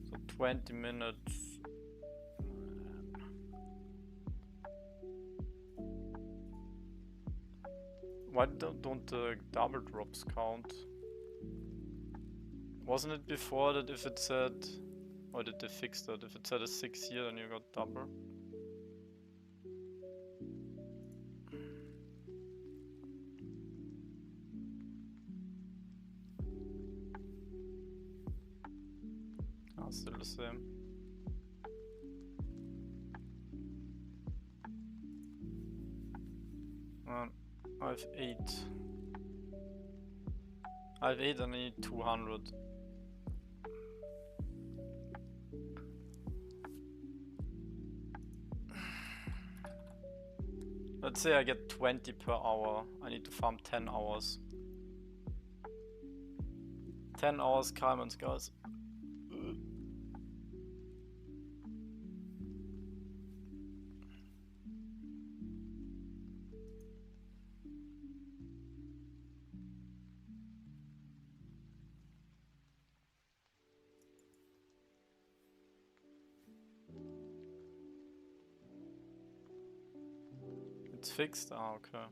So 20 minutes. Why don't the double drops count? Wasn't it before that if it said, or did they fix that? If it said a 6 here, then you got double. Still the same. I have 8. I have 8 and I need 200. Let's say I get 20 per hour. I need to farm 10 hours. 10 hours diamonds, guys. It's fixed? Ah, okay.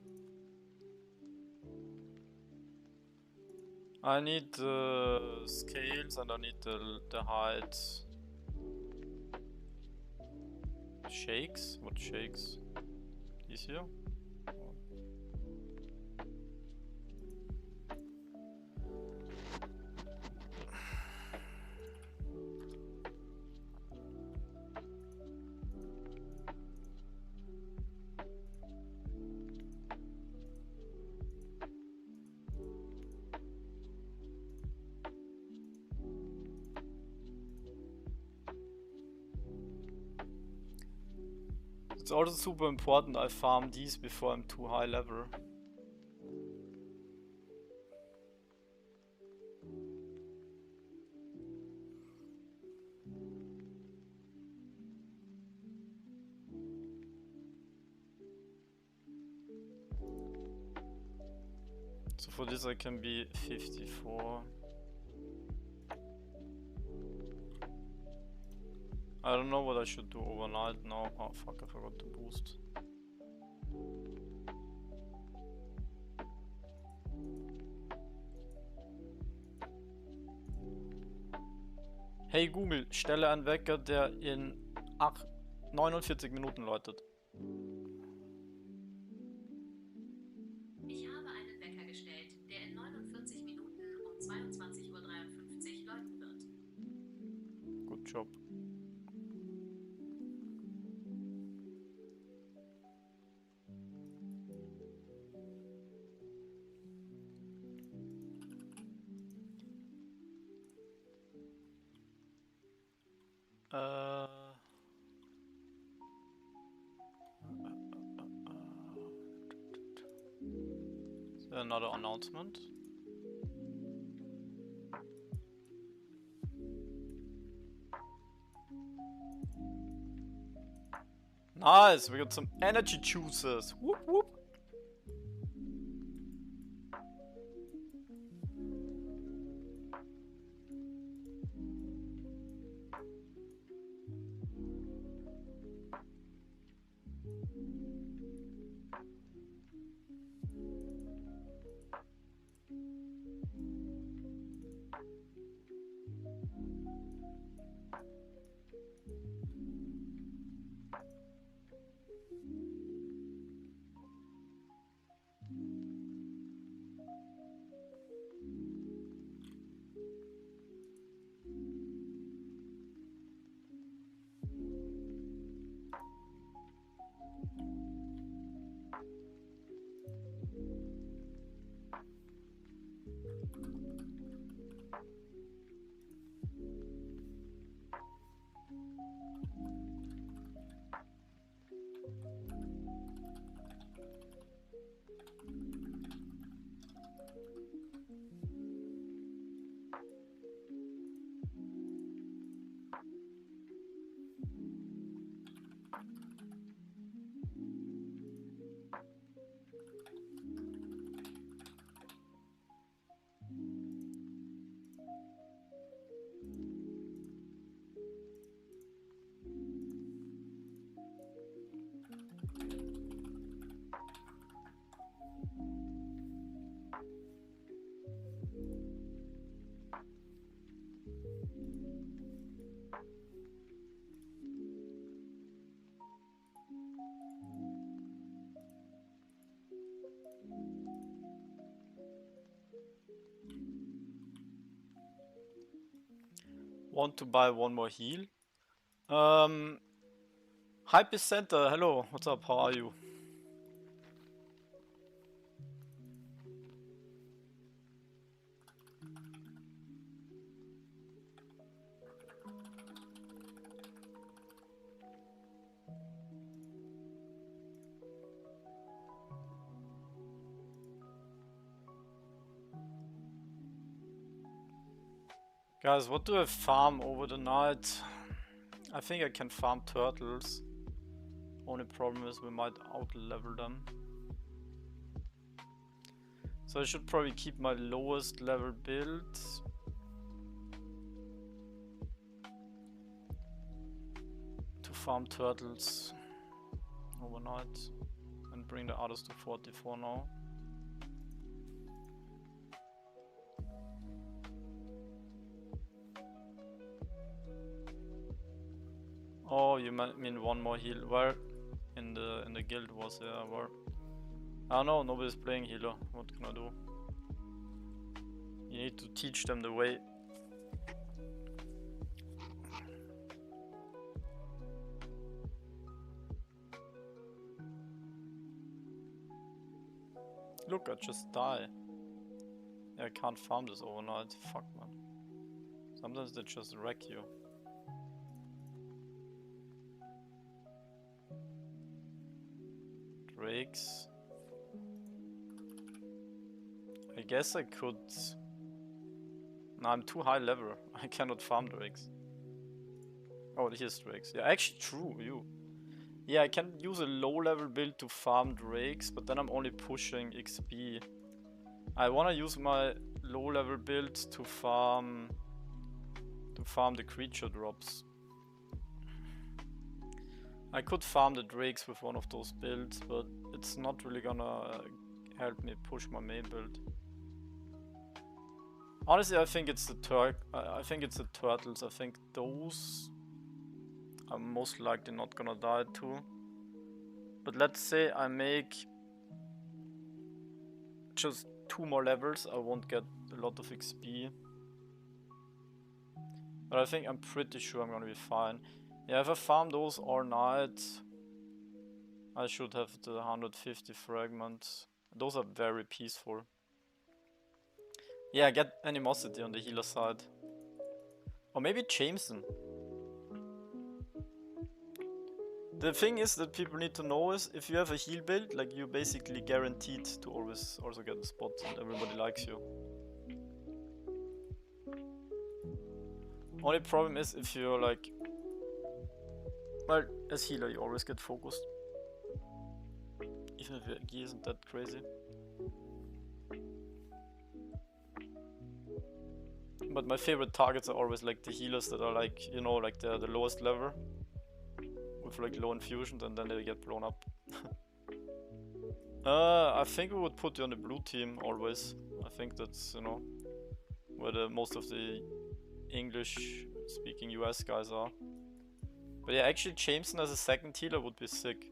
I need the scales and I need the heights. Shakes? What shakes? These here? It's also super important I farm these before I'm too high level. So for this I can be 54. I don't know what I should do overnight now. Oh fuck, I forgot to boost. Hey Google, stelle einen Wecker, der in 49 Minuten läutet. Ich habe einen Wecker gestellt, der in 49 Minuten um 22:53 Uhr läuten wird. Good job. Is there another announcement? Nice, we got some energy juices. Whoop whoop. Want to buy one more heal? Hype Center, hello, what's up, how are you? Guys, what do I farm over the night? I think I can farm turtles. Only problem is we might out-level them. So I should probably keep my lowest level build. To farm turtles overnight. And bring the others to 44 now. Oh, you mean one more heal? Where? In the guild was there? Where? I don't know. Nobody's playing healer. What can I do? You need to teach them the way. Look, I just die. Yeah, I can't farm this overnight. Fuck, man. Sometimes they just wreck you. Drakes. I guess I could... No, I'm too high level. I cannot farm drakes. Oh, here's drakes. Yeah, actually true, you. Yeah, I can use a low level build to farm drakes, but then I'm only pushing XP. I wanna use my low level build to farm the creature drops. I could farm the drakes with one of those builds, but it's not really gonna help me push my main build. Honestly, I think it's the I think it's the turtles. I think those are most likely not gonna die too. But let's say I make just 2 more levels, I won't get a lot of XP. But I think I'm pretty sure I'm gonna be fine. Yeah, if I farm those all night, I should have the 150 fragments. Those are very peaceful. Yeah, get animosity on the healer side. Or maybe Jameson. The thing is that people need to know is if you have a heal build, like you're basically guaranteed to always also get a spot and everybody likes you. Only problem is if you're like, well, as healer you always get focused. Even if your AG isn't that crazy. But my favorite targets are always like the healers that are like, you know, like the lowest level. With like low infusions and then they get blown up. I think we would put you on the blue team always. I think that's, you know, where the most of the English speaking US guys are. But yeah, actually Jameson as a second healer would be sick.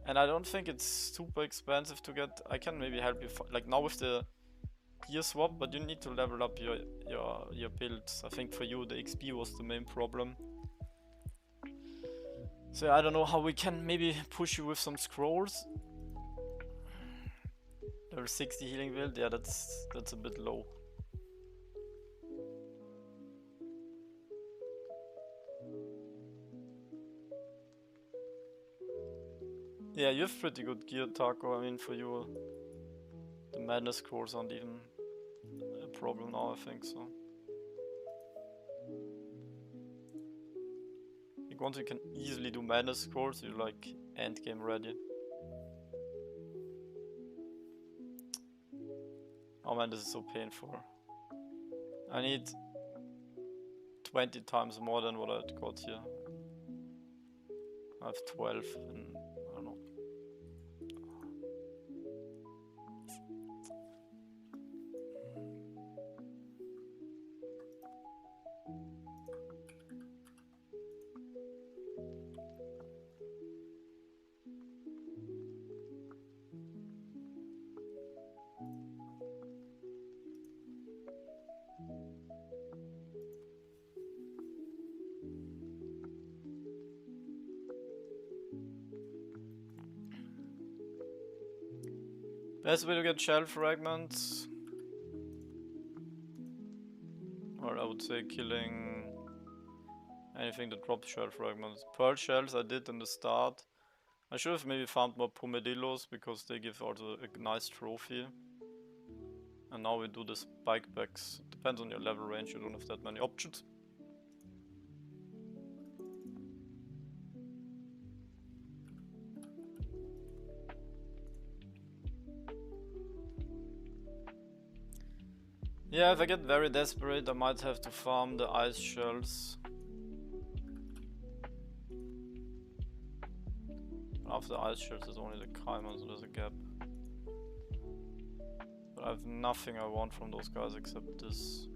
And I don't think it's super expensive to get. I can maybe help you like now with the gear swap, but you need to level up your builds. I think for you the XP was the main problem. So I don't know how we can maybe push you with some scrolls. Level 60 healing build, yeah, that's a bit low. Yeah, you have pretty good gear, Taco. I mean, for you, the madness scrolls aren't even a problem now, I think so. Like once you can easily do madness scrolls, you're like end game ready. Oh man, this is so painful. I need 20 times more than what I got here. I have 12 and I don't know. Best way to get shell fragments, or I would say killing anything that drops shell fragments. Pearl shells I did in the start. I should have maybe farmed more Pumedillos because they give also a nice trophy. And now we do the spike packs. Depends on your level range, you don't have that many options. Yeah, if I get very desperate, I might have to farm the ice shells. After the ice shells, there's only the Kaiman, so there's a gap. But I have nothing I want from those guys except this.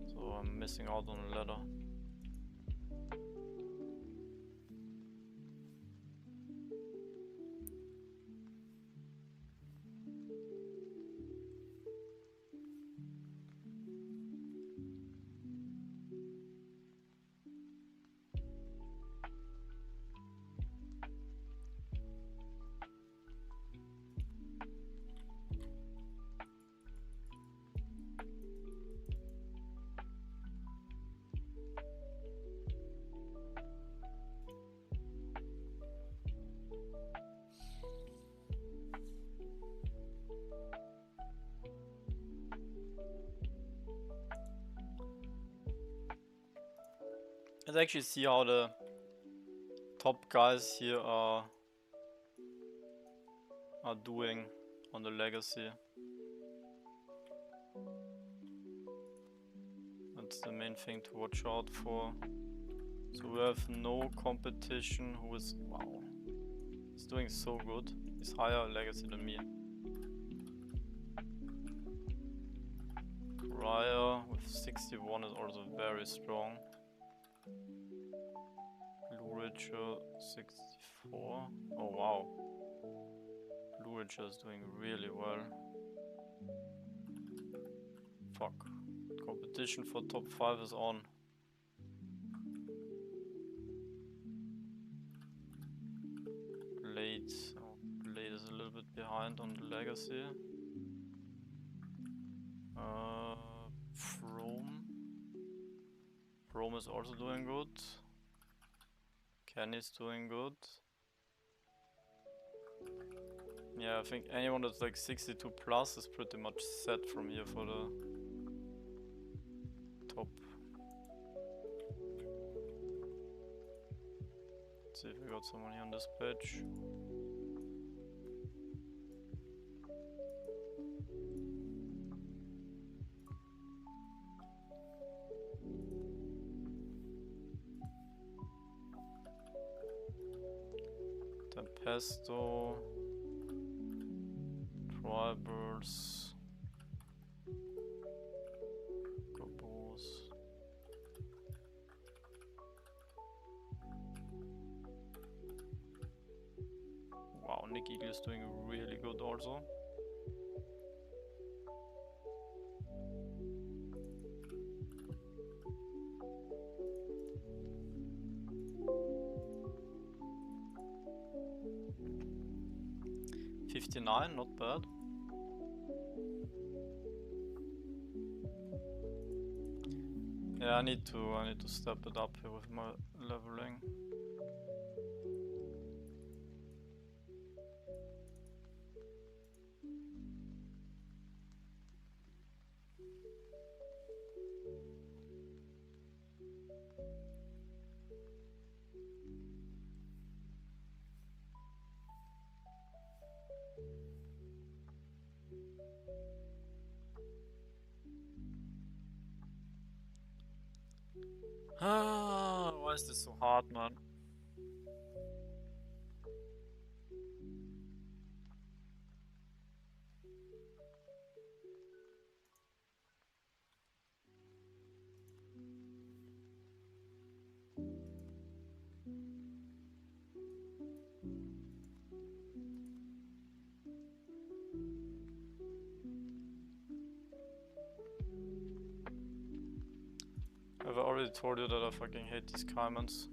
So I'm missing out on a ladder. Let's actually see how the top guys here are are doing on the legacy. That's the main thing to watch out for. So we have no competition who is, wow, he's doing so good. He's higher legacy than me. Raya with 61 is also very strong. Blue Richer 64. Oh wow. Blue Richer is doing really well. Fuck. Competition for top 5 is on. Blade. Oh, Blade is a little bit behind on the legacy. From is also doing good. Kenny's doing good. Yeah, I think anyone that's like 62 plus is pretty much set from here for the top. Let's see if we got someone here on this page. Tempesto, Tribals, Gobos. Wow, Nick Eagle is doing really good also. $59, not bad. Yeah, I need to step it up here with my leveling. Ah, why is this so hard, man? Have I already told you that I fucking hate these caimans?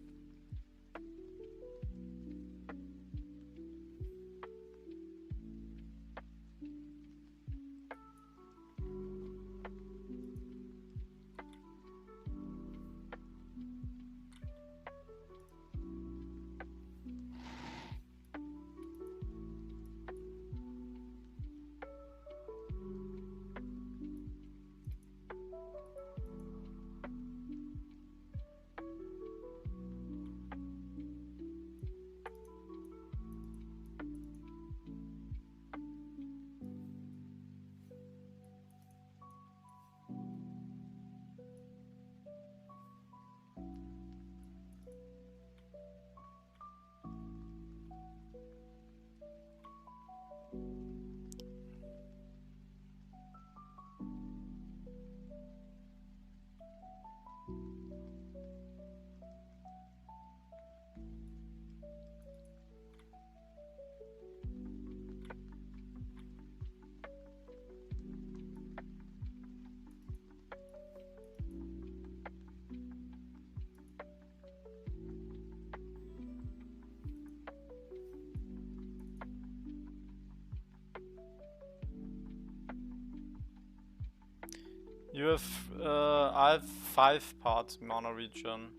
You have, I have 5 parts mana regen,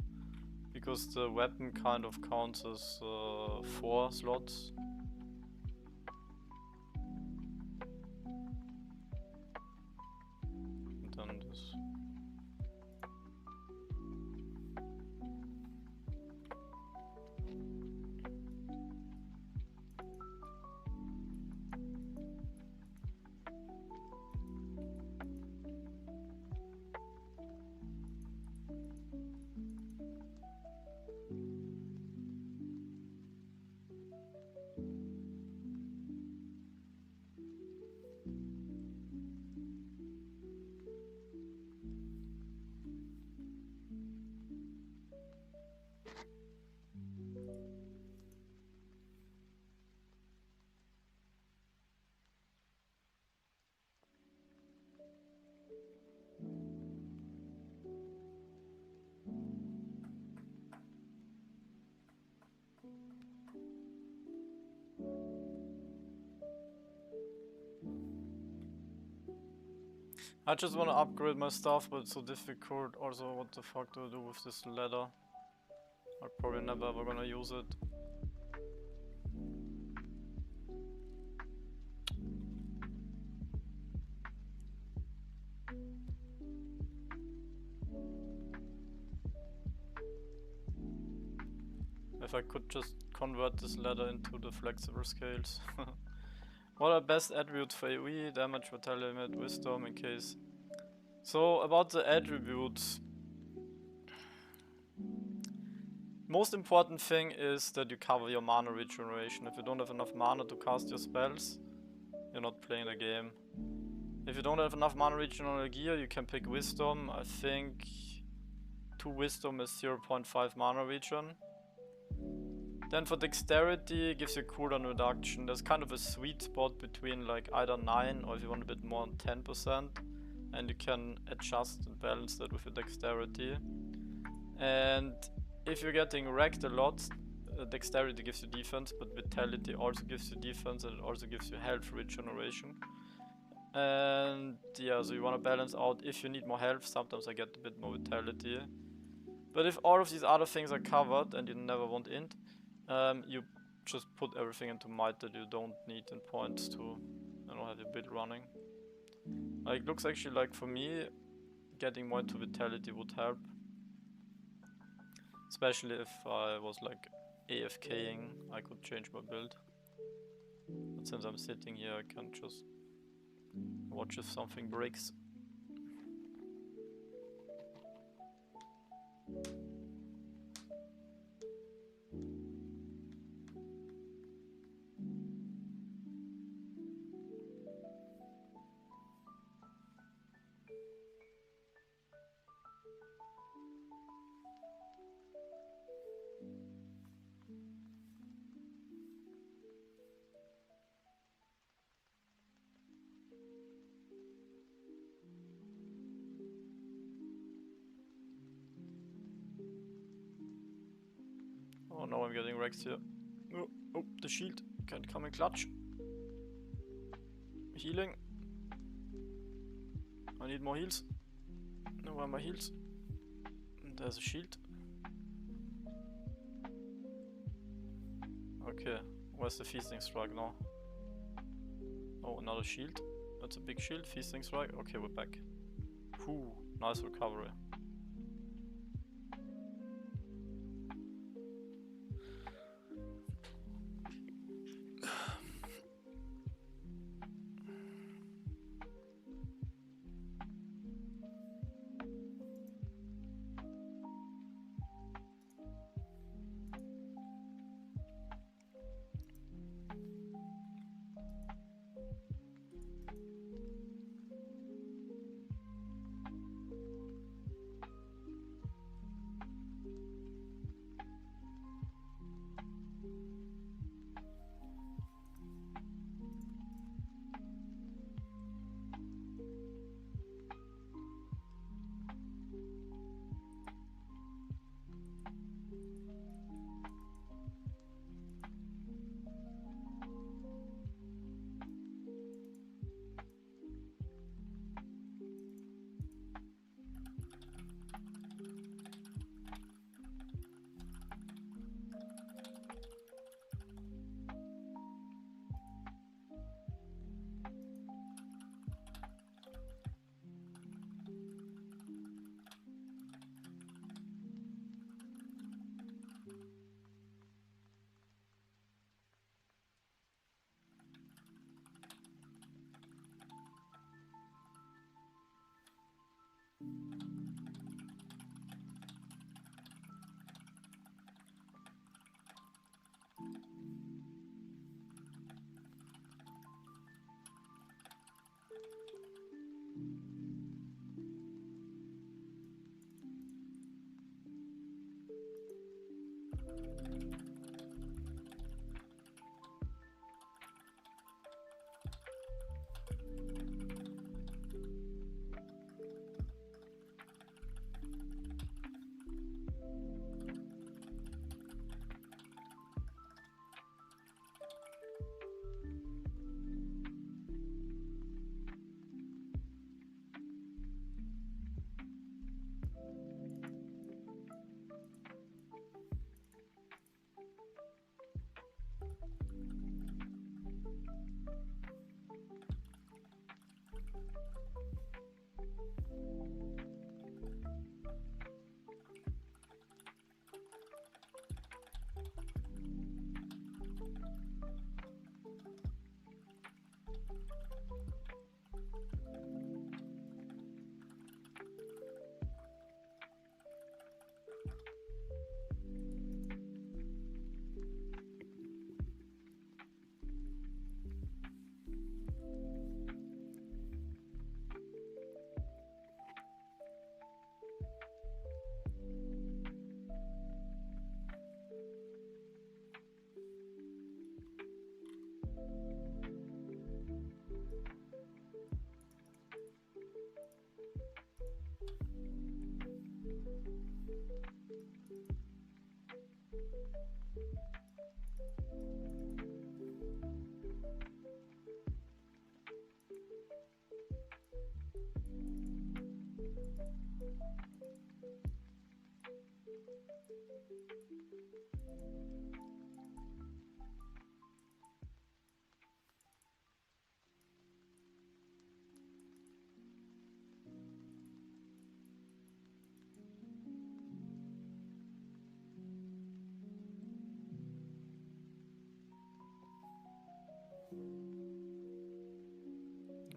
because the weapon kind of counts as 4 slots. And then this. I just want to upgrade my stuff, but it's so difficult. Also, what the fuck do I do with this ladder? I'm probably never ever gonna use it. If I could just convert this ladder into the flexible scales. What are best attributes for AoE? Damage, vitality limit, wisdom in case. So about the attributes. Most important thing is that you cover your mana regeneration. If you don't have enough mana to cast your spells, you're not playing the game. If you don't have enough mana regen on your gear, you can pick wisdom. I think 2 wisdom is 0.5 mana regen. Then for dexterity, it gives you cooldown reduction. There's kind of a sweet spot between like either 9 or if you want a bit more 10%. And you can adjust and balance that with your dexterity. And if you're getting wrecked a lot, dexterity gives you defense, but vitality also gives you defense and it also gives you health regeneration. And yeah, so you want to balance out. If you need more health, sometimes I get a bit more vitality. But if all of these other things are covered and you never want int, you just put everything into might that you don't need in points to have your build running. Like, looks actually like for me, getting more into vitality would help. Especially if I was like AFKing, I could change my build. But since I'm sitting here, I can just watch if something breaks. Oh no, I'm getting wrecked here. Oh, oh, the shield can't come in clutch. Healing. I need more heals. No, where are my heals? There's a shield. Okay, where's the feasting strike now? Oh, another shield. That's a big shield. Feasting strike. Okay, we're back. Whew, nice recovery.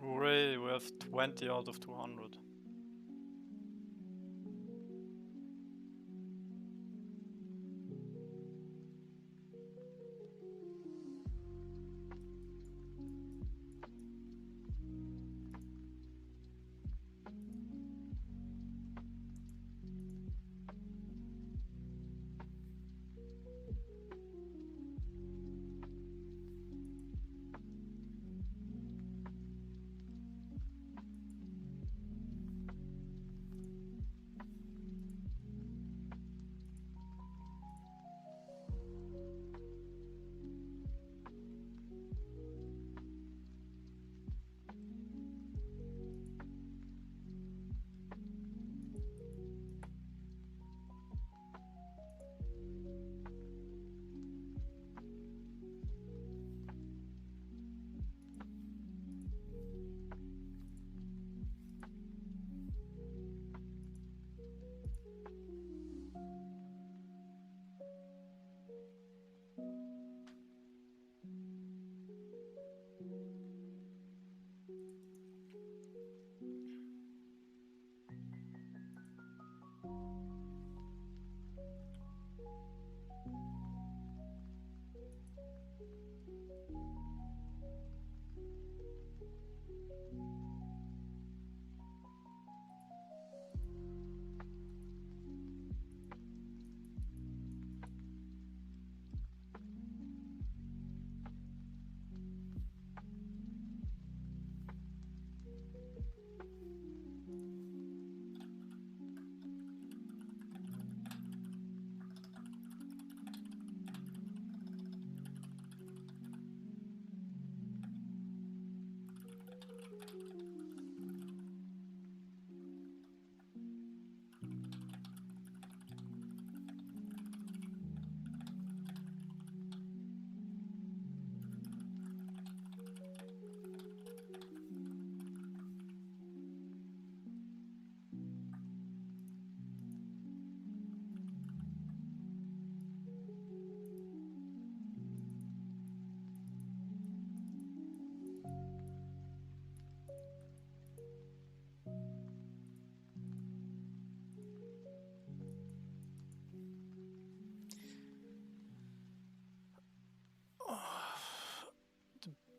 Hooray, we have 20 out of 200.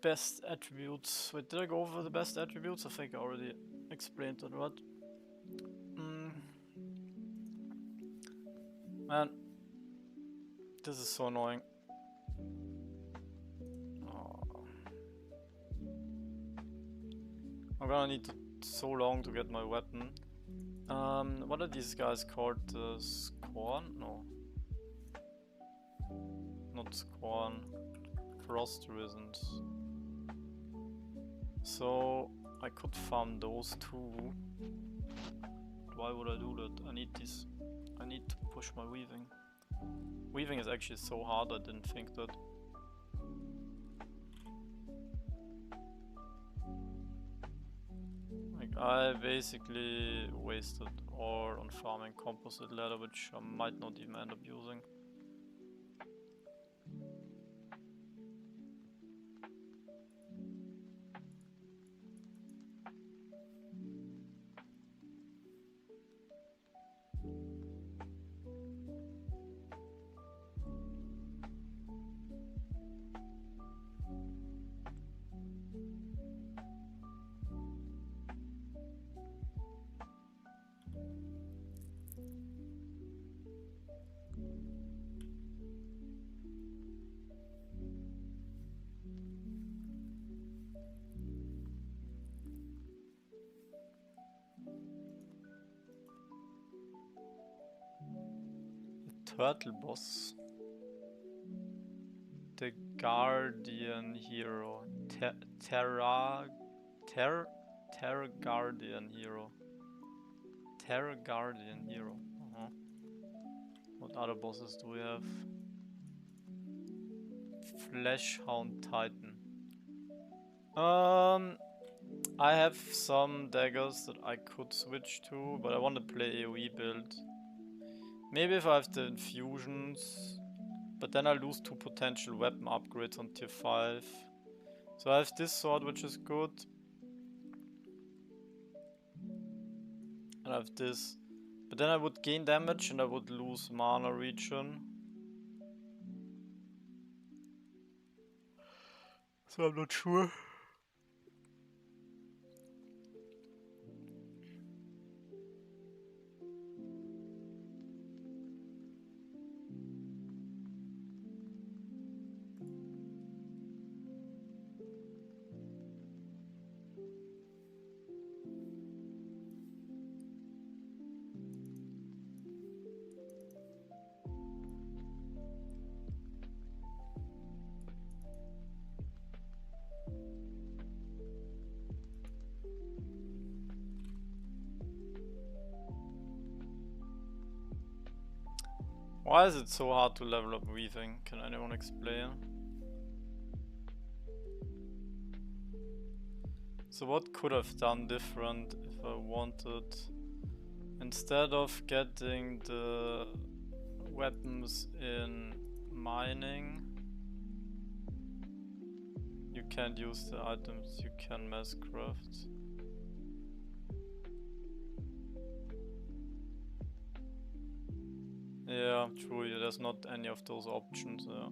Best attributes. Wait, did I go over the best attributes? I think I already explained it, right? Man, this is so annoying. Oh. I'm gonna need so long to get my weapon. What are these guys called? Scorn? No. Not Scorn. Frost resins. So I could farm those two. Why would I do that? I need these. I need to push my weaving. Weaving is actually so hard, I didn't think that. Like, I basically wasted ore on farming composite leather, which I might not even end up using. Turtle boss. The Guardian Hero. Terra Guardian Hero. Terra Guardian Hero. What What other bosses do we have? Fleshhound Titan. I have some daggers that I could switch to, but I want to play AoE build. Maybe if I have the infusions, but then I lose 2 potential weapon upgrades on tier 5. So I have this sword, which is good. And I have this. But then I would gain damage and I would lose mana regen. So I'm not sure. Why is it so hard to level up weaving? Can anyone explain? So what could I've done different if I wanted? Instead of getting the weapons in mining, you can't use the items you can mass craft. Yeah, true, yeah, there's not any of those options, yeah.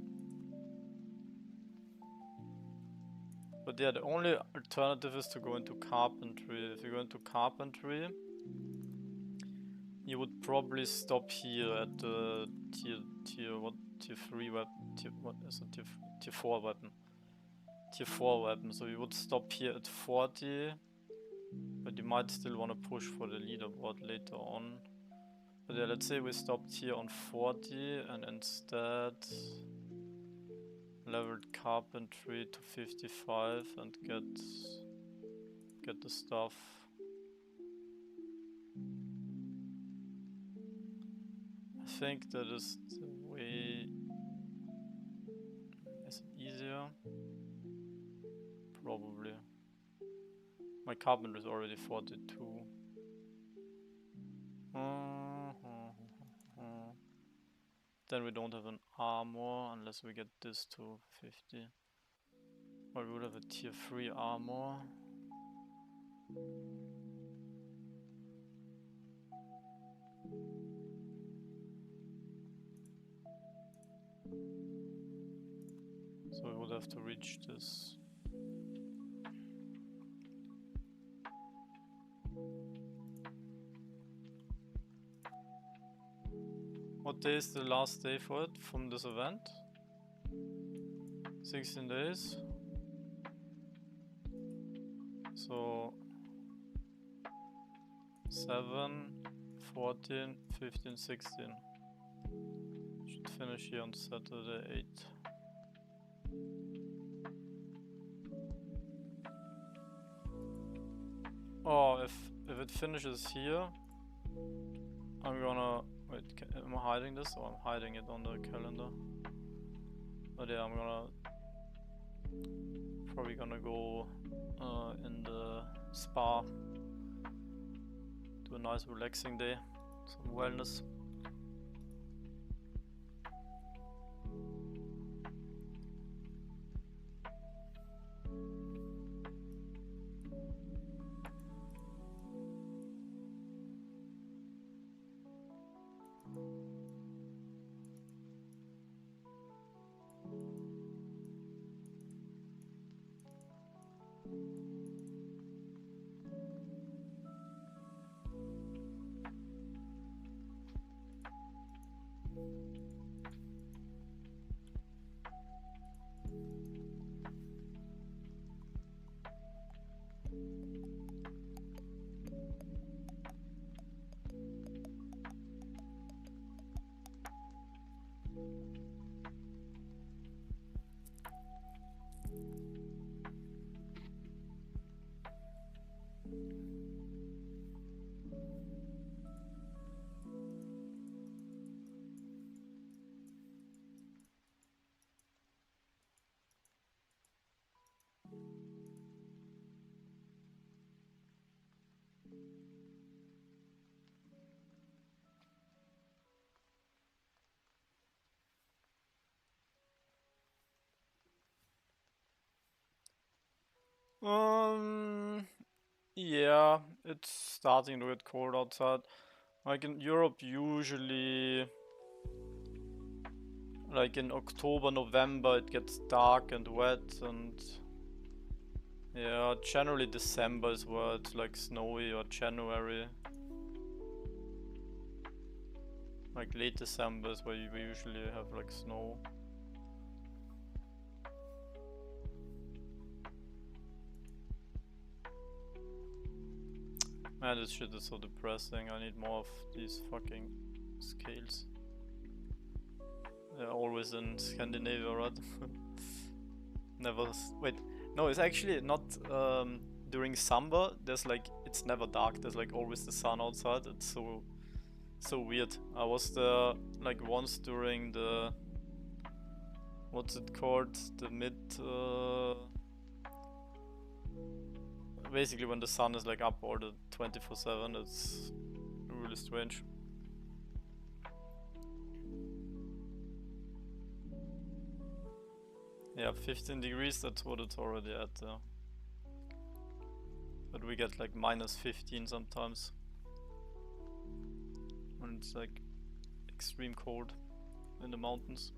But yeah, the only alternative is to go into carpentry. If you go into carpentry, you would probably stop here at the tier 3 weapon, tier 4 weapon. Tier 4 weapon, so you would stop here at 40, but you might still want to push for the leaderboard later on. But yeah, let's say we stopped here on 40 and instead leveled carpentry to 55 and get the stuff. I think that is the way. Is it easier? Probably. My carpenter is already 42. Then we don't have an armor unless we get this to 50. Or we would have a tier 3 armor. So we would have to reach this. What day is the last day for it from this event? 16 days. So 7, 14, 15, 16. Should finish here on Saturday 8. Oh, if it finishes here, I'm gonna wait. Am I hiding this or I'm hiding it on the calendar? But yeah, I'm probably gonna go in the spa, do a nice relaxing day, some wellness. Yeah, it's starting to get cold outside. Like in Europe, usually, like in October, November, it gets dark and wet, and yeah, generally December is where it's like snowy, or January. Like late December is where we usually have like snow. Man, this shit is so depressing. I need more of these fucking scales. They're always in Scandinavia, right? Never. Wait, no, it's actually not during summer. There's like, it's never dark. There's like always the sun outside. It's so weird. I was there like once during the, what's it called? The basically when the sun is like up all the 24/7. It's really strange. Yeah, 15 degrees, that's what it's already at there. But we get like -15 sometimes. And it's like extreme cold in the mountains.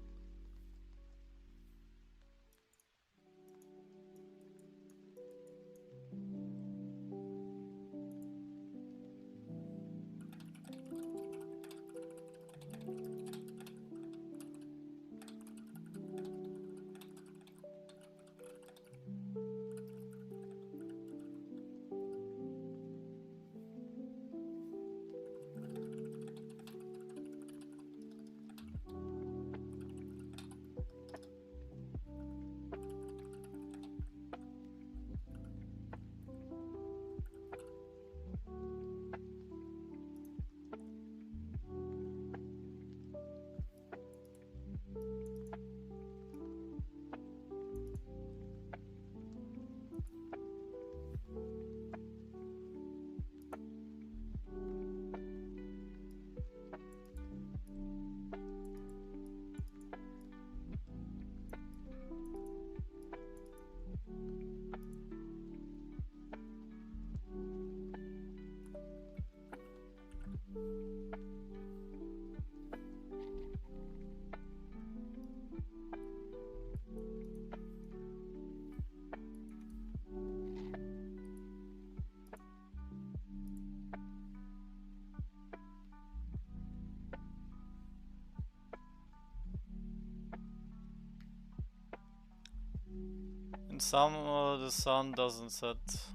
In summer the sun doesn't set.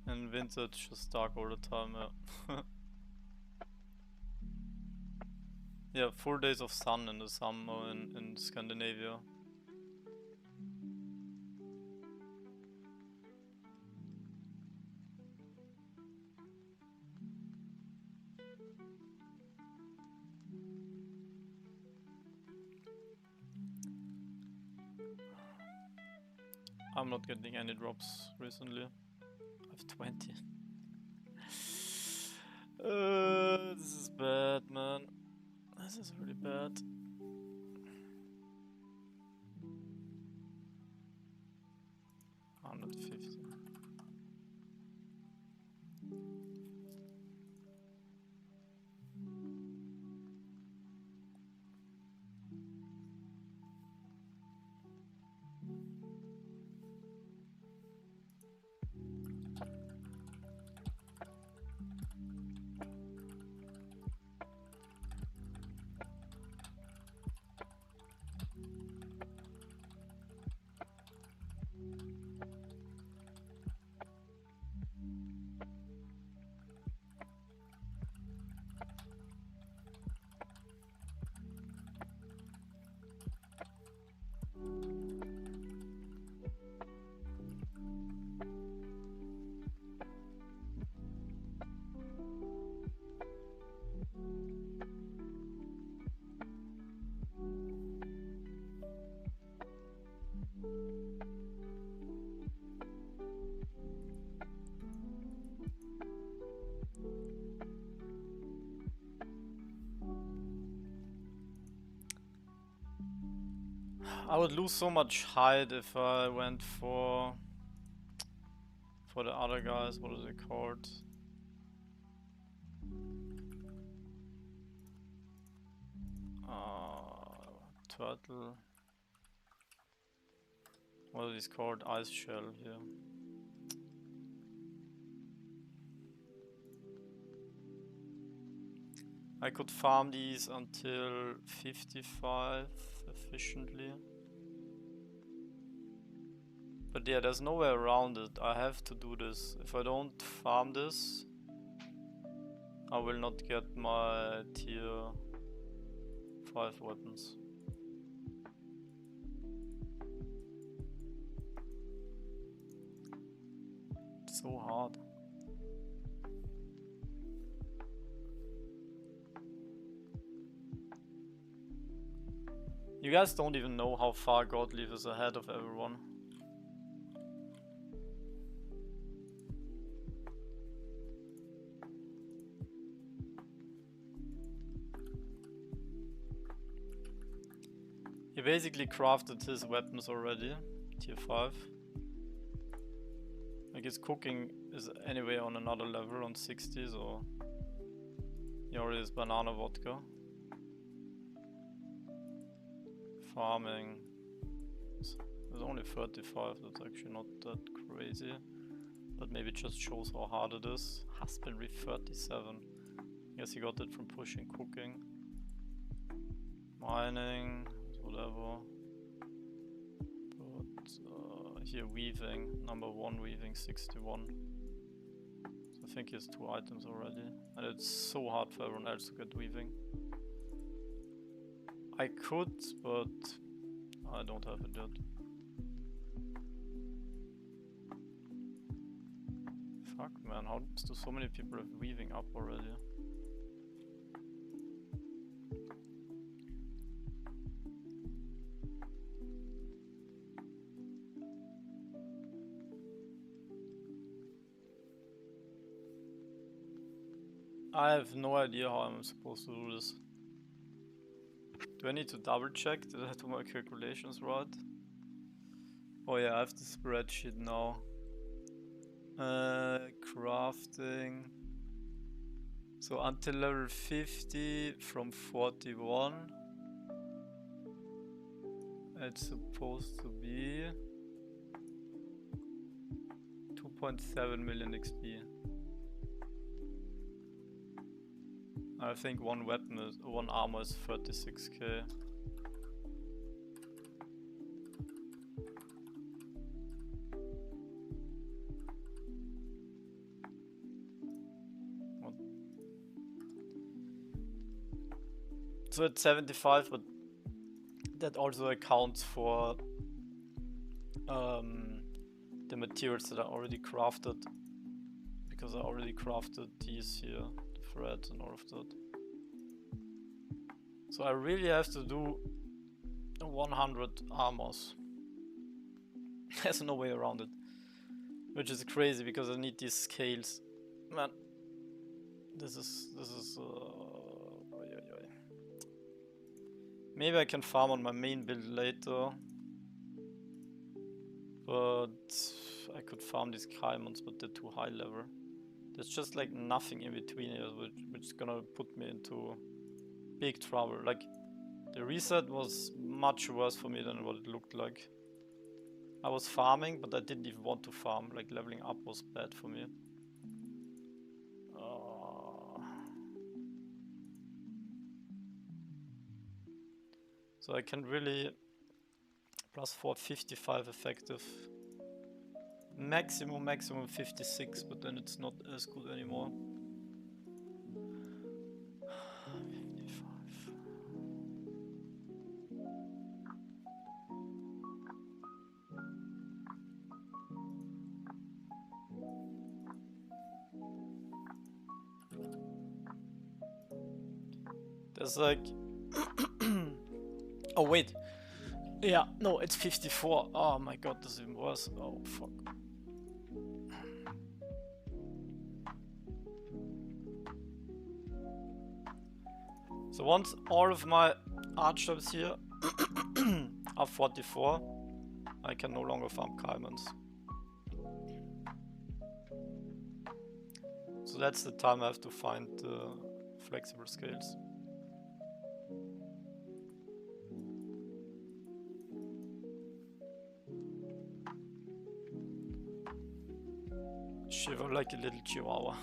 In winter it's just dark all the time, yeah. Yeah, 4 days of sun in the summer in Scandinavia. I'm not getting any drops recently. I have 20. This is bad, man. This is really bad. I'm not 50. I would lose so much height if I went for the other guys. What is it called? Turtle. What is it called? Ice shell here. I could farm these until 55 efficiently. But yeah, there's no way around it. I have to do this. If I don't farm this, I will not get my tier 5 weapons. It's so hard. You guys don't even know how far Godleaf is ahead of everyone. He basically crafted his weapons already, tier 5. Like his cooking is anyway on another level, on 60, so he already has banana vodka. Farming, there's only 35, that's actually not that crazy. But maybe it just shows how hard it is. Husbandry 37. I guess he got it from pushing cooking. Mining, whatever. But here weaving, number 1 weaving 61. So I think he has 2 items already. And it's so hard for everyone else to get weaving. I could, but I don't have it yet. Fuck man, how do so many people have weaving up already? I have no idea how I'm supposed to do this. Do I need to double check? Did I do my calculations right? Oh yeah, I have the spreadsheet now. Crafting. So until level 50 from 41. It's supposed to be 2.7 million XP. I think one armor is 36k. What? So it's 75, but that also accounts for the materials that are already crafted, because I already crafted these here. Threads and all of that. So I really have to do 100 armors. There's no way around it. Which is crazy because I need these scales. Man, this is maybe I can farm on my main build later. But I could farm these Caimons, but they're too high level. There's just like nothing in between here, which is gonna put me into big trouble. Like, the reset was much worse for me than what it looked like. I was farming, but I didn't even want to farm. Like, leveling up was bad for me. So I can really plus 455 effective. Maximum 56, but then it's not as good anymore. 55. There's like oh wait. Yeah, no, it's 54. Oh my god, this is even worse. Oh fuck. So once all of my archetypes here Up 44. I can no longer farm diamonds. So that's the time I have to find the flexible scales. Shiver like a little chihuahua.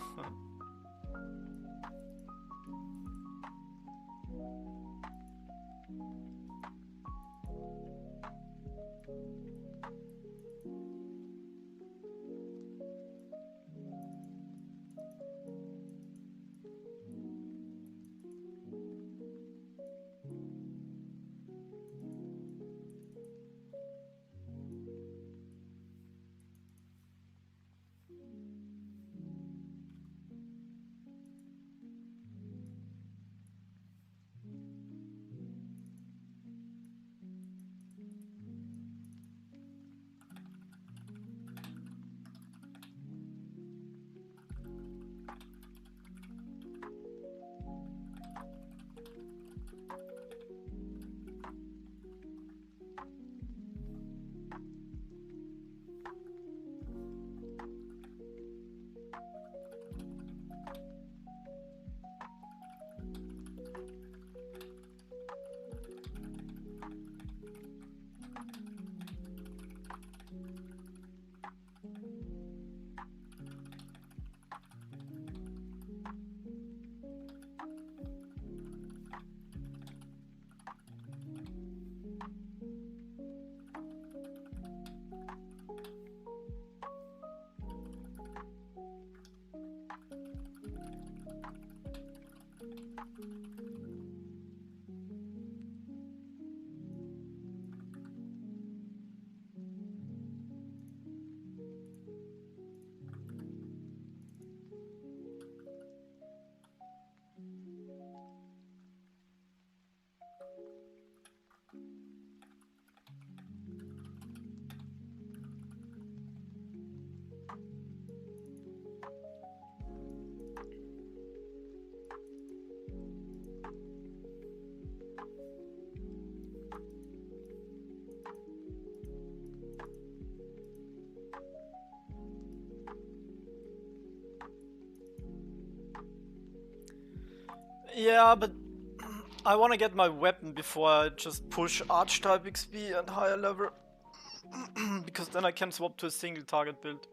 Yeah, but I want to get my weapon before I just push Archetype XP and higher level. Because then I can swap to a single target build.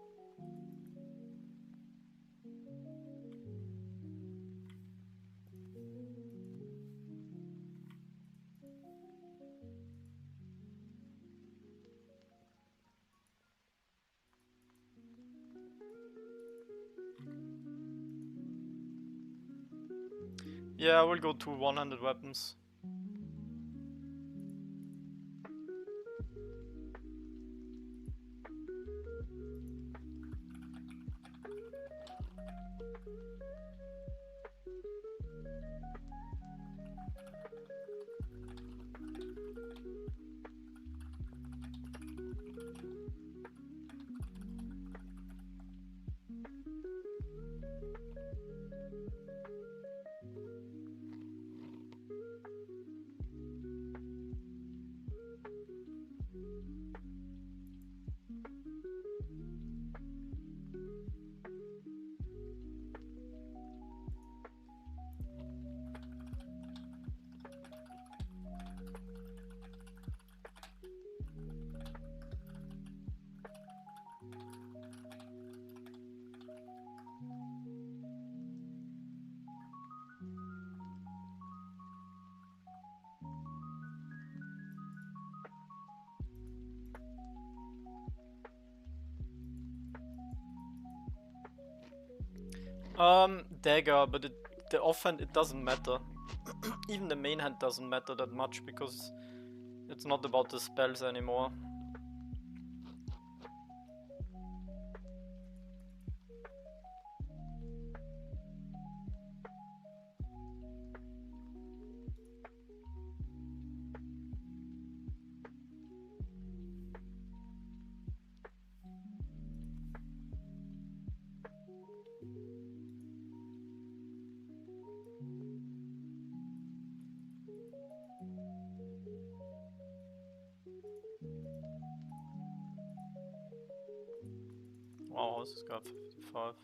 Yeah, I will go to one-handed weapons. Dagger, but the offhand it doesn't matter. Even the main hand doesn't matter that much because it's not about the spells anymore. hours. It's got 55.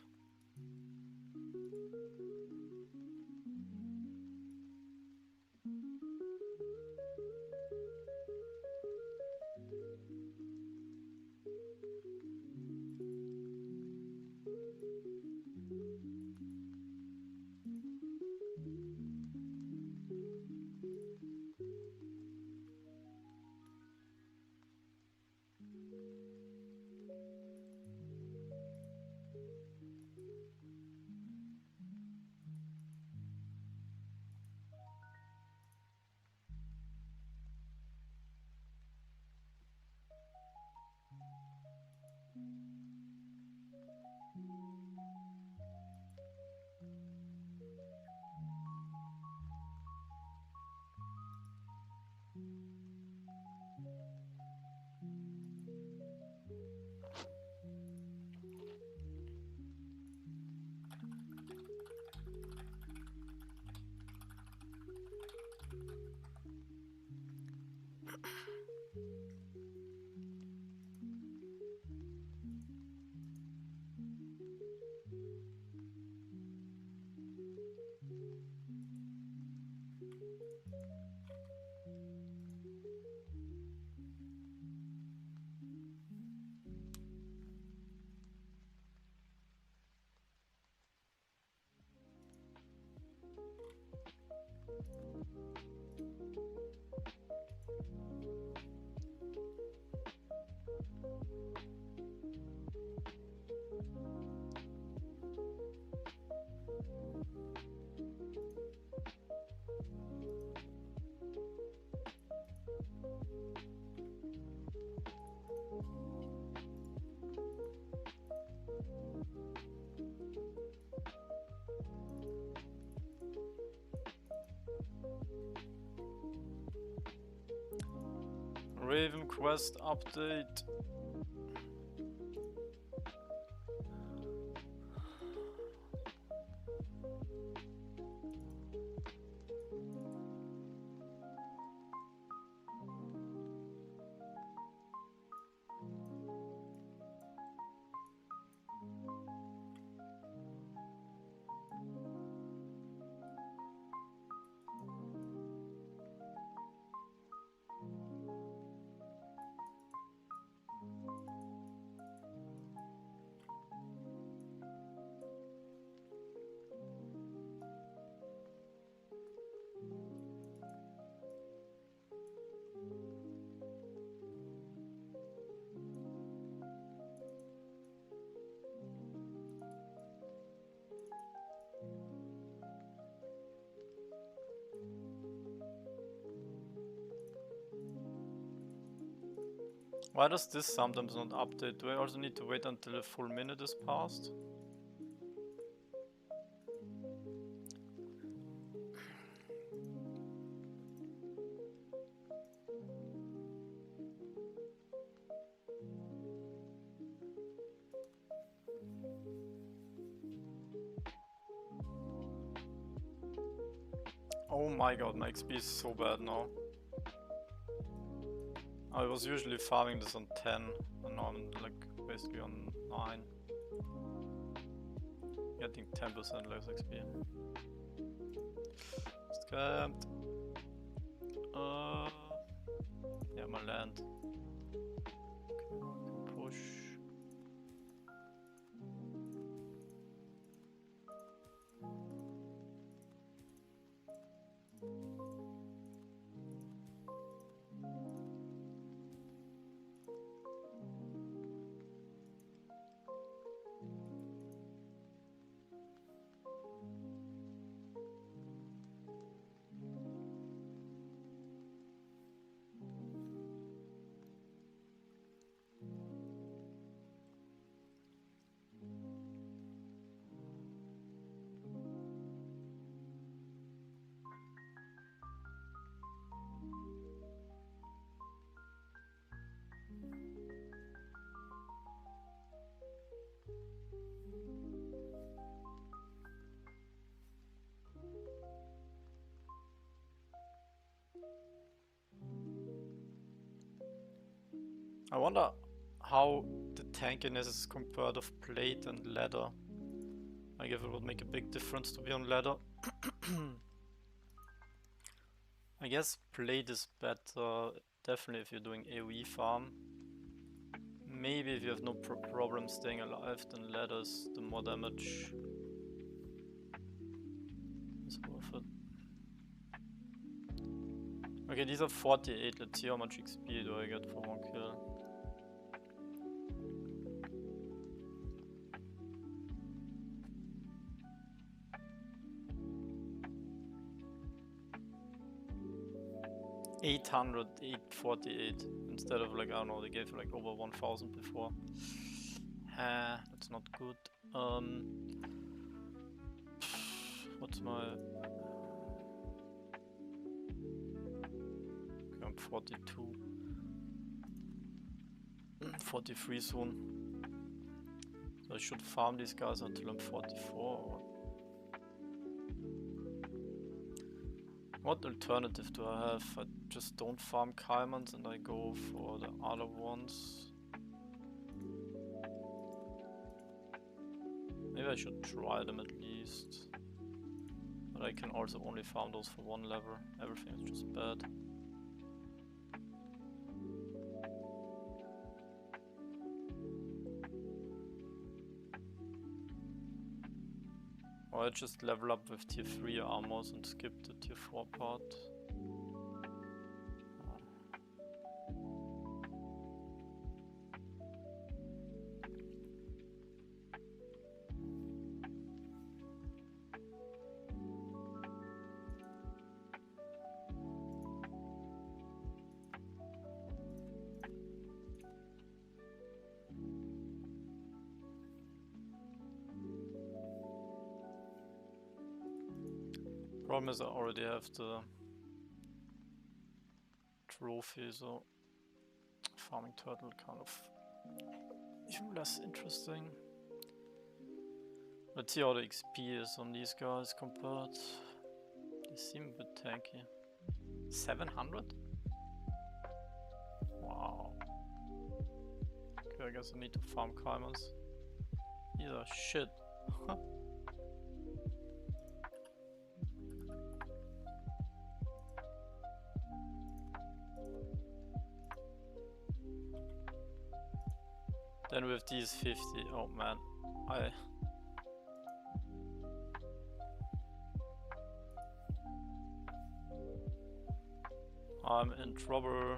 Raven quest update. Why does this sometimes not update? Do I also need to wait until a full minute is passed? Oh my god, my XP is so bad now. I was usually farming this on 10, and now I'm like basically on 9. Getting 10% less XP. Scammed. Yeah, my land. Okay, I can push. I wonder how did tankiness is compared of plate and leather. I guess it would make a big difference to be on leather. I guess plate is better, definitely if you're doing AoE farm. Maybe if you have no problem staying alive, then leather's the more damage. It's worth it. Okay, these are 48. Let's see how much XP do I get for one kill. $848 instead of like, I don't know, they gave like over 1,000 before. That's not good. What's my... Okay, I'm 42. 43 soon. So I should farm these guys until I'm 44. What alternative do I have? I just don't farm Caimans and I go for the other ones. Maybe I should try them at least. But I can also only farm those for one level. Everything is just bad. Or I just level up with tier 3 armors and skip the tier 4 part. Problem is I already have the trophy, so farming turtle kind of even less interesting. Let's see how the XP is on these guys compared. They seem a bit tanky. 700? Wow. Okay, I guess I need to farm Caimans. These are shit. Then with these 50, oh man, I'm in trouble.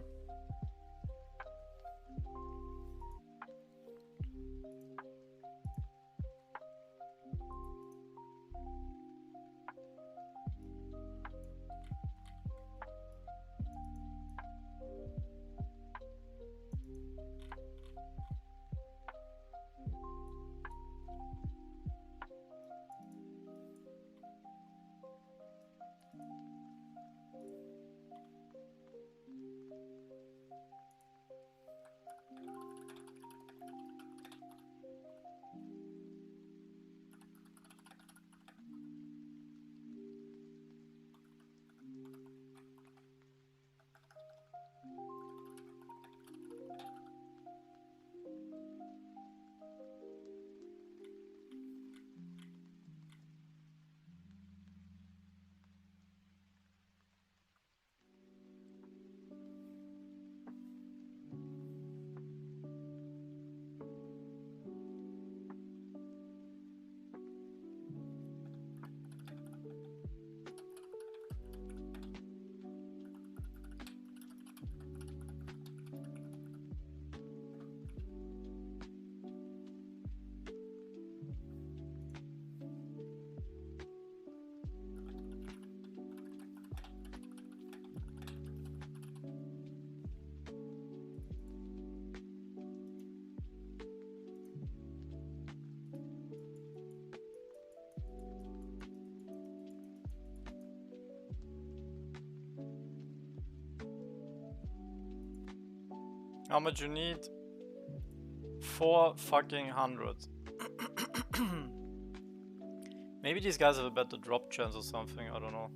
How much you need? 4 fucking hundred. Maybe these guys have a better drop chance or something, I don't know.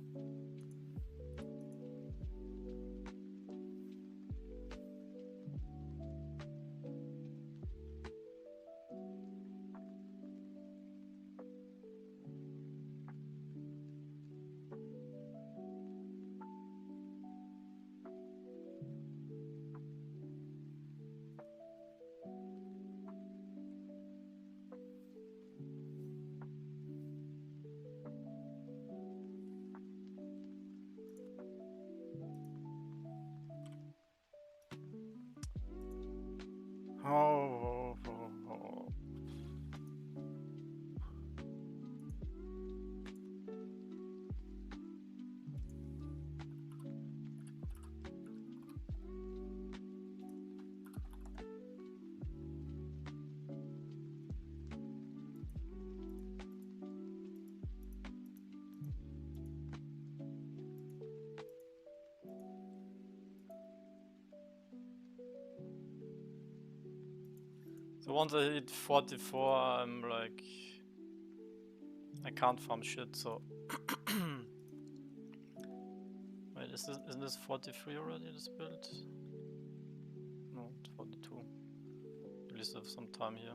So once I hit 44, I'm like... I can't farm shit, so... Wait, isn't this 43 already, this build? No, it's 42. At least I have some time here.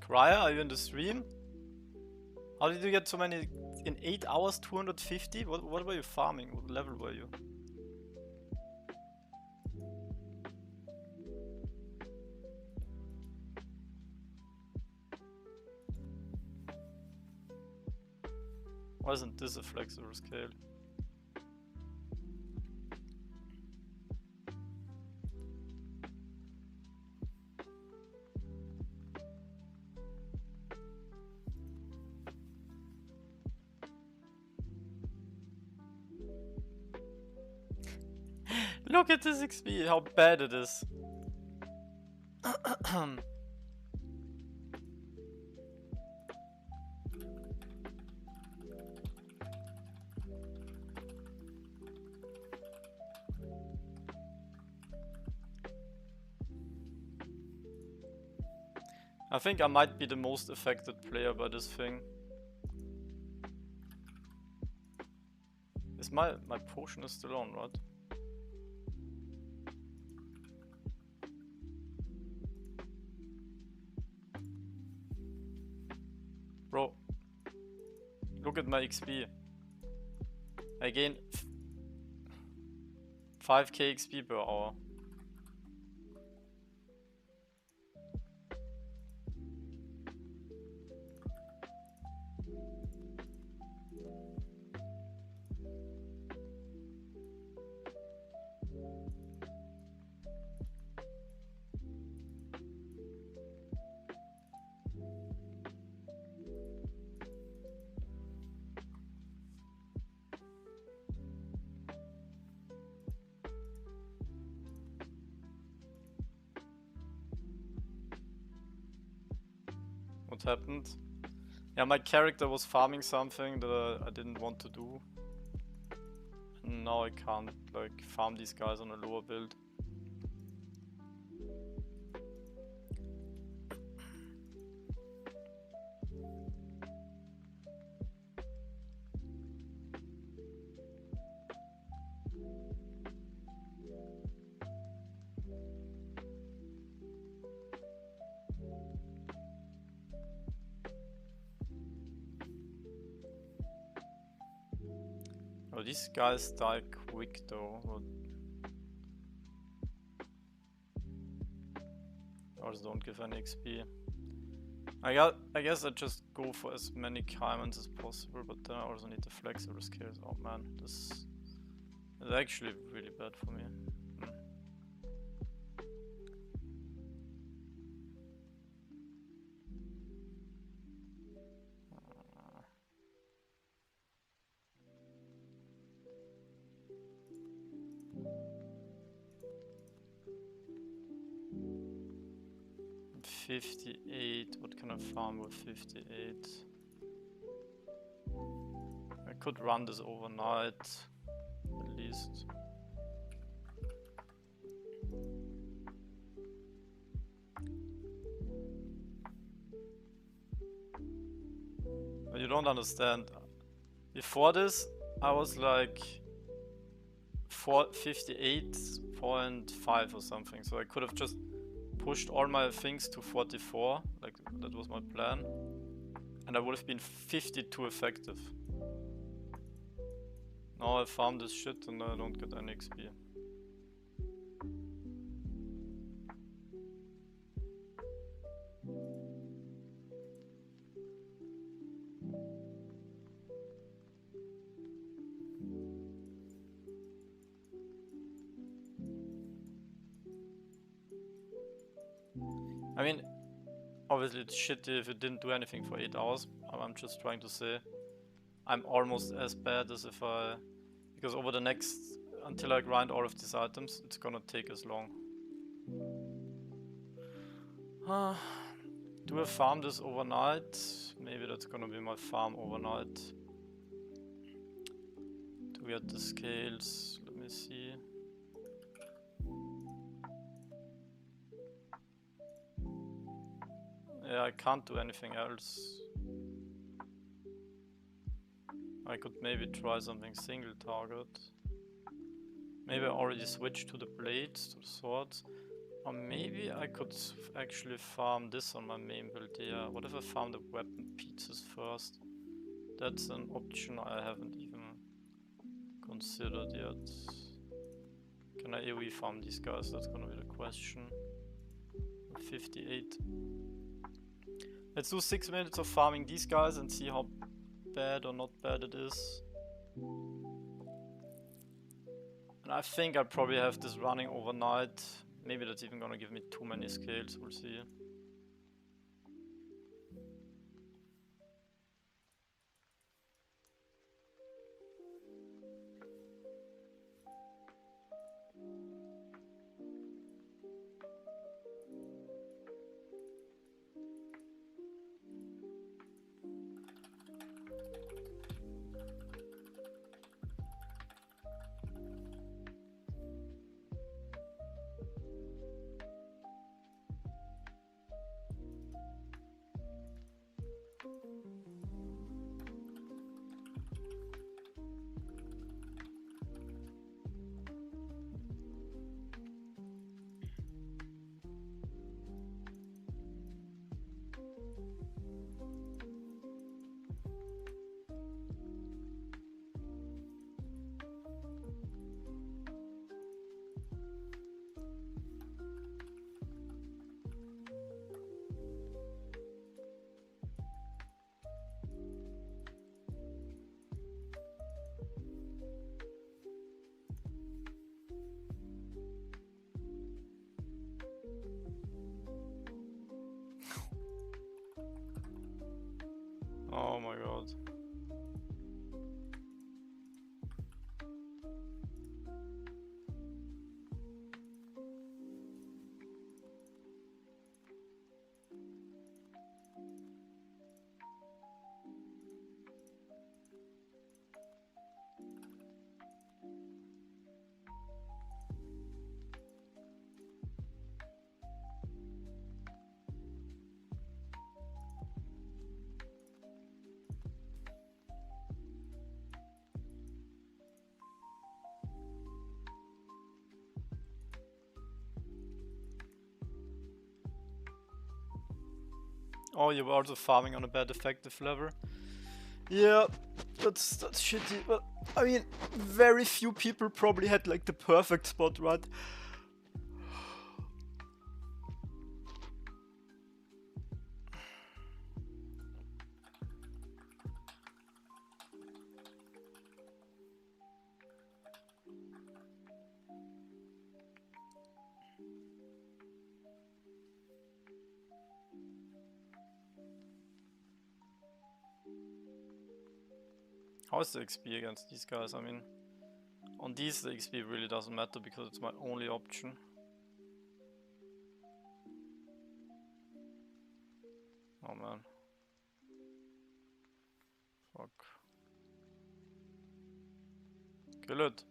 Cryer, are you in the stream? How did you get so many in 8 hours? 250? What were you farming? What level were you? Why isn't this a flexible scale? Look at this XP, how bad it is. I think I might be the most affected player by this thing. Is my potion is still on, right? Bro, look at my XP. I gain 5k XP per hour. What happened? Yeah, my character was farming something that I didn't want to do. And now I can't like farm these guys on a lower build. Oh, these guys die quick though. Ours don't give any XP. I guess I just go for as many diamonds as possible, but then I also need the flexible skills. Oh man, this is actually really bad for me. 58, what can I farm with 58? I could run this overnight, at least. But you don't understand. Before this, I was like 58.5 or something, so I could have just pushed all my things to 44, like that was my plan, and I would have been 52 effective. Now I farm this shit and I don't get any XP. I mean, obviously it's shitty if it didn't do anything for 8 hours. I'm just trying to say I'm almost as bad as if I... Because over the next... Until I grind all of these items, it's gonna take as long. Do I farm this overnight? Maybe that's gonna be my farm overnight. To get the scales, let me see. Yeah, I can't do anything else. I could maybe try something single target. Maybe I already switched to the blades, to the swords. Or maybe I could actually farm this on my main build. Yeah, what if I farm the weapon pieces first? That's an option I haven't even considered yet. Can I AoE farm these guys? That's gonna be the question. 58. Let's do 6 minutes of farming these guys and see how bad or not bad it is. And I think I probably have this running overnight. Maybe that's even gonna give me too many scales, we'll see. Oh my god. Oh, you were also farming on a bad effective level. Yeah, that's shitty. But I mean, very few people probably had like the perfect spot, right? How is the XP against these guys? I mean, on these the XP really doesn't matter because it's my only option. Oh man. Fuck. Kill it.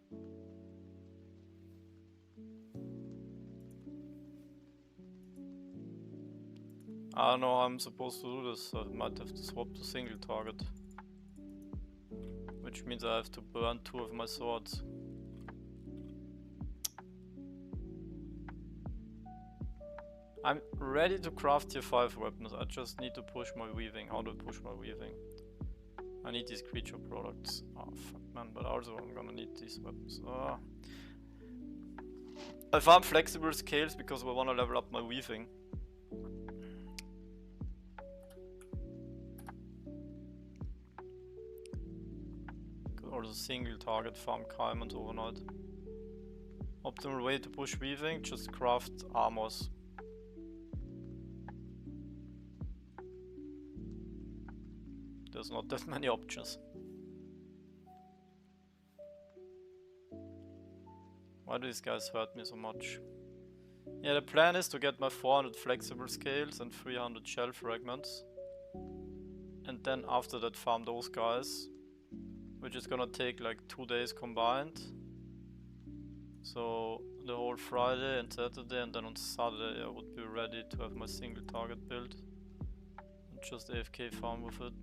I don't know how I'm supposed to do this, so I might have to swap to single target. Which means I have to burn 2 of my swords. I'm ready to craft tier 5 weapons, I just need to push my weaving. How do I push my weaving? I need these creature products. Oh fuck man, but also I'm gonna need these weapons. Oh. I farm flexible scales because I wanna level up my weaving. Or the single target farm diamonds overnight. Optimal way to push weaving, just craft armors. there's not that many options. Why do these guys hurt me so much? Yeah, the plan is to get my 400 flexible scales and 300 shell fragments. And then after that farm those guys, which is gonna take like 2 days combined. So the whole Friday and Saturday, and then on Saturday I would be ready to have my single target build. And just AFK farm with it.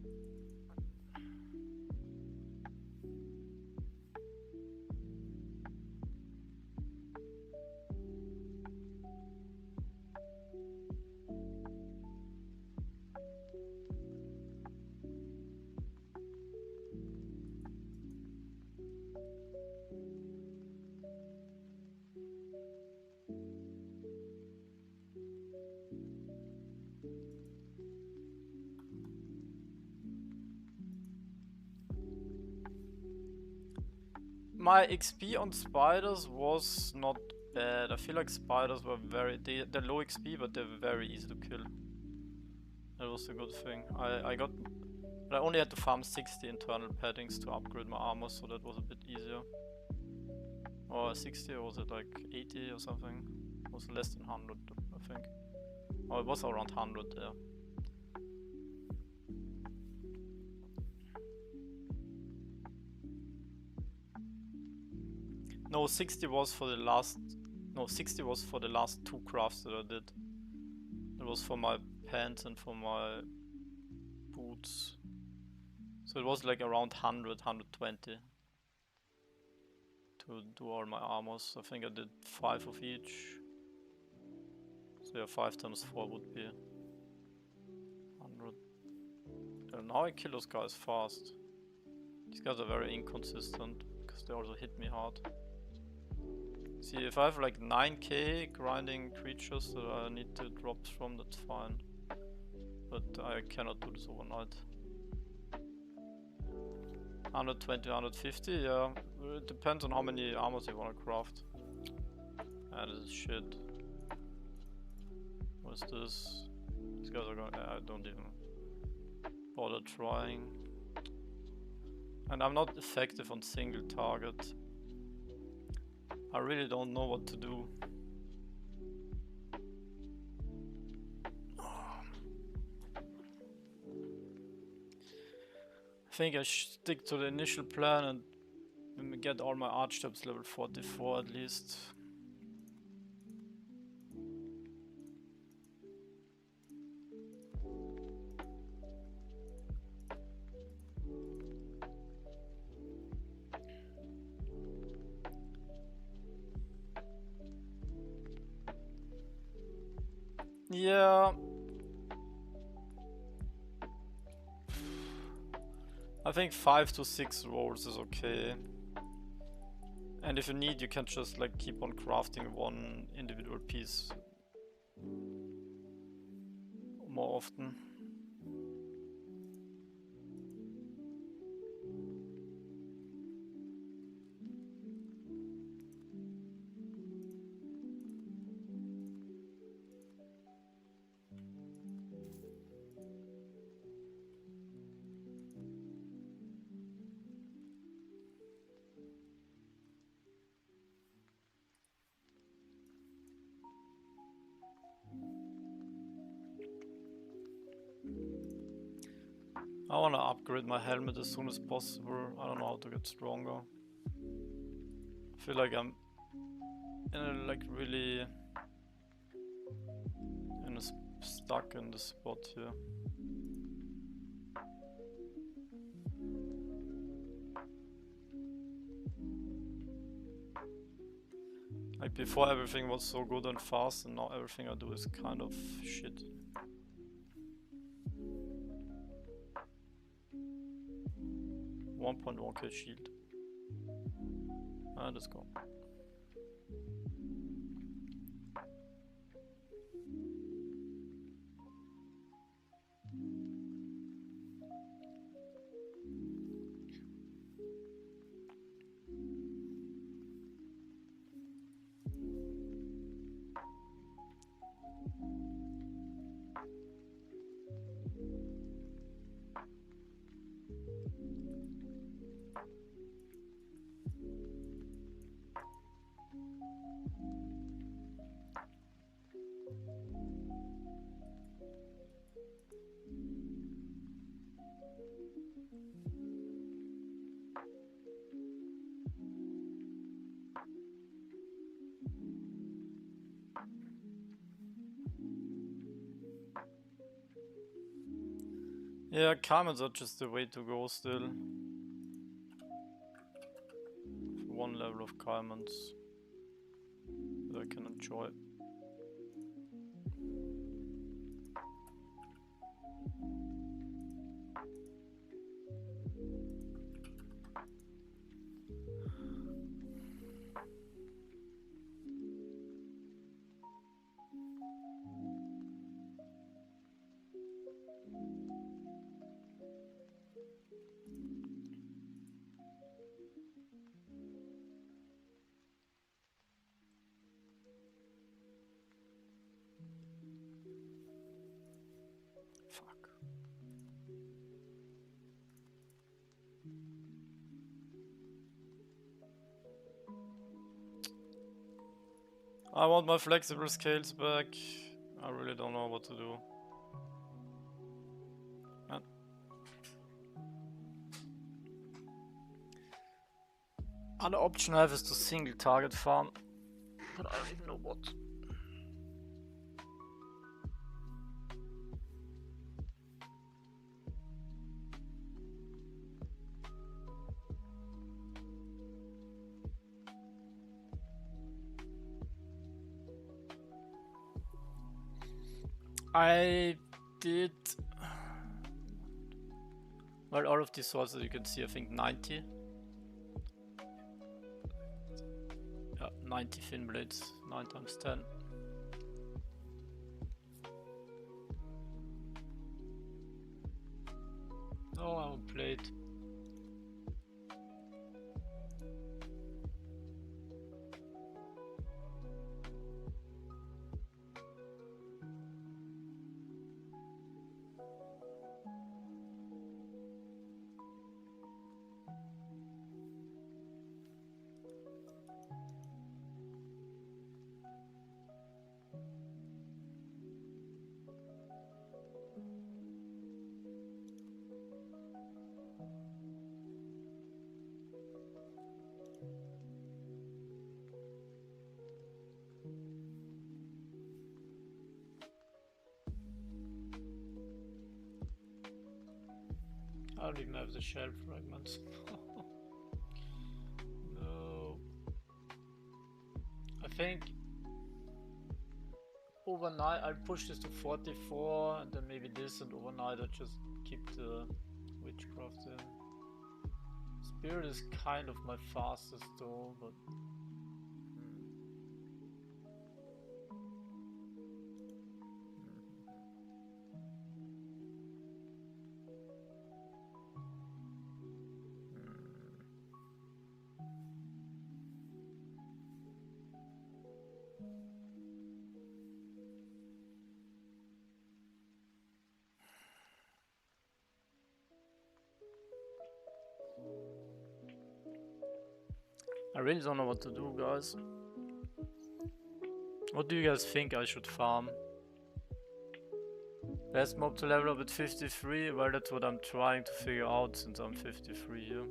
My XP on spiders was not bad. I feel like spiders were they're low XP, but they're very easy to kill. That was a good thing. But I only had to farm 60 internal paddings to upgrade my armor, so that was a bit easier. Or 60, or was it like 80 or something? It was less than 100, I think. Oh, it was around 100 there. No, 60 was for the last... No, 60 was for the last 2 crafts that I did. It was for my pants and for my boots. So it was like around 100, 120 to do all my armors. I think I did 5 of each. So yeah, 5 times 4 would be 100. And now I kill those guys fast. These guys are very inconsistent because they also hit me hard. See, if I have like 9k grinding creatures that I need to drop from, that's fine. But I cannot do this overnight. 120, 150, yeah. It depends on how many armors you want to craft. And this is shit. What's this? These guys are going... I don't even bother trying. And I'm not effective on single target. I really don't know what to do. I think I should stick to the initial plan and get all my archetypes level 44 at least. Yeah. I think 5 to 6 rolls is okay. And if you need, you can just like keep on crafting one individual piece more often. I wanna upgrade my helmet as soon as possible. I don't know how to get stronger. I feel like I'm in a, like really stuck in the spot here. Like before everything was so good and fast, and now everything I do is kind of shit. $1.1k shield. And let's go. Yeah, comments are just the way to go still. One level of comments that I can enjoy. Fuck. I want my flexible scales back. I really don't know what to do. Man. Other option I have is to single target farm, but I don't even know what. I did, well, all of these sources you can see, I think 90. Yeah, 90 fin blades, 9 times 10. Oh, I haven't played. I don't even have the shell fragments. No. I think overnight I'll push this to 44 and then maybe this, and overnight I just keep the witchcraft in. Spirit is kind of my fastest though, but I really don't know what to do, guys. What do you guys think I should farm? Best mob to level up at 53? Well, that's what I'm trying to figure out since I'm 53 here.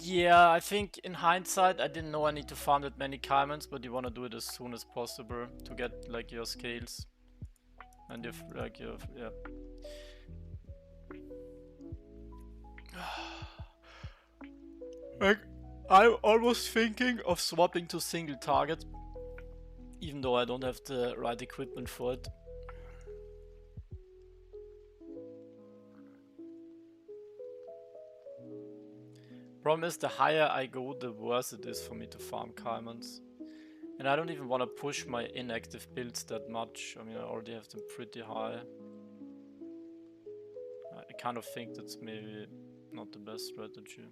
Yeah, I think in hindsight I didn't know I need to farm that many diamonds, but you want to do it as soon as possible to get like your scales. And if like your yeah. Like, I'm almost thinking of swapping to single target, even though I don't have the right equipment for it. Problem is, the higher I go, the worse it is for me to farm diamonds. And I don't even want to push my inactive builds that much. I mean, I already have them pretty high. I kind of think that's maybe Not the best strategy.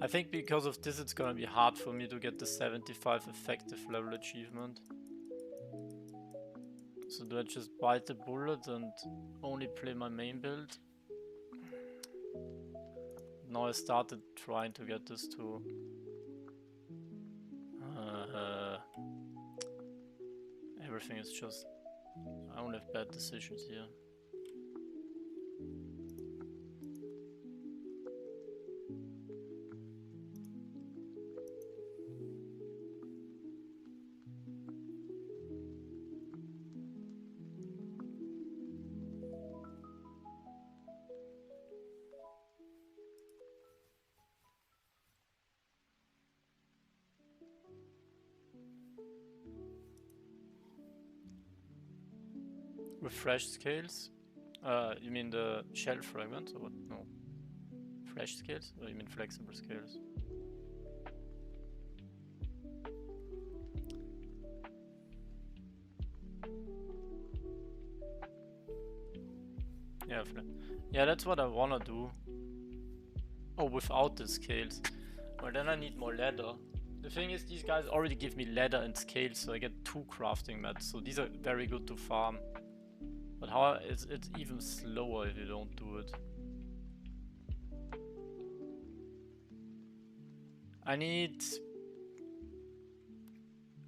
I think because of this it's gonna be hard for me to get the 75 effective level achievement. So do I just bite the bullet and only play my main build? Now I started trying to get this to everything is just, I only have bad decisions here. Refresh scales? You mean the shell fragments or what? No. Fresh scales? Or you mean flexible scales? Yeah, yeah, that's what I wanna do. Oh, without the scales. Well, then I need more leather. The thing is, these guys already give me leather and scales, so I get 2 crafting mats. So these are very good to farm. But how it's even slower if you don't do it. I need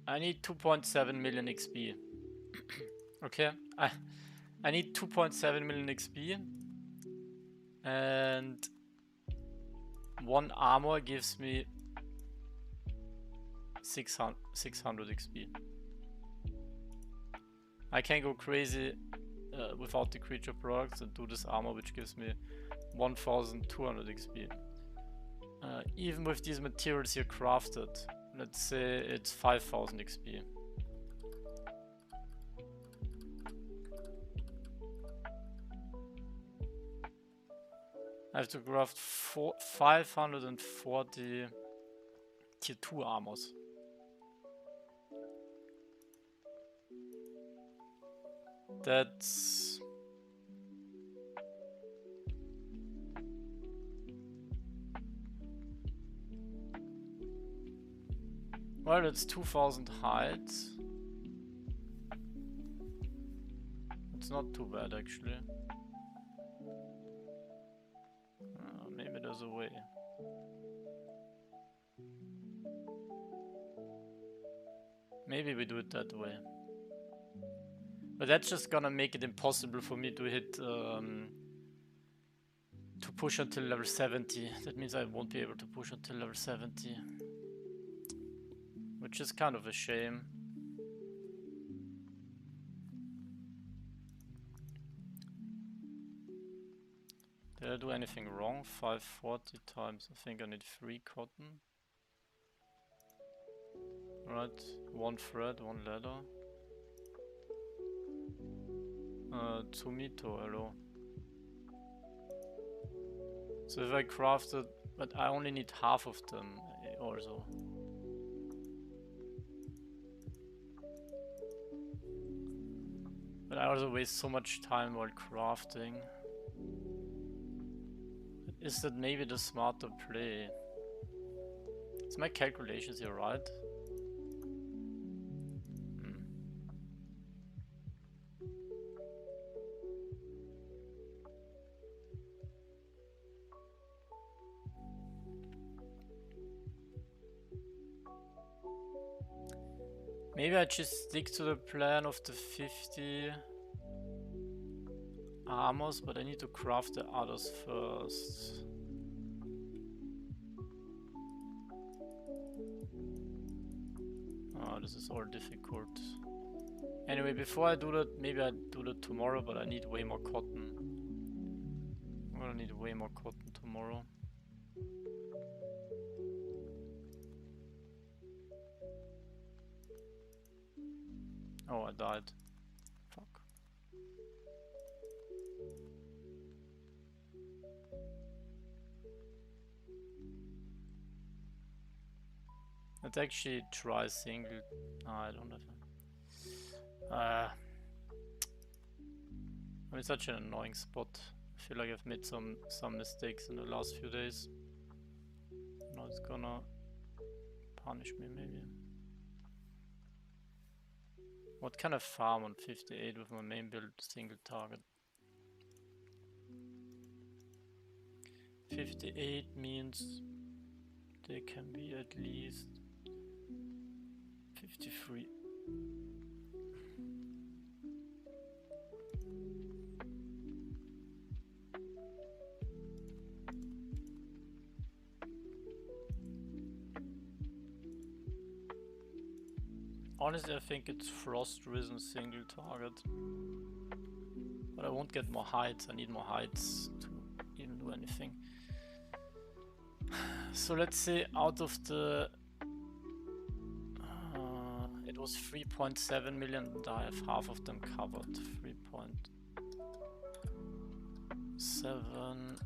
2.7 million XP. Okay, I need 2.7 million XP, and 1 armor gives me 600 XP. I can go crazy without the creature products and do this armor, which gives me 1200 XP. Even with these materials here crafted, let's say it's 5000 XP. I have to craft 540 tier 2 armors. That's... well, it's 2000 height. It's not too bad actually. Maybe there's a way. Maybe we do it that way. But that's just gonna make it impossible for me to hit, to push until level 70. That means I won't be able to push until level 70. Which is kind of a shame. Did I do anything wrong? 540 times, I think I need 3 cotton. Right, 1 thread, 1 leather. Tomito, hello. So if I crafted, but I only need half of them also. But I also waste so much time while crafting. Is that maybe the smarter play? Is my calculations here right? Maybe I just stick to the plan of the 50 armors, but I need to craft the others first. Oh, this is all difficult. Anyway, before I do that, maybe I do that tomorrow, but I need way more cotton. I'm gonna need way more cotton tomorrow. Oh, I died. Fuck. could actually try single. No, I don't have it. I'm in such an annoying spot. I feel like I've made some mistakes in the last few days. Now it's gonna punish me maybe. What can I farm on 58 with my main build single target? 58 means they can be at least 53. Honestly, I think it's Frost Risen single target. But I won't get more heights. I need more heights to even do anything. So let's say out of the... it was 3.7 million and I have half of them covered. 3.7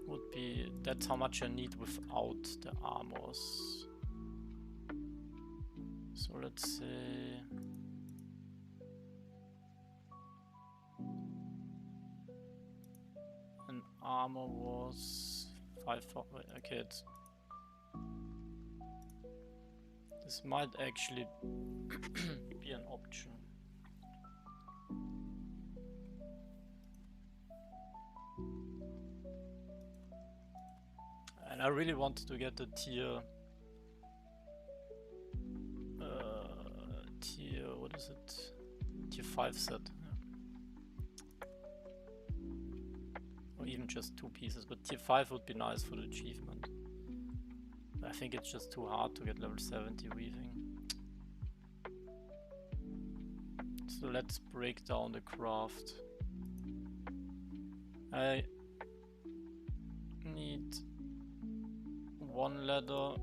would be... That's how much I need without the armors. So let's say... An armor was 5... Okay, it's... This might actually be an option. And I really wanted to get the tier... what is it? Tier 5 set. Yeah. Or even just 2 pieces, but tier 5 would be nice for the achievement. I think it's just too hard to get level 70 weaving. So let's break down the craft. I need 1 leather,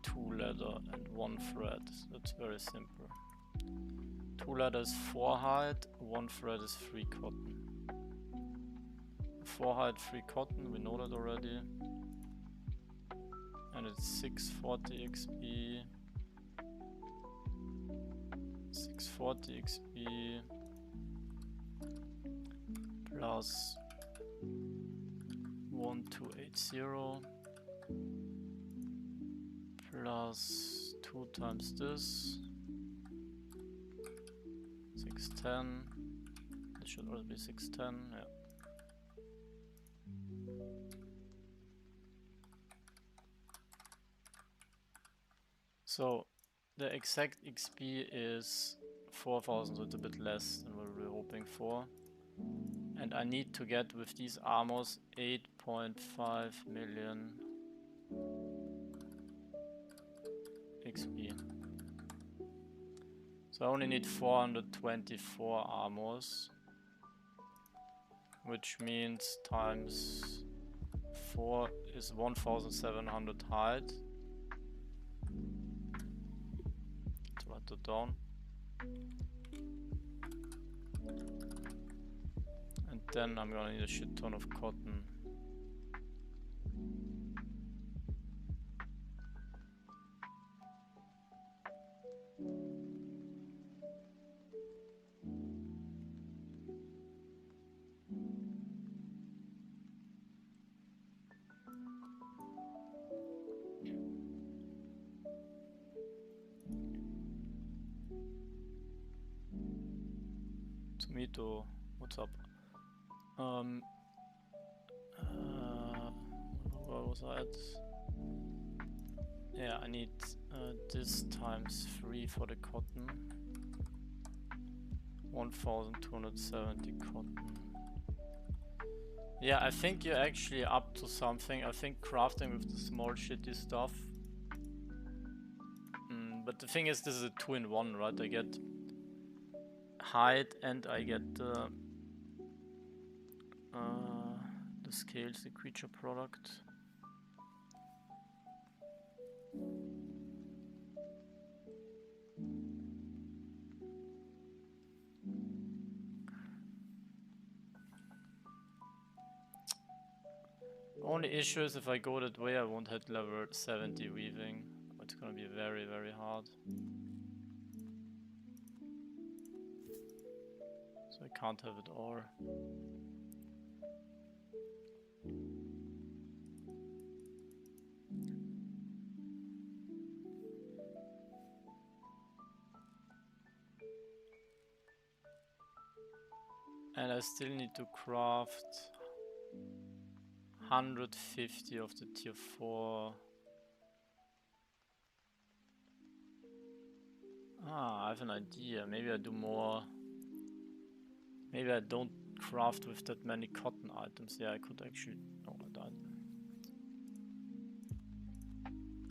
2 leather and 1 thread. That's very simple. 2 leather is 4 hide, 1 thread is 3 cotton. 4 hide, 3 cotton, we know that already. And it's 640 XP. 640 XP plus 1280 plus 2 times this 610. This should also be 610, yeah. So the exact XP is 4000, so it's a bit less than what we were hoping for. And I need to get with these armors 8.5 million XP. So I only need 424 armors, which means times 4 is 1700 hide. Let's write that down. And then I'm gonna need a shit ton of cotton. Tomato, what's up? Where was I at? Yeah, I need this times 3 for the cotton. 1270 cotton. Yeah, I think you're actually up to something. I think crafting with the small shitty stuff. But the thing is, this is a 2-in-1, right? I get hide and I get the scales, the creature product. Only issue is if I go that way, I won't hit level 70 weaving. It's gonna be very, very hard. So I can't have it all. And I still need to craft 150 of the tier 4. Ah, I have an idea. Maybe I do more. Maybe I don't craft with that many cotton items. Yeah, I could actually. No, I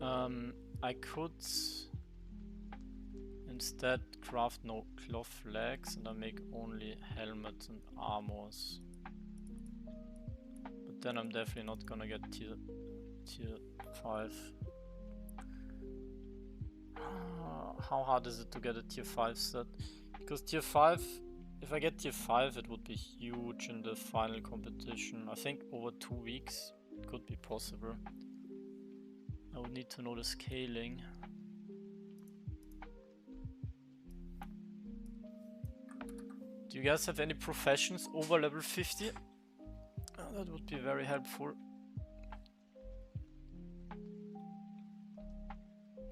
died. I could instead craft no cloth legs and I make only helmets and armors. But then I'm definitely not gonna get tier 5. How hard is it to get a tier 5 set? Because tier 5, if I get tier 5, it would be huge in the final competition. I think over 2 weeks it could be possible. I would need to know the scaling. Do you guys have any professions over level 50? Oh, that would be very helpful.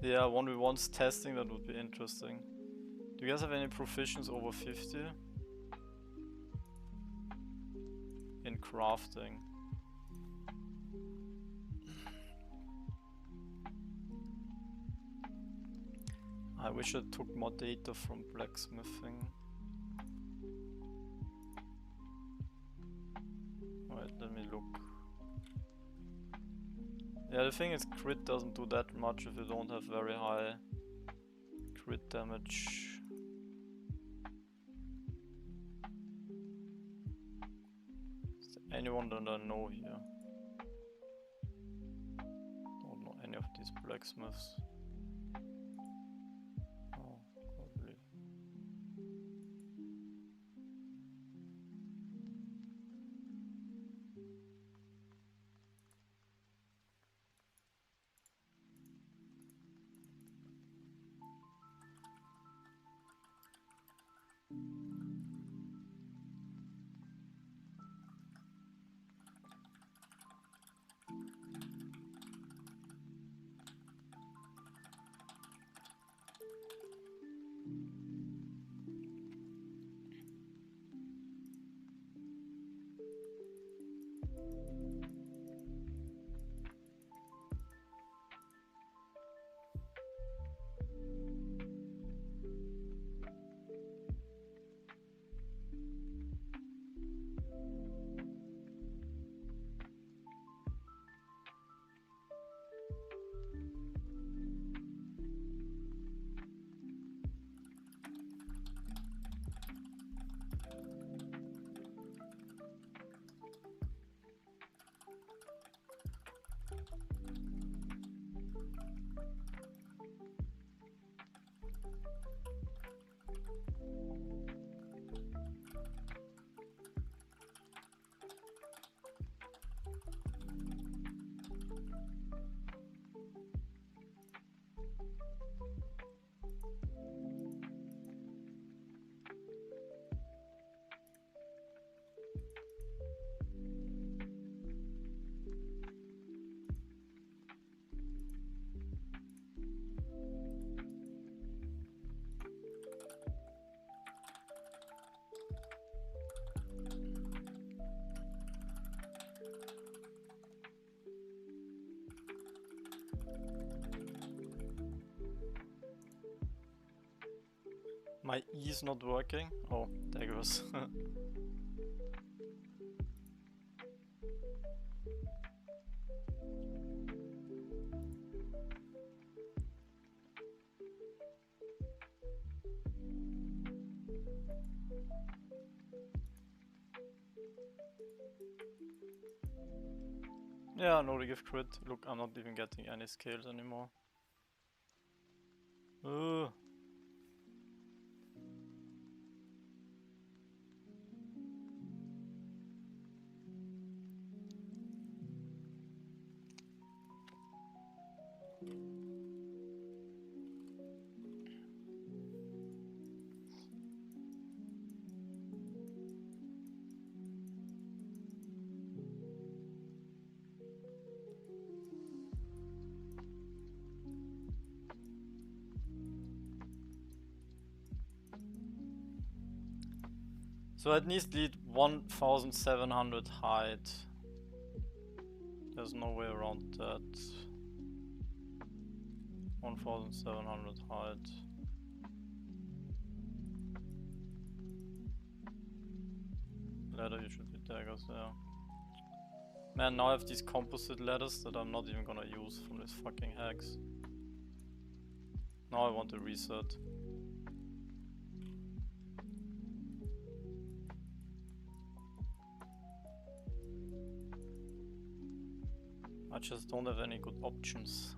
Yeah, 1v1's testing, that would be interesting. Do you guys have any proficiency over 50? In crafting. I wish I took more data from blacksmithing. Wait, let me look. Yeah, the thing is crit doesn't do that much if you don't have very high crit damage. Is there anyone that I know here? Don't know any of these blacksmiths. Oh, probably. My E is not working. Oh, there it goes. Yeah, no, they give crit. Look, I'm not even getting any scales anymore. Ugh. So at least need 1700 height. There's no way around that. 1700 height. Ladder usually daggers, yeah. Man, now I have these composite ladders that I'm not even gonna use from these fucking hacks. Now I want to reset. I just don't have any good options.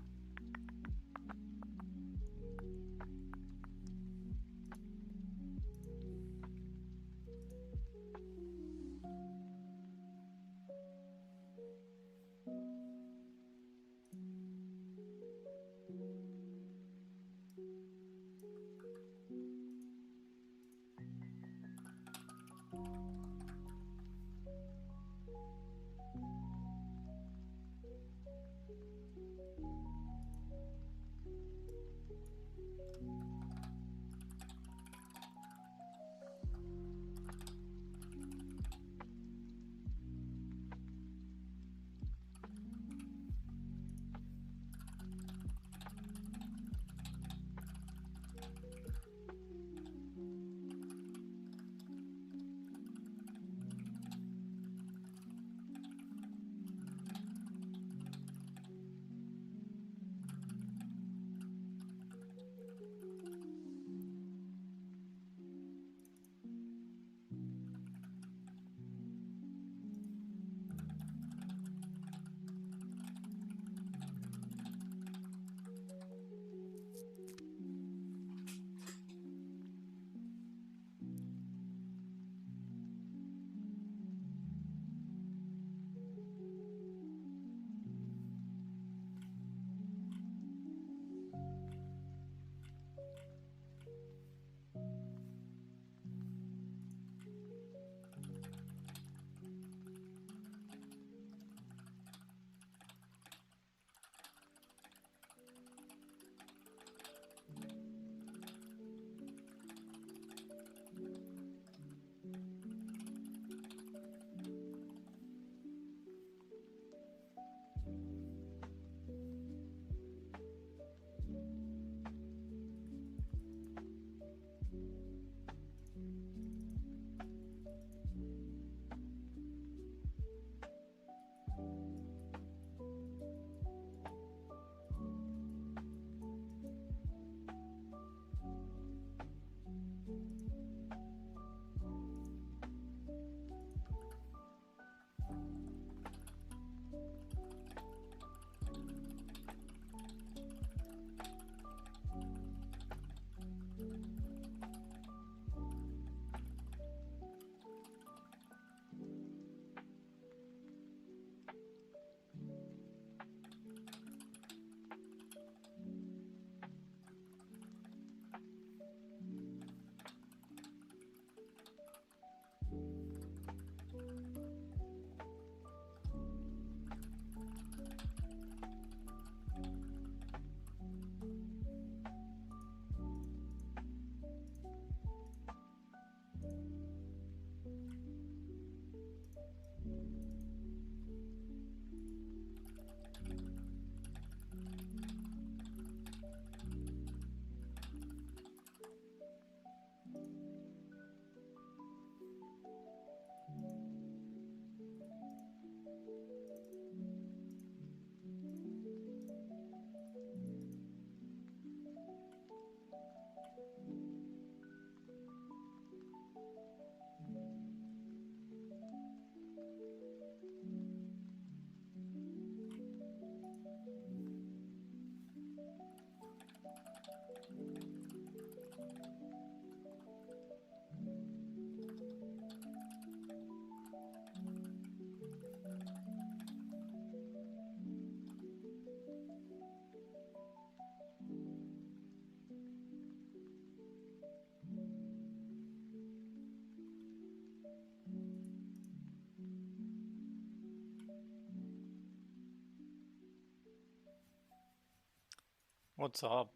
What's up?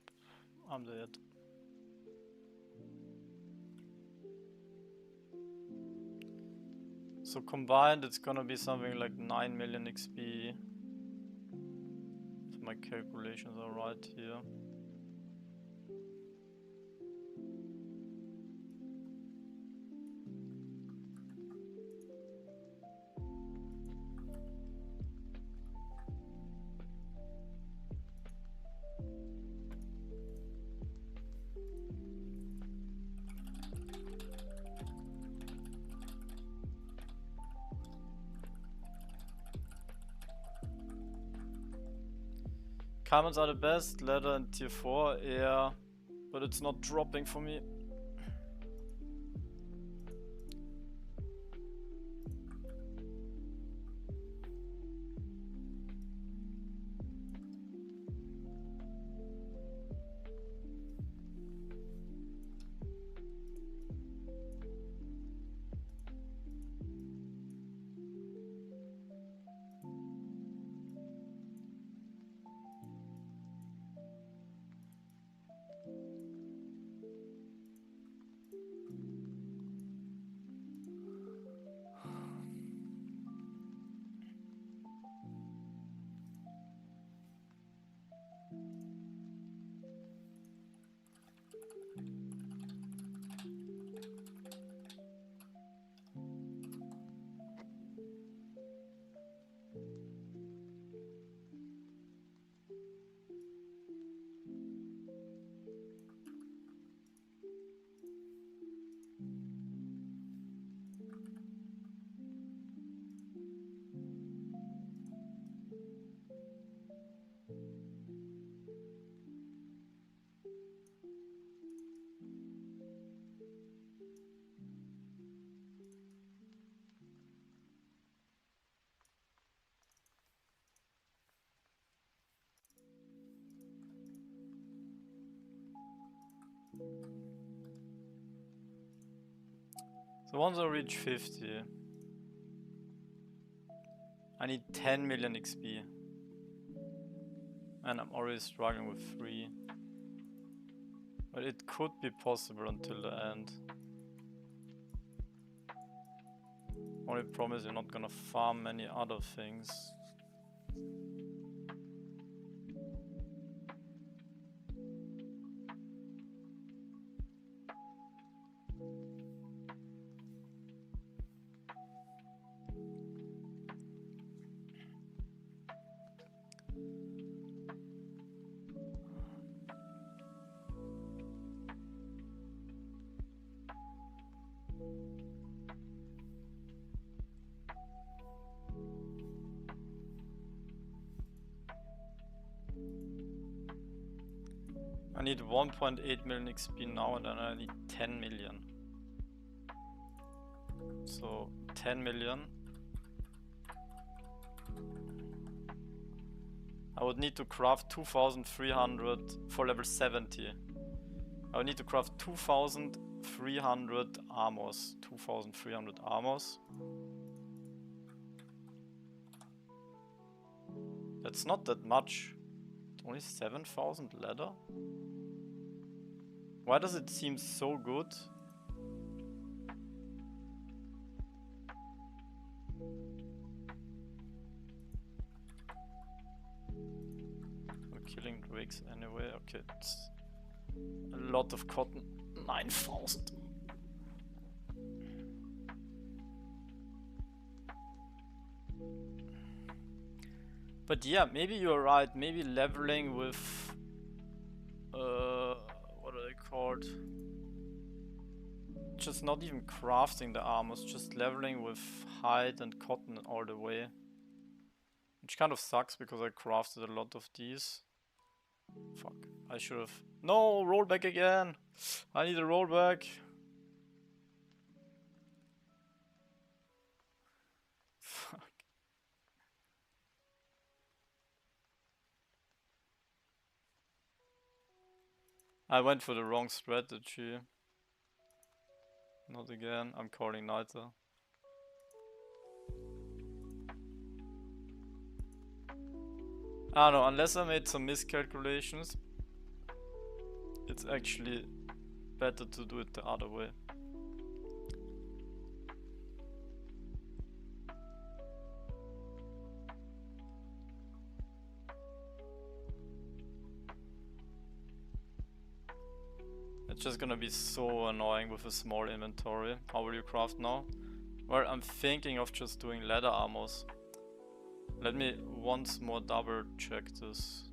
I'm dead. So combined it's gonna be something like 9 million XP. If my calculations are right here. Commons are the best, leather and tier 4, yeah, but it's not dropping for me. So once I reach 50, I need 10 million XP. And I'm already struggling with 3. But it could be possible until the end. Only promise you're not gonna farm many other things. I need 1.8 million XP now and then I need 10 million. So 10 million. I would need to craft 2,300 for level 70. I would need to craft 2,300 armors. 2,300 armors. That's not that much. Only 7,000 leather? Why does it seem so good? We're killing drakes anyway. Okay, it's a lot of cotton. 9,000. But yeah, maybe you're right. Maybe leveling with what are they called? Just not even crafting the armors, just leveling with hide and cotton all the way. Which kind of sucks because I crafted a lot of these. Fuck, I should have. No, roll back again. I need a rollback. Fuck. I went for the wrong strategy. Not again, I'm calling Niter. I don't know, unless I made some miscalculations, it's actually better to do it the other way. just gonna be so annoying with a small inventory. How will you craft now? Well, I'm thinking of just doing leather armors. Let me once more double check this.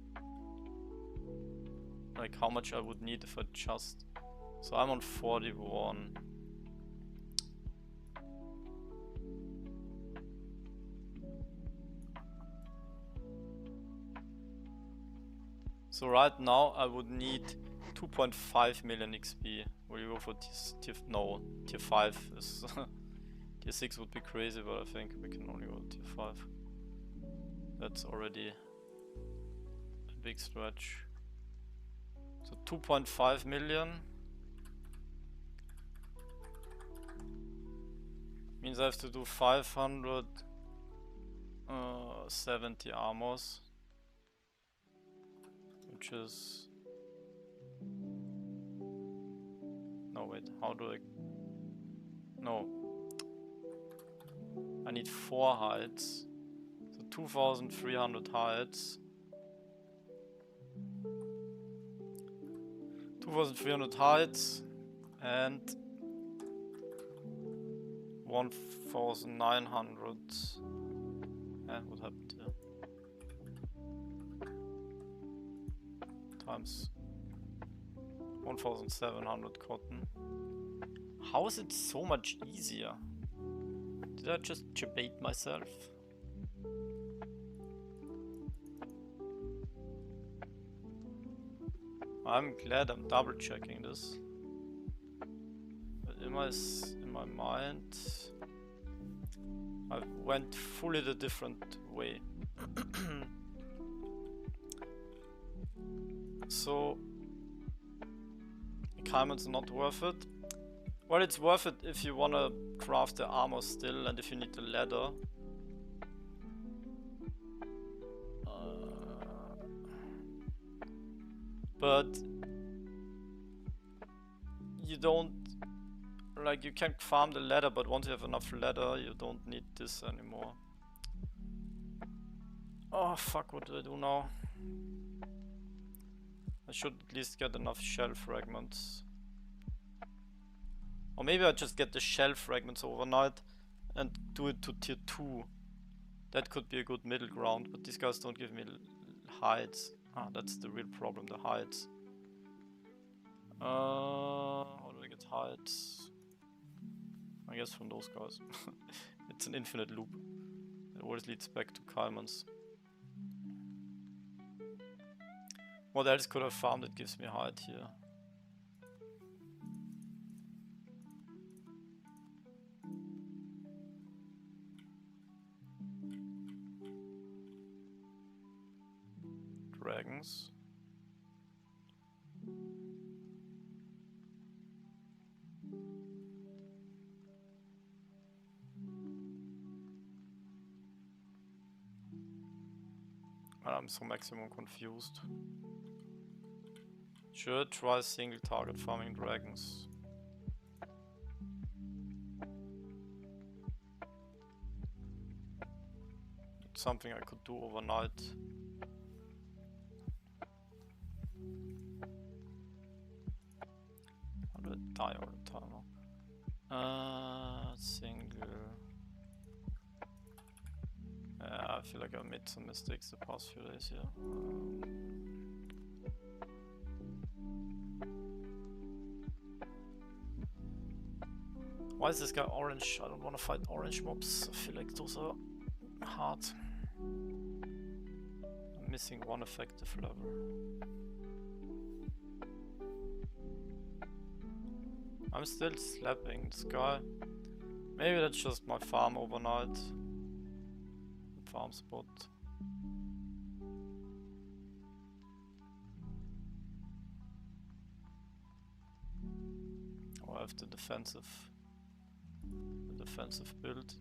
Like how much I would need if I just... So I'm on 41. So right now I would need 2.5 million XP. Will you go for tier... No, tier 5 is... tier 6 would be crazy, but I think we can only go tier 5. That's already a big stretch. So 2.5 million means I have to do 570 armors, which is... No, wait, how do I... No. I need 4 hides. So 2,300 hides. 2,300 hides and 1,900. What happened here? Times 1,700 cotton. How is it so much easier? Did I just debate myself? I'm glad I'm double checking this. But in my mind, I went fully the different way. So, Kaiman's not worth it. Well, it's worth it if you wanna craft the armor still and if you need the leather. But you don't, like, you can farm the leather, but once you have enough leather, you don't need this anymore. Oh fuck, what do I do now? I should at least get enough shell fragments. Or maybe I just get the shell fragments overnight and do it to tier 2. That could be a good middle ground, but these guys don't give me hides. Ah, that's the real problem, the hides. How do I get hides? I guess from those guys. It's an infinite loop. It always leads back to Kaiman's. What else could I farm that gives me hide here? Dragons. I'm so maximum confused. Should try single target farming dragons. It's something I could do overnight. How do I die all the time? Single. I feel like I made some mistakes the past few days here. Why is this guy orange? I don't want to fight orange mobs. I feel like those are hard. I'm missing one effective level. I'm still slapping this guy. Maybe that's just my farm overnight. Farm spot. Oh, I have the defensive build.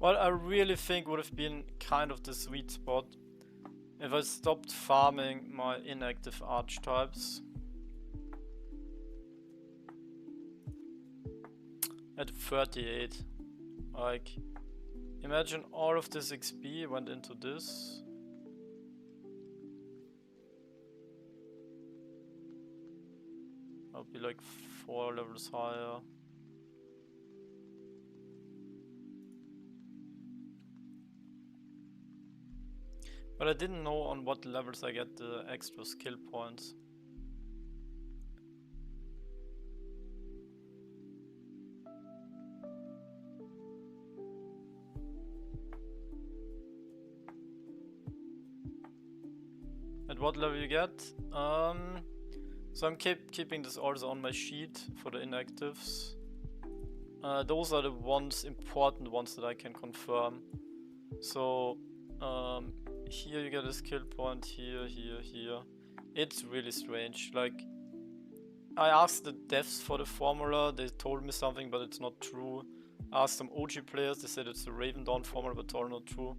What I really think would have been kind of the sweet spot if I stopped farming my inactive archetypes at 38. Like, imagine all of this XP went into this. I'll be like 4 levels higher. But I didn't know on what levels I get the extra skill points. At what level you get? So I'm keeping this also on my sheet for the inactives. Those are the important ones that I can confirm. So here you get a skill point, here. It's really strange. Like, I asked the devs for the formula, they told me something, but it's not true. I asked some OG players, they said it's the RavenIdle formula, but it's all not true.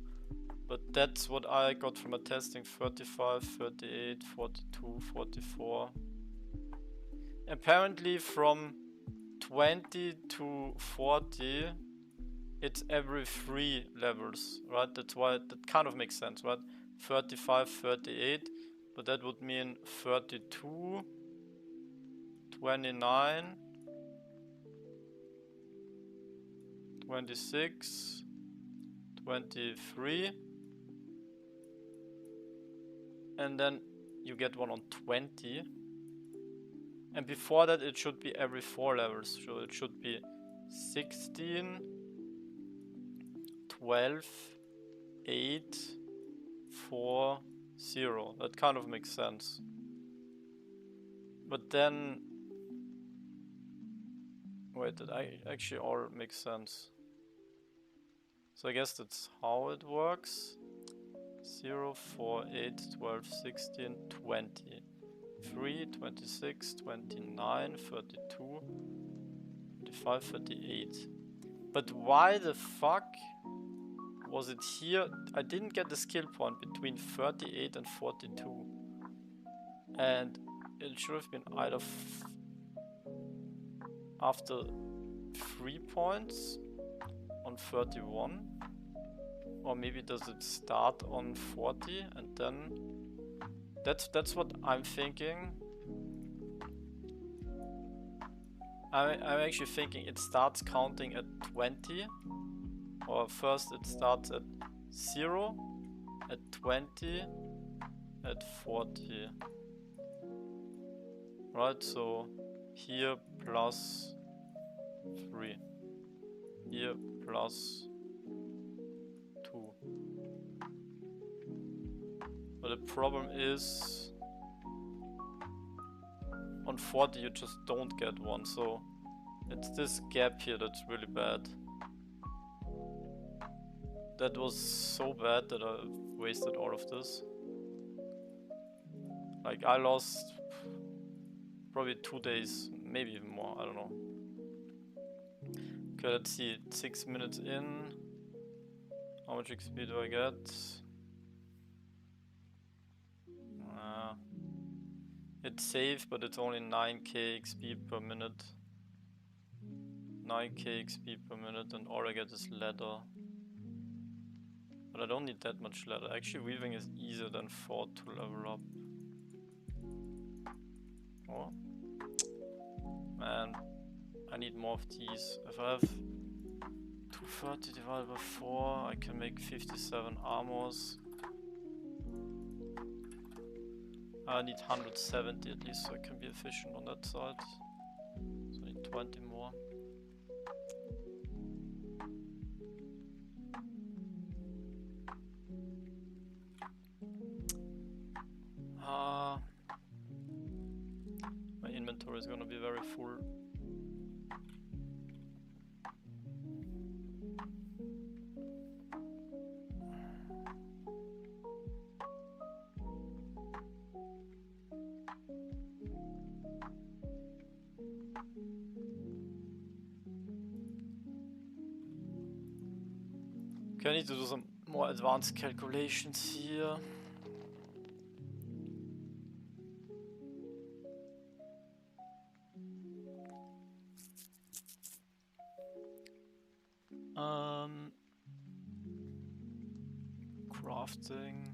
But that's what I got from my testing: 35, 38, 42, 44. Apparently from 20 to 40, it's every 3 levels, right? That's why that kind of makes sense, right? 35, 38, but that would mean 32, 29, 26, 23, and then you get one on 20. And before that it should be every 4 levels, so it should be 16, 12, 8, 4, 0. That kind of makes sense. But then... Wait, that actually all makes sense. So I guess that's how it works. 0, 4, 8, 12, 16, 20. 3, 26, 29, 32, 35, 38. But why the fuck was it here? I didn't get the skill point between 38 and 42. And it should have been either after 3 points on 31. Or maybe does it start on 40 and then... That's what I'm thinking. I'm actually thinking it starts counting at 20. Or first it starts at 0, at 20, at 40. Right, so here plus 3. Here plus 2. But the problem is, on 40 you just don't get one, so it's this gap here that's really bad. That was so bad that I wasted all of this. Like, I lost probably 2 days, maybe even more, I don't know. Okay, let's see, 6 minutes in. How much XP do I get? It's safe, but it's only 9k XP per minute. 9k XP per minute, and all I get is leather. But I don't need that much leather. Actually, weaving is easier than 4 to level up. Oh. Man, I need more of these. If I have 230 divided by 4, I can make 57 armors. I need 170 at least, so I can be efficient on that side. So I need 20 more. My inventory is gonna be very full. Okay, I need to do some more advanced calculations here. Crafting.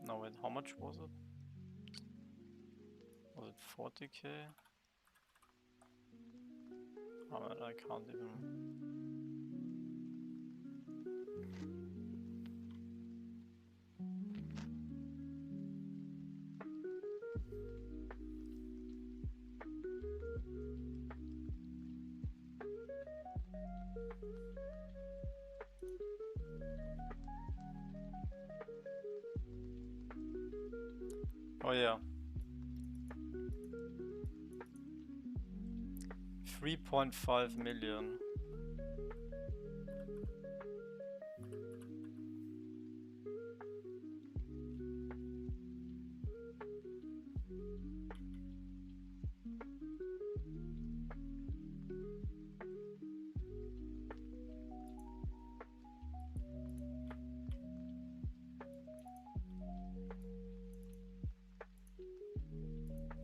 No, wait, how much was it? Was it 40k? Oh man, I can't even. Oh yeah. 3.5 million.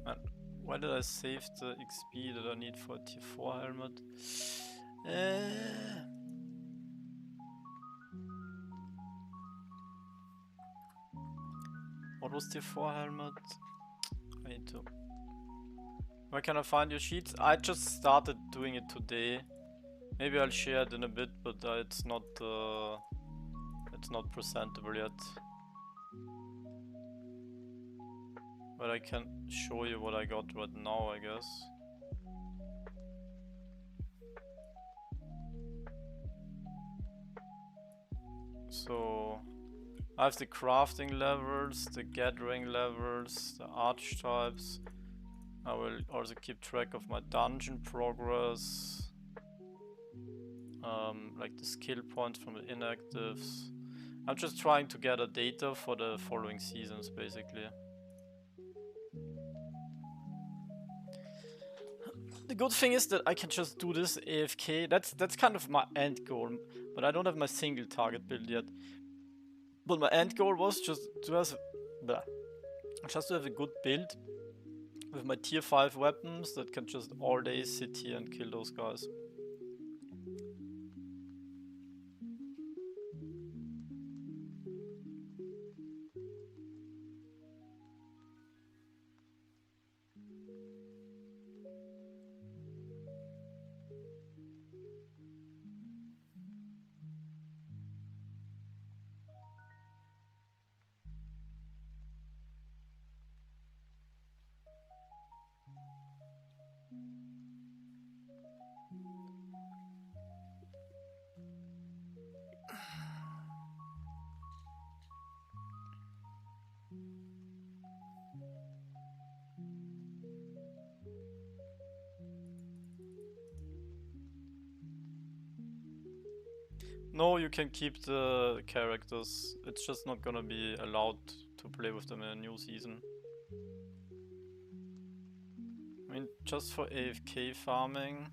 Man, why did I save the XP that I need for a tier 4 helmet? What was tier 4 helmet? I need to. Where can I find your sheets? I just started doing it today. Maybe I'll share it in a bit, but it's not presentable yet. But I can show you what I got right now, I guess. So I have the crafting levels, the gathering levels, the archetypes. I will also keep track of my dungeon progress. Like the skill points from the inactives. I'm just trying to gather data for the following seasons, basically. The good thing is that I can just do this AFK. That's kind of my end goal, but I don't have my single target build yet. But my end goal was just to have a good build with my tier 5 weapons that can just all day sit here and kill those guys. No, you can keep the characters. It's just not gonna be allowed to play with them in a new season. I mean, just for AFK farming.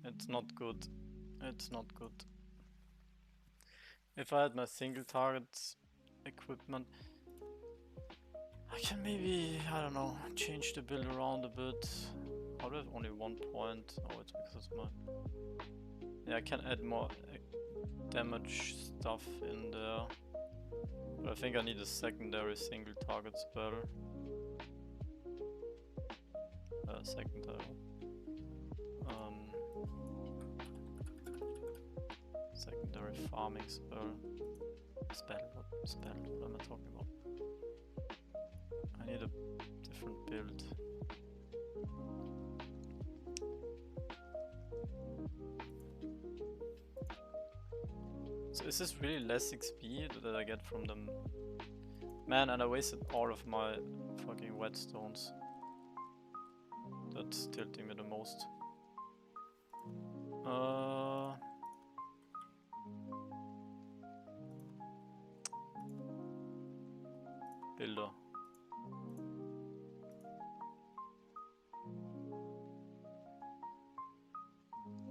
It's not good. It's not good. If I had my single target equipment, I can maybe, I don't know, change the build around a bit. How do I have only 1 point? Oh, it's because of my... Yeah, I can add more damage stuff in there. But I think I need a secondary single target spell. Secondary. Secondary farming spell. Spell, what am I talking about? I need a different build. So is this really less XP that I get from them? Man, and I wasted all of my fucking whetstones. That's tilting me the most. Builder.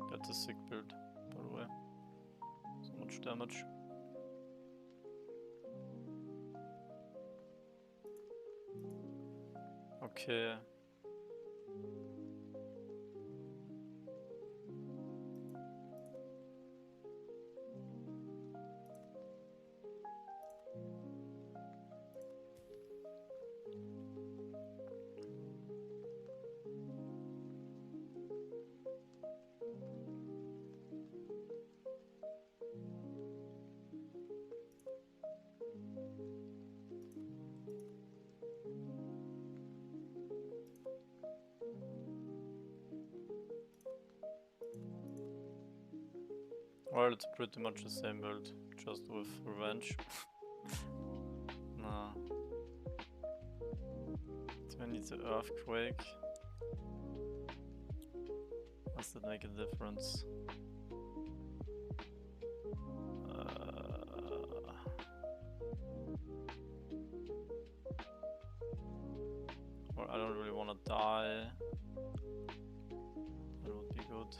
That's a sick build, by the way. So much damage. Okay. Well, it's pretty much the same build, just with revenge. Nah. Do I need the earthquake? Does that make a difference? Well, I don't really want to die. That would be good.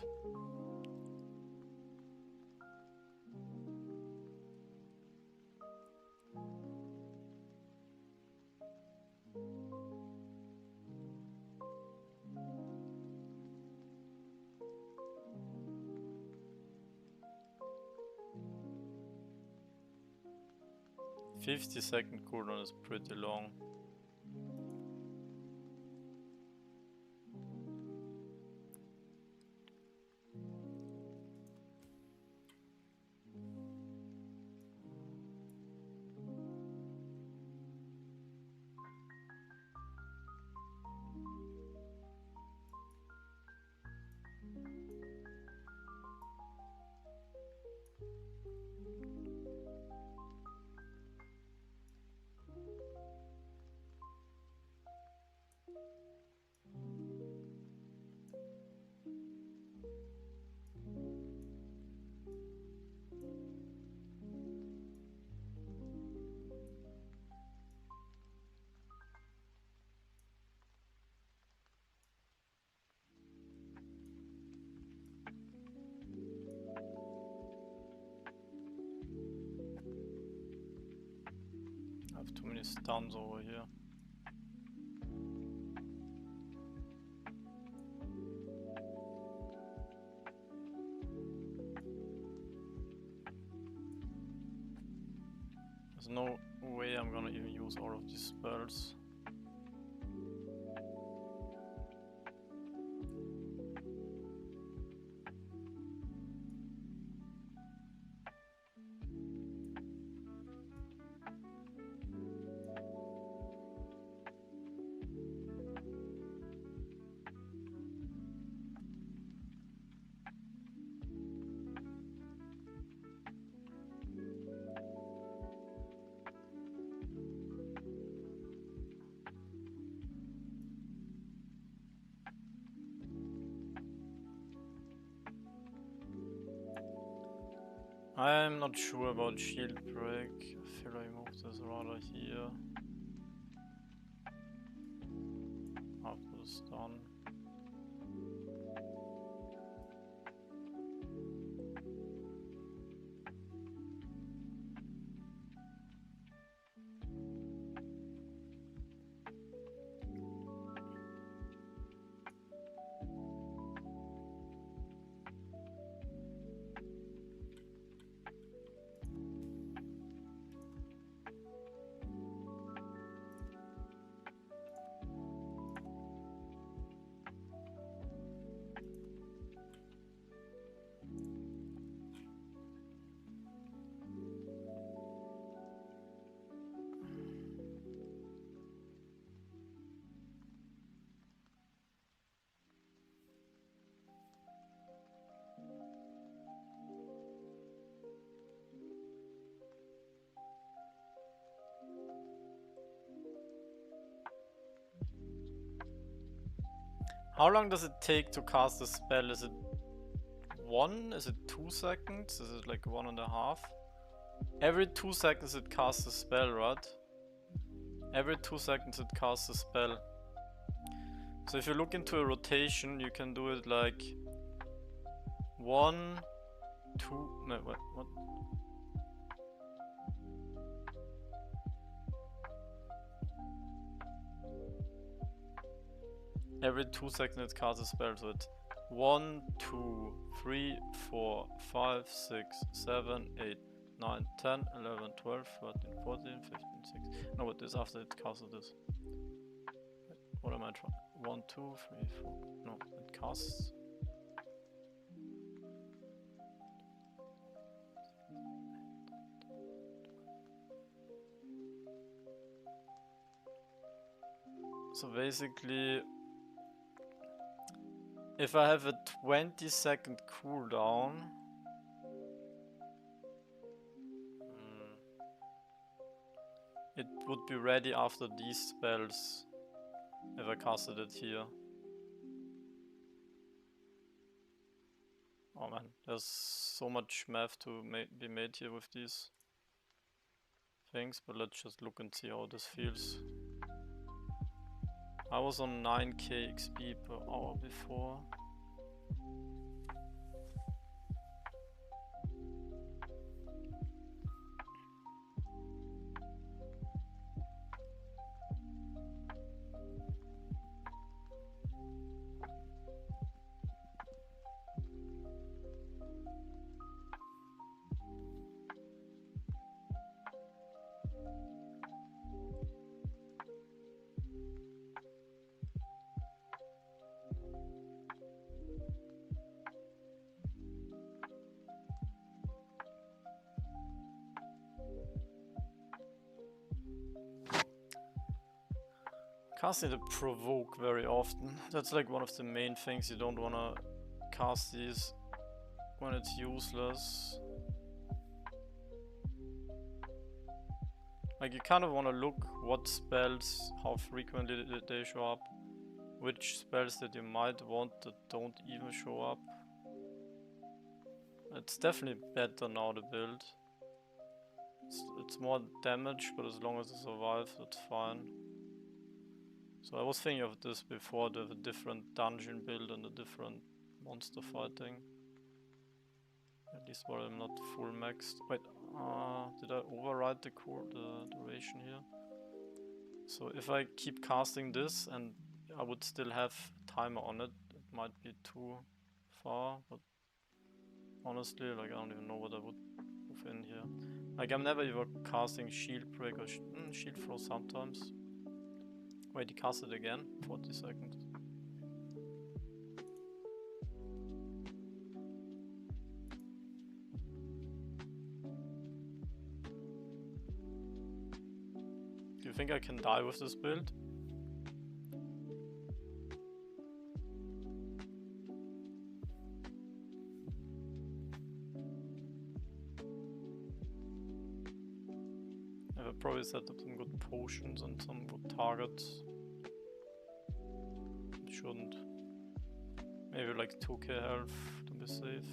"50-second cooldown" is pretty long. I have too many stuns over here. There's no way I'm gonna even use all of these spells. I'm not sure about shield break. I feel I move this rather here. After the stun. How long does it take to cast a spell? Is it 1? Is it 2 seconds? Is it like 1.5? Every 2 seconds it casts a spell, right? Every 2 seconds it casts a spell. So if you look into a rotation, you can do it like 1, 2. No, wait, what? Every 2 seconds it casts a spell, so it's 1, 2, 3, 4, 5, 6, 7, 8, 9, 10, 11, 12, 13, 14, 15, 16. No, what is after it casts this? What am I trying? 1, 2, 3, 4. No, it casts. So basically, if I have a 20-second cooldown, it would be ready after these spells if I casted it here. Oh man, there's so much math to be made here with these things, but let's just look and see how this feels. I was on 9k XP per hour before. Casting the provoke very often. That's like one of the main things. You don't wanna cast these when it's useless. Like you kind of wanna look what spells, how frequently they show up, which spells that you might want that don't even show up. It's definitely better now to build. It's more damage, but as long as it survives, that's fine. So I was thinking of this before, to have a different dungeon build and a different monster fighting. At least while I'm not full maxed. Wait, did I override the duration here? So if I keep casting this and I would still have timer on it, it might be too far, but honestly, like I don't even know what I would move in here. Like I'm never even casting shield break or shield throw sometimes. Wait, he cast it again? 40 seconds. Do you think I can die with this build? I will probably set up some good potions and some good targets. Shouldn't. Maybe like 2k health to be safe.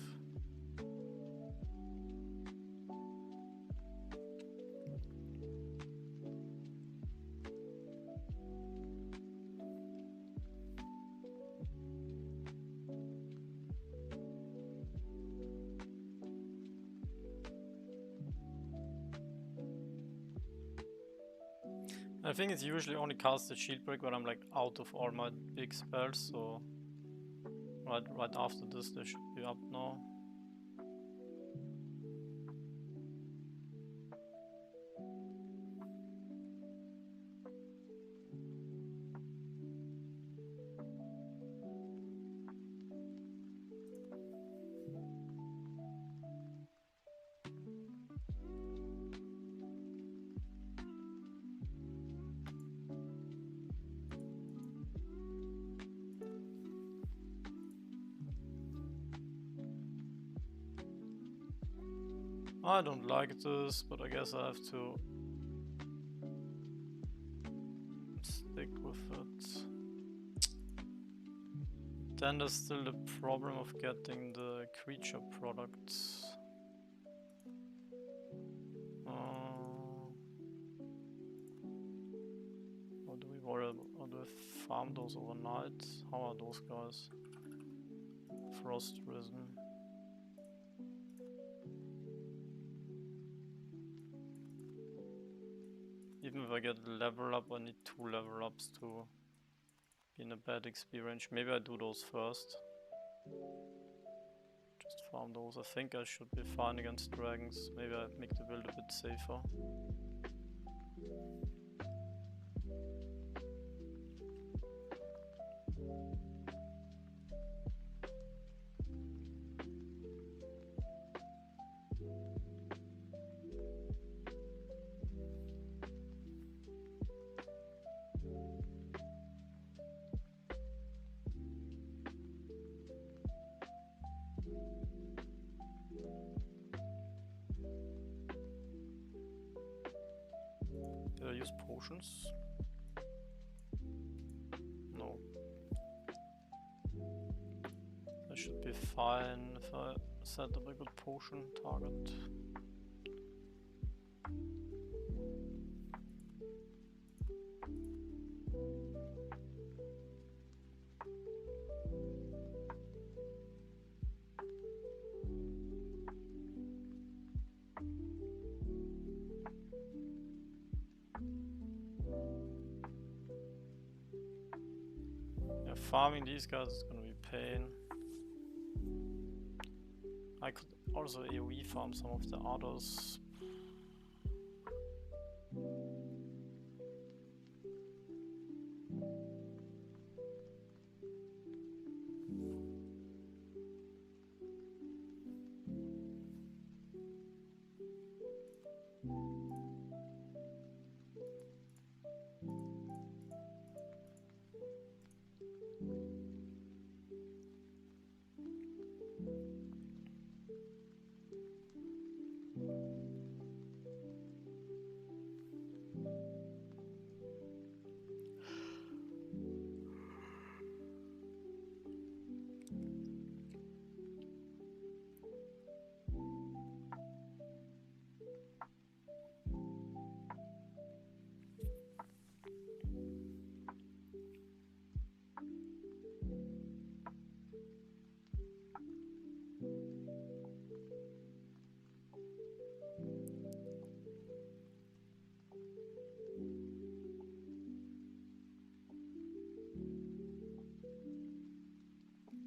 I think it's usually only cast the shield break when I'm like out of all my big spells, so right after this they should be up now. I don't like this, but I guess I have to stick with it. Then there's still the problem of getting the creature products. Or do we worry about, or do we farm those overnight? How are those guys? Frost Risen. Even if I get level up, I need 2 level ups to be in a bad experience. Maybe I do those first. Just farm those. I think I should be fine against dragons. Maybe I make the build a bit safer. Did I use potions? No. I should be fine if I set up a good potion target. Yeah, farming these guys is gonna be pain. I could also AoE farm some of the others.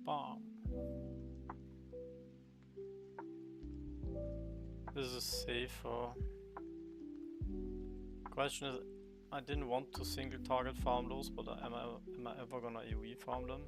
Bam. This is safer. Question is, I didn't want to single target farm those, but am I ever gonna AoE farm them?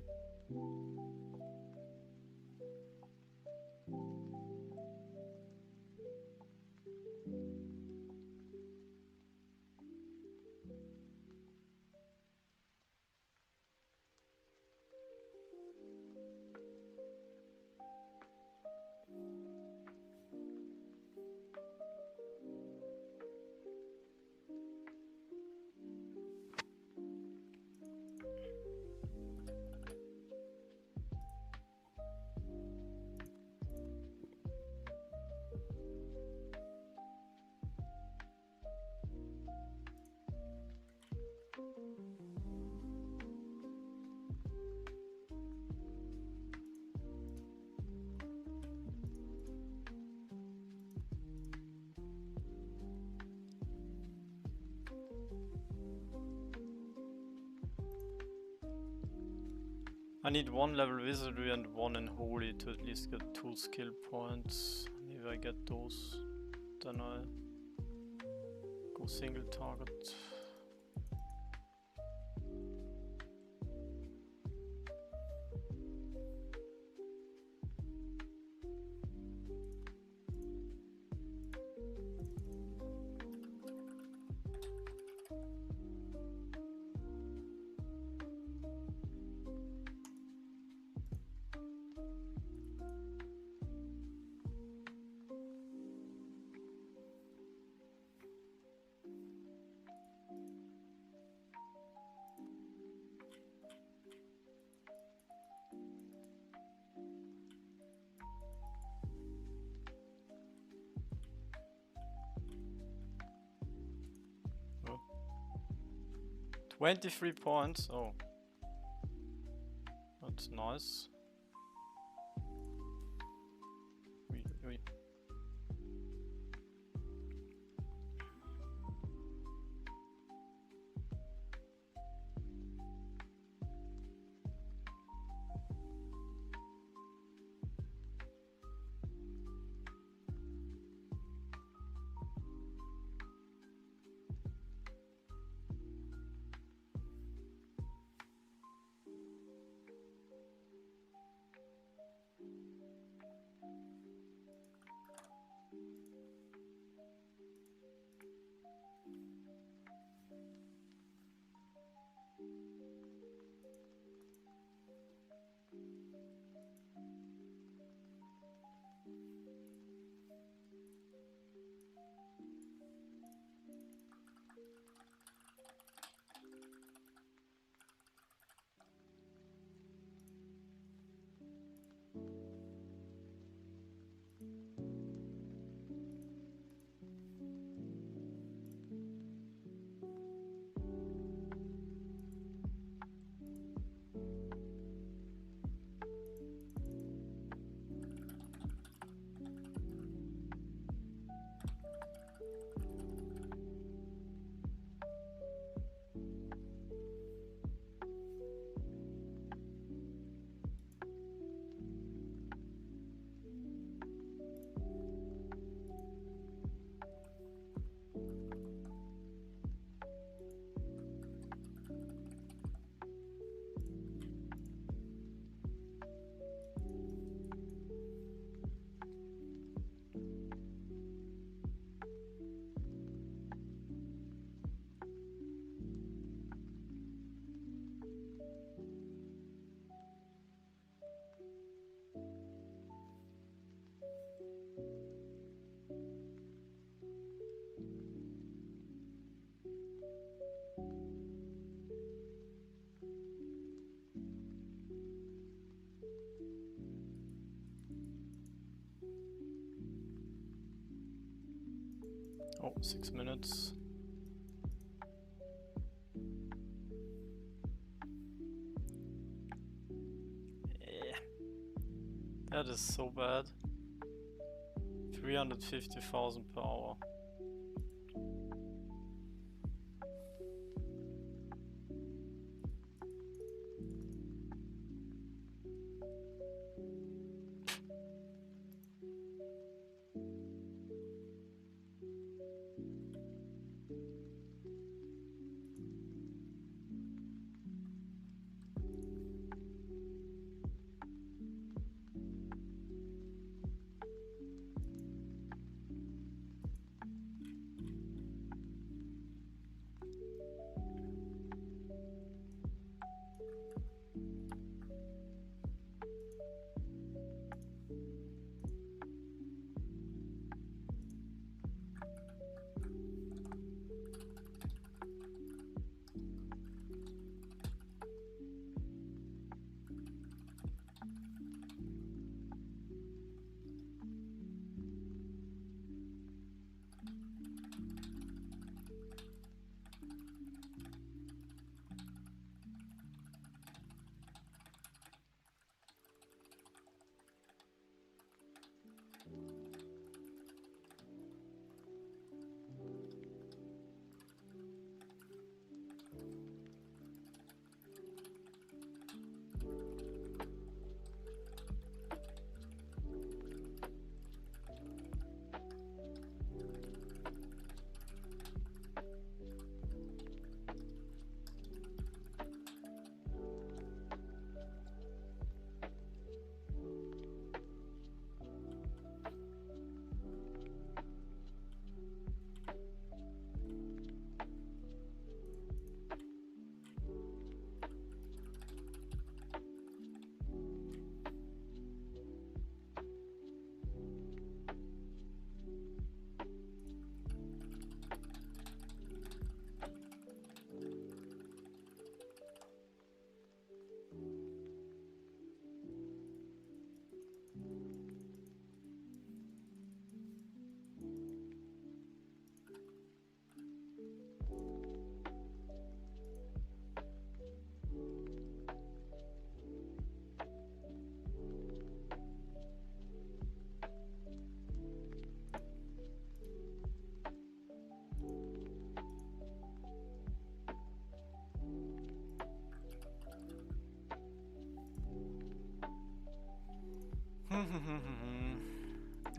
I need 1 level wizardry and 1 in holy to at least get 2 skill points. Maybe I get those, then I go single target. 23 points. Oh, that's nice. Oui. Oh, 6 minutes. Yeah. That is so bad. 350,000 per hour.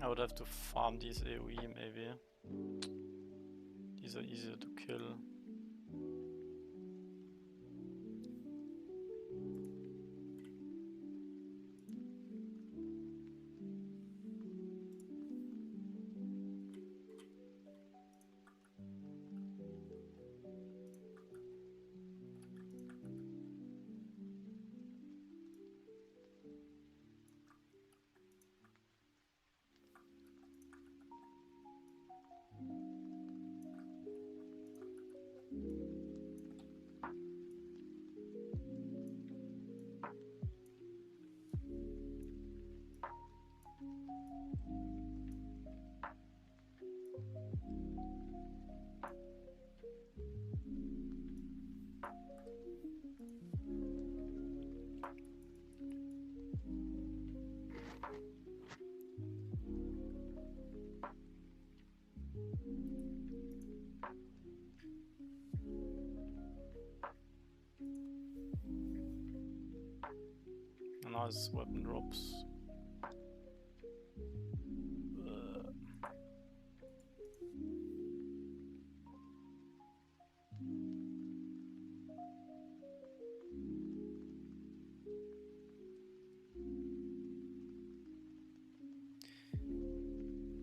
I would have to farm these AoE maybe. These are easier to kill. Nice weapon drops.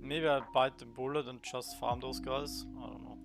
Maybe I bite the bullet and just farm those guys. I don't know.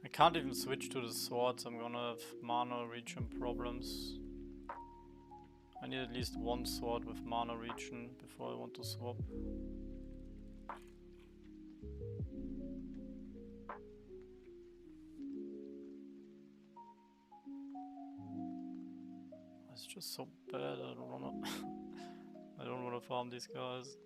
I can't even switch to the swords, I'm gonna have mana regen problems. I need at least one sword with mana regen before I want to swap. It's just so bad, I don't wanna I don't wanna farm these guys.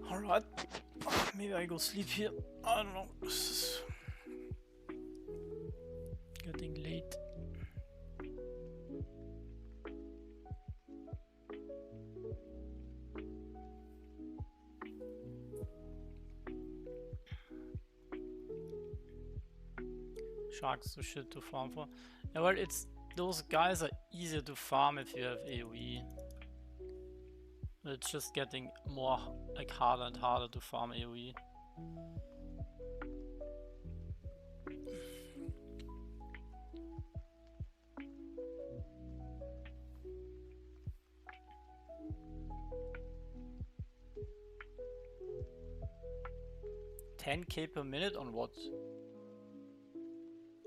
Alright, maybe I go sleep here. I don't know. This is getting late. Sharks so shit to farm for. Yeah, well, it's those guys are easier to farm if you have AoE. It's just getting more like harder and harder to farm AoE. $10k per minute on what?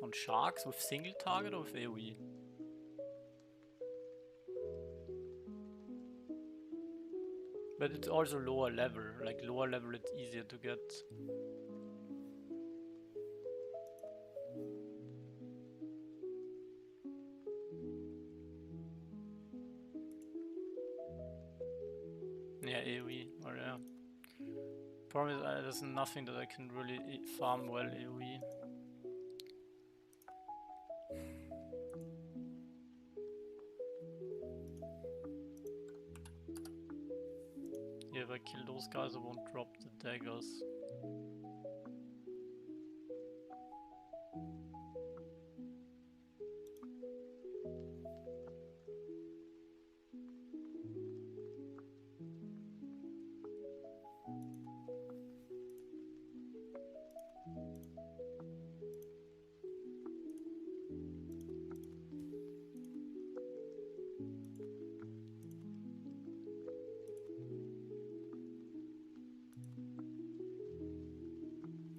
On sharks with single target or with AoE? But it's also lower level, like lower level it's easier to get. Yeah, AoE, or yeah. Problem is there's nothing that I can really farm well AoE. Yeah, if I kill those guys I won't drop the daggers.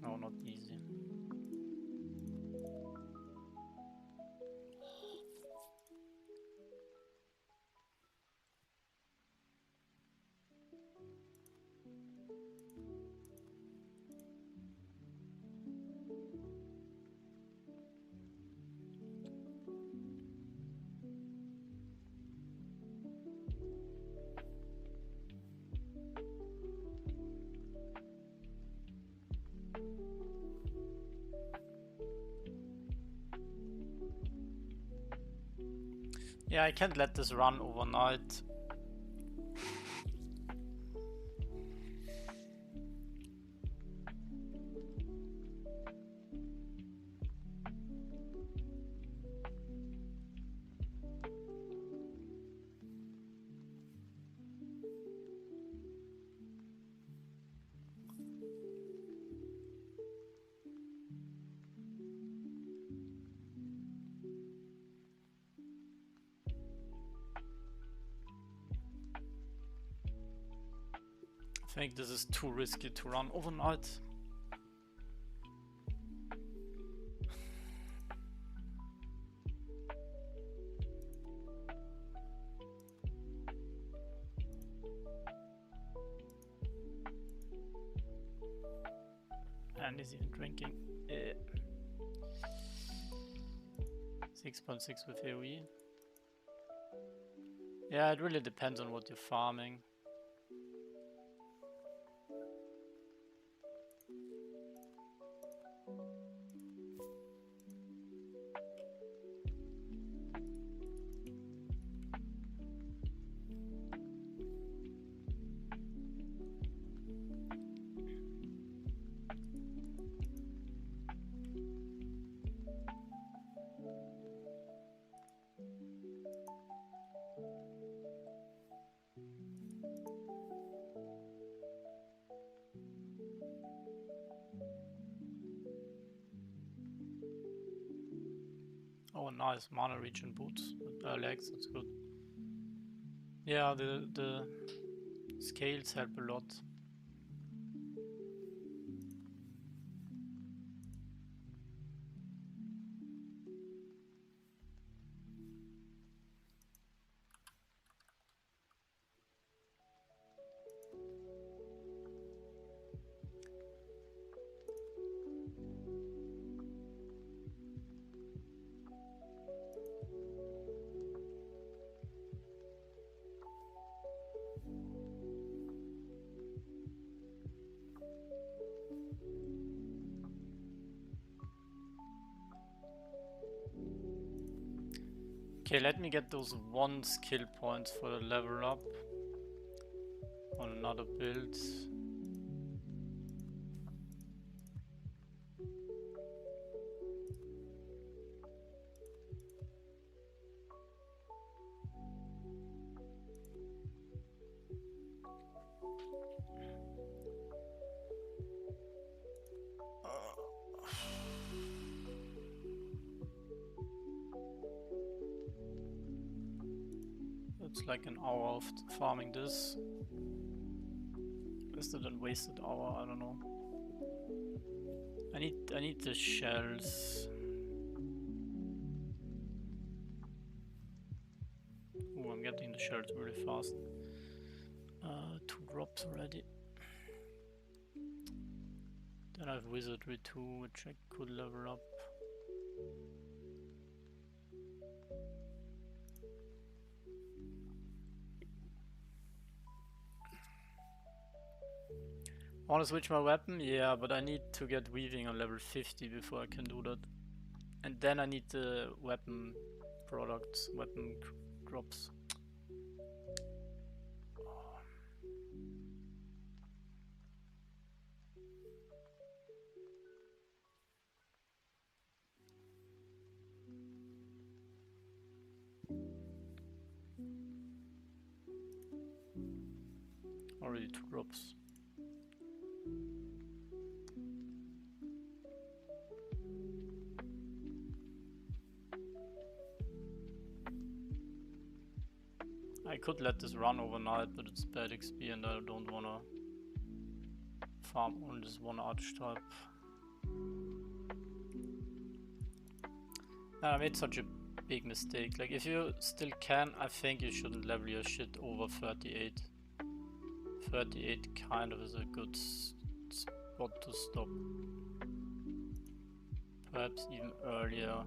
No, not easy. Yeah, I can't let this run overnight. I think this is too risky to run overnight. And is even drinking. 6.6 with AoE. Yeah, it really depends on what you're farming. Oh, nice mana regen boots, legs. That's good. Yeah, the scales help a lot. Okay, let me get those 1 skill points for the level up on another build. It's like an hour of farming this. Is it a wasted hour? I don't know. I need the shells. Oh, I'm getting the shells really fast. 2 drops already. Then I have Wizardry 2, which I could level up. I want to switch my weapon? Yeah, but I need to get weaving on level 50 before I can do that. And then I need the weapon products, weapon drops. Already 2 drops. I could let this run overnight, but it's bad XP and I don't wanna farm on this one archetype. And I made such a big mistake. Like, if you still can, I think you shouldn't level your shit over 38. 38 kind of is a good spot to stop. Perhaps even earlier.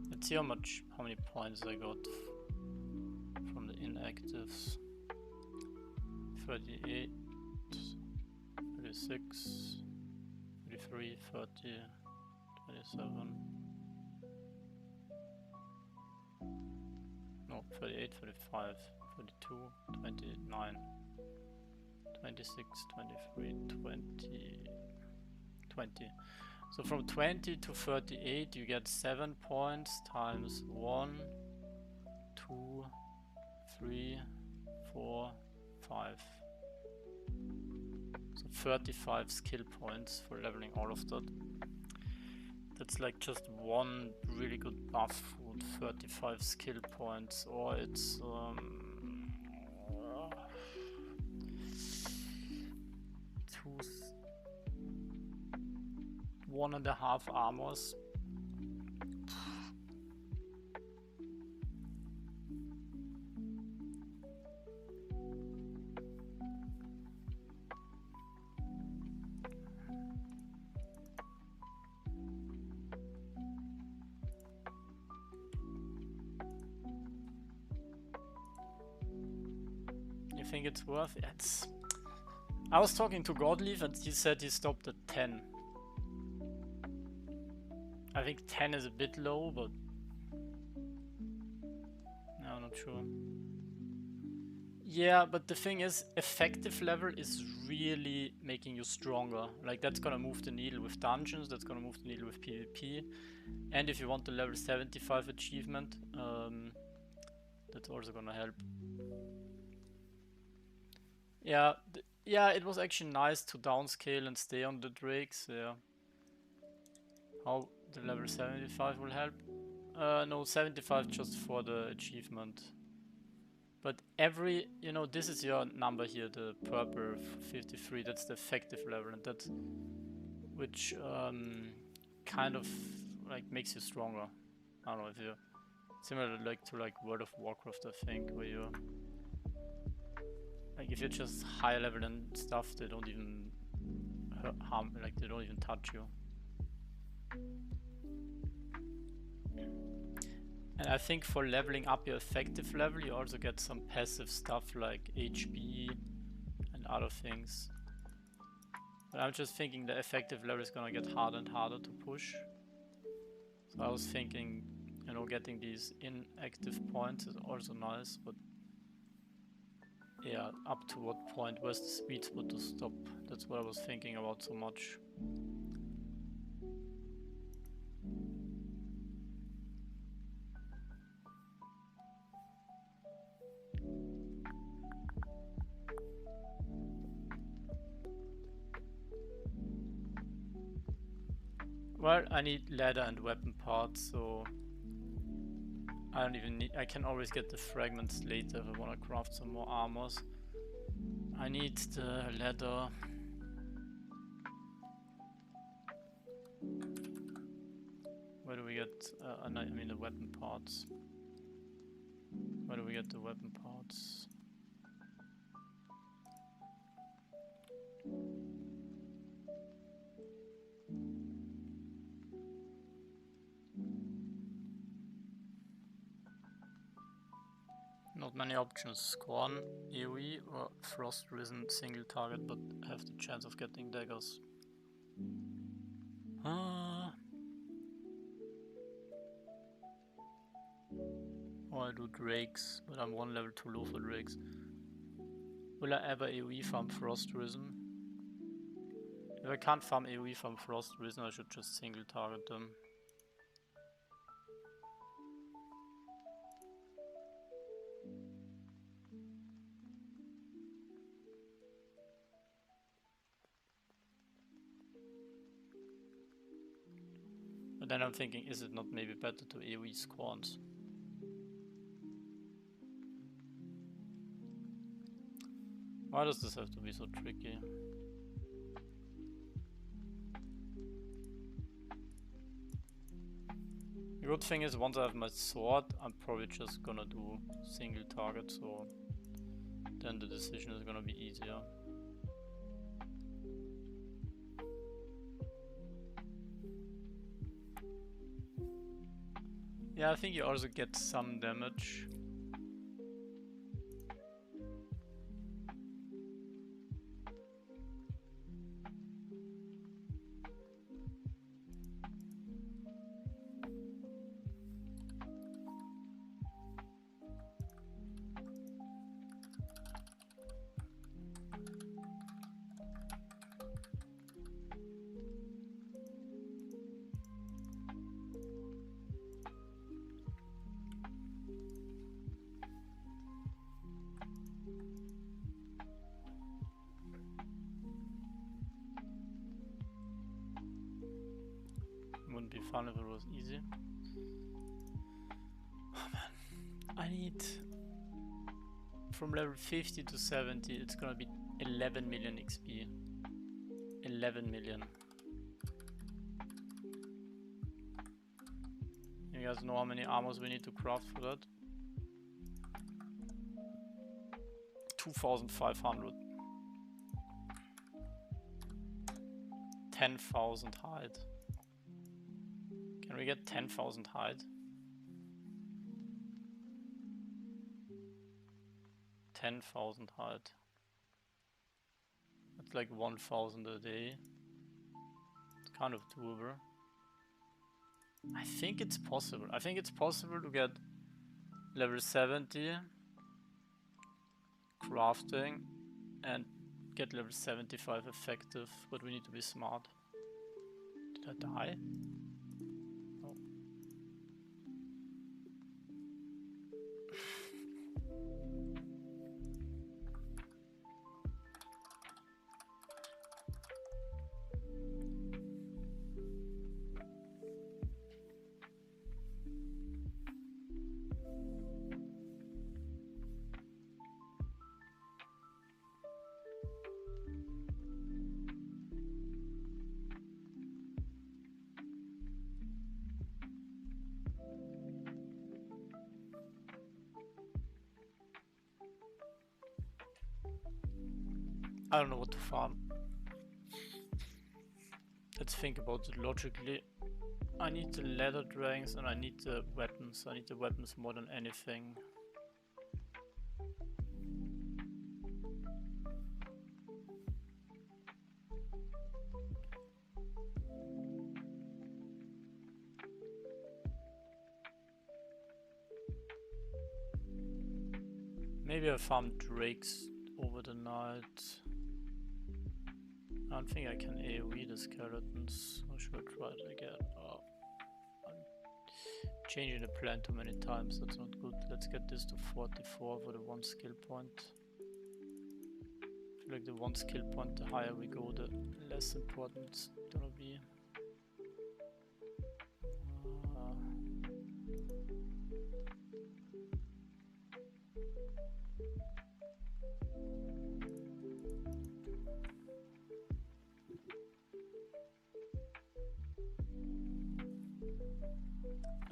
Let's see how many points I got from the inactives. 38, 36, 33, 30, 27. No, 38, 35, 32, 29, 26, 23, 20, 20. So from 20 to 38 you get 7 points times 1, 2, 3, 4, 5. So 35 skill points for leveling all of that. That's like just one really good buff with 35 skill points, or it's 1.5 armors. You think it's worth it? I was talking to Godleaf and he said he stopped at 10. I think 10 is a bit low, but no, I'm not sure. Yeah, but the thing is, effective level is really making you stronger. Like, that's gonna move the needle with dungeons, that's gonna move the needle with PvP. And if you want the level 75 achievement, that's also gonna help. Yeah, yeah, it was actually nice to downscale and stay on the drakes, yeah. How the level 75 will help? No, 75 just for the achievement. But every, you know, this is your number here, the purple 53, that's the effective level, and that's which kind of like makes you stronger. I don't know if you're similar like to like World of Warcraft, I think, where you're like, if you're just high level and stuff, they don't even harm, like they don't even touch you. And I think for leveling up your effective level, you also get some passive stuff like HB and other things. But I'm just thinking the effective level is gonna get harder and harder to push. So I was thinking You know, getting these inactive points is also nice, but yeah, up to what point? Where's the sweet spot to stop? That's what I was thinking about so much. Well, I need leather and weapon parts, so I don't even need. I can always get the fragments later if I want to craft some more armors. I need the leather. Where do we get? I mean the weapon parts. Where do we get the weapon parts? Not many options. Scorn, AoE, or Frost Risen single target, but have the chance of getting daggers. Or I do drakes, but I'm 1 level too low for drakes. Will I ever AoE farm Frost Risen? If I can't farm AoE farm Frost Risen, I should just single target them. But then I'm thinking, is it not maybe better to AoE Scorns? Why does this have to be so tricky? The good thing is, once I have my sword, I'm probably just gonna do single target, so then the decision is gonna be easier. Yeah, I think you also get some damage. Wouldn't be fun if it was easy. Oh man, I need from level 50 to 70. It's gonna be 11 million XP. 11 million. You guys know how many armors we need to craft for that? 2,500. 10,000 hide. Can we get 10,000 hide? 10,000 hide. That's like 1,000 a day. It's kind of doable. I think it's possible. I think it's possible to get level 70 crafting and get level 75 effective, but we need to be smart. Did I die? Oh. I don't know what to farm. Let's think about it logically. I need the leather dragons and I need the weapons. I need the weapons more than anything. Maybe I farm drakes over the night. I don't think I can AoE the skeletons. Or should I try it again? Oh, I'm changing the plan too many times, that's not good. Let's get this to 44 for the 1 skill point. I feel like the 1 skill point, the higher we go, the less important it's gonna be.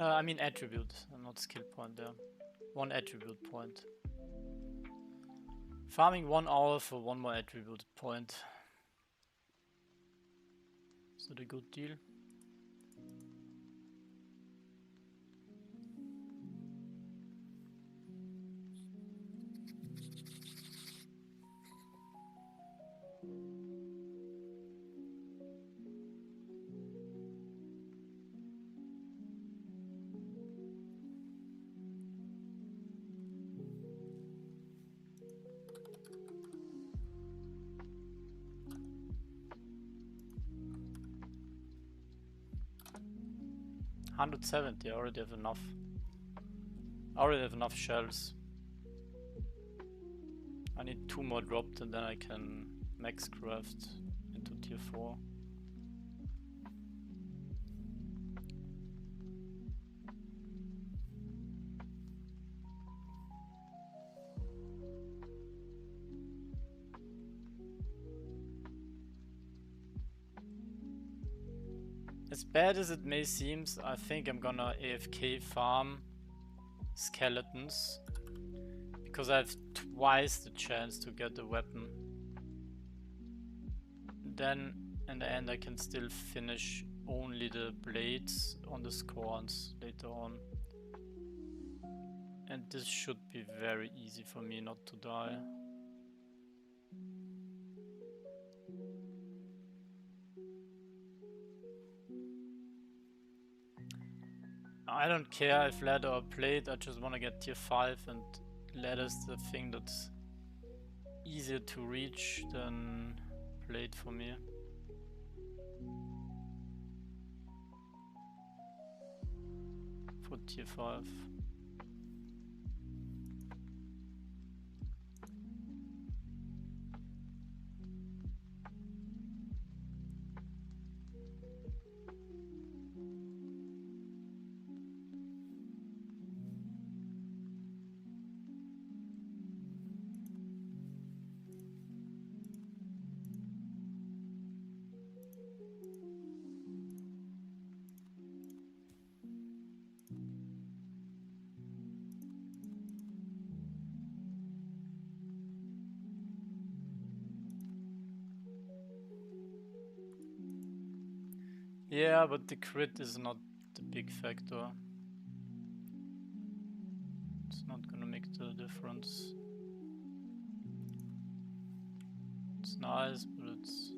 I mean attribute, not skill point there. 1 attribute point. Farming 1 hour for 1 more attribute point. Is that a good deal? $170, I already have enough. I already have enough shells. I need 2 more dropped and then I can max craft into tier 4. As bad as it may seem, I think I'm gonna AFK farm skeletons because I have twice the chance to get the weapon. Then in the end I can still finish only the blades on the scorns later on. And this should be very easy for me not to die. I don't care if ladder or plate, I just want to get tier 5, and ladder is the thing that's easier to reach than plate for me. For tier 5. Yeah, but the crit is not the big factor. It's not gonna make the difference. It's nice, but it's...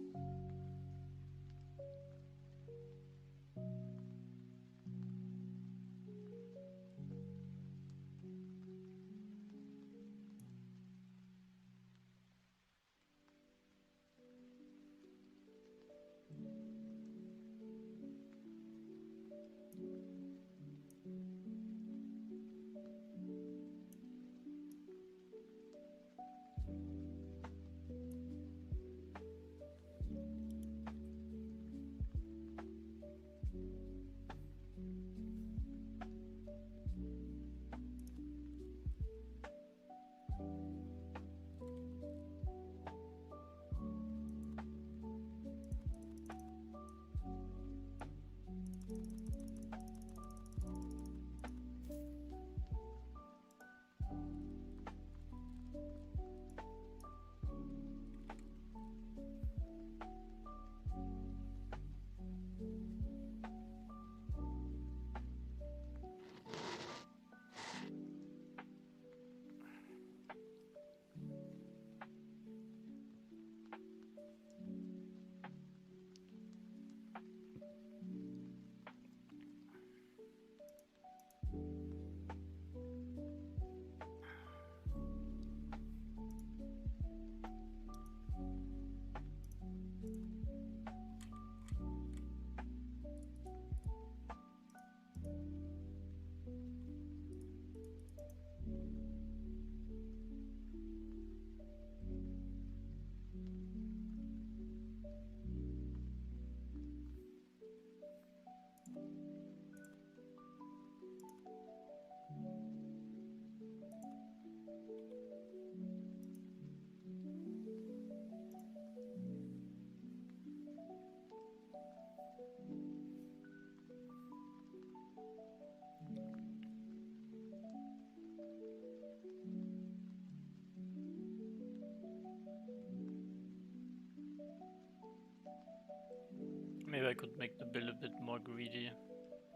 Maybe I could make the build a bit more greedy,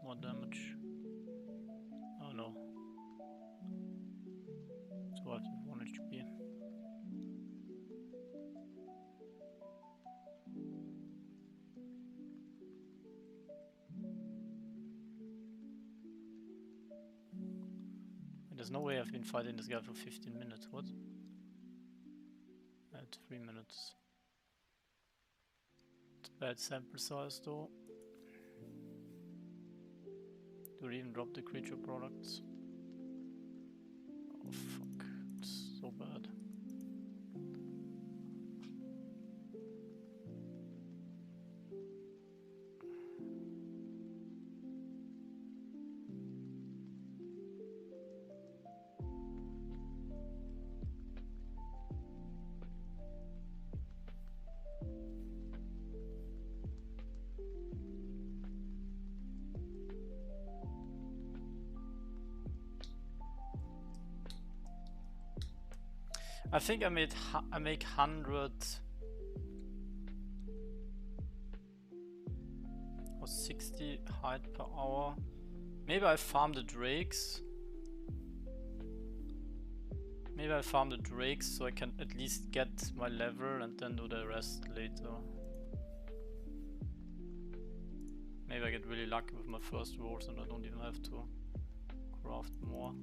more damage. Oh no. So I have 1 HP. There's no way I've been fighting this guy for 15 minutes. What? At 3 minutes. It's bad sample size though. Do they even drop the creature products? Oh fuck, it's so bad. I think I make 100 or 60 height per hour. Maybe I farm the drakes. Maybe I farm the drakes so I can at least get my level and then do the rest later. Maybe I get really lucky with my first rolls and I don't even have to craft more.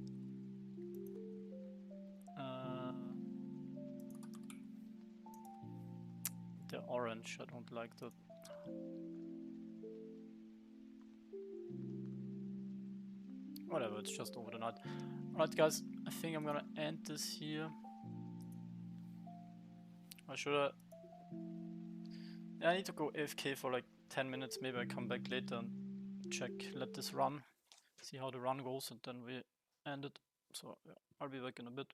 The orange, I don't like that. Whatever, it's just over the night. Alright guys, I think I'm gonna end this here. I should yeah, I need to go AFK for like 10 minutes, maybe I come back later and check, let this run, see how the run goes and then we end it. So yeah, I'll be back in a bit.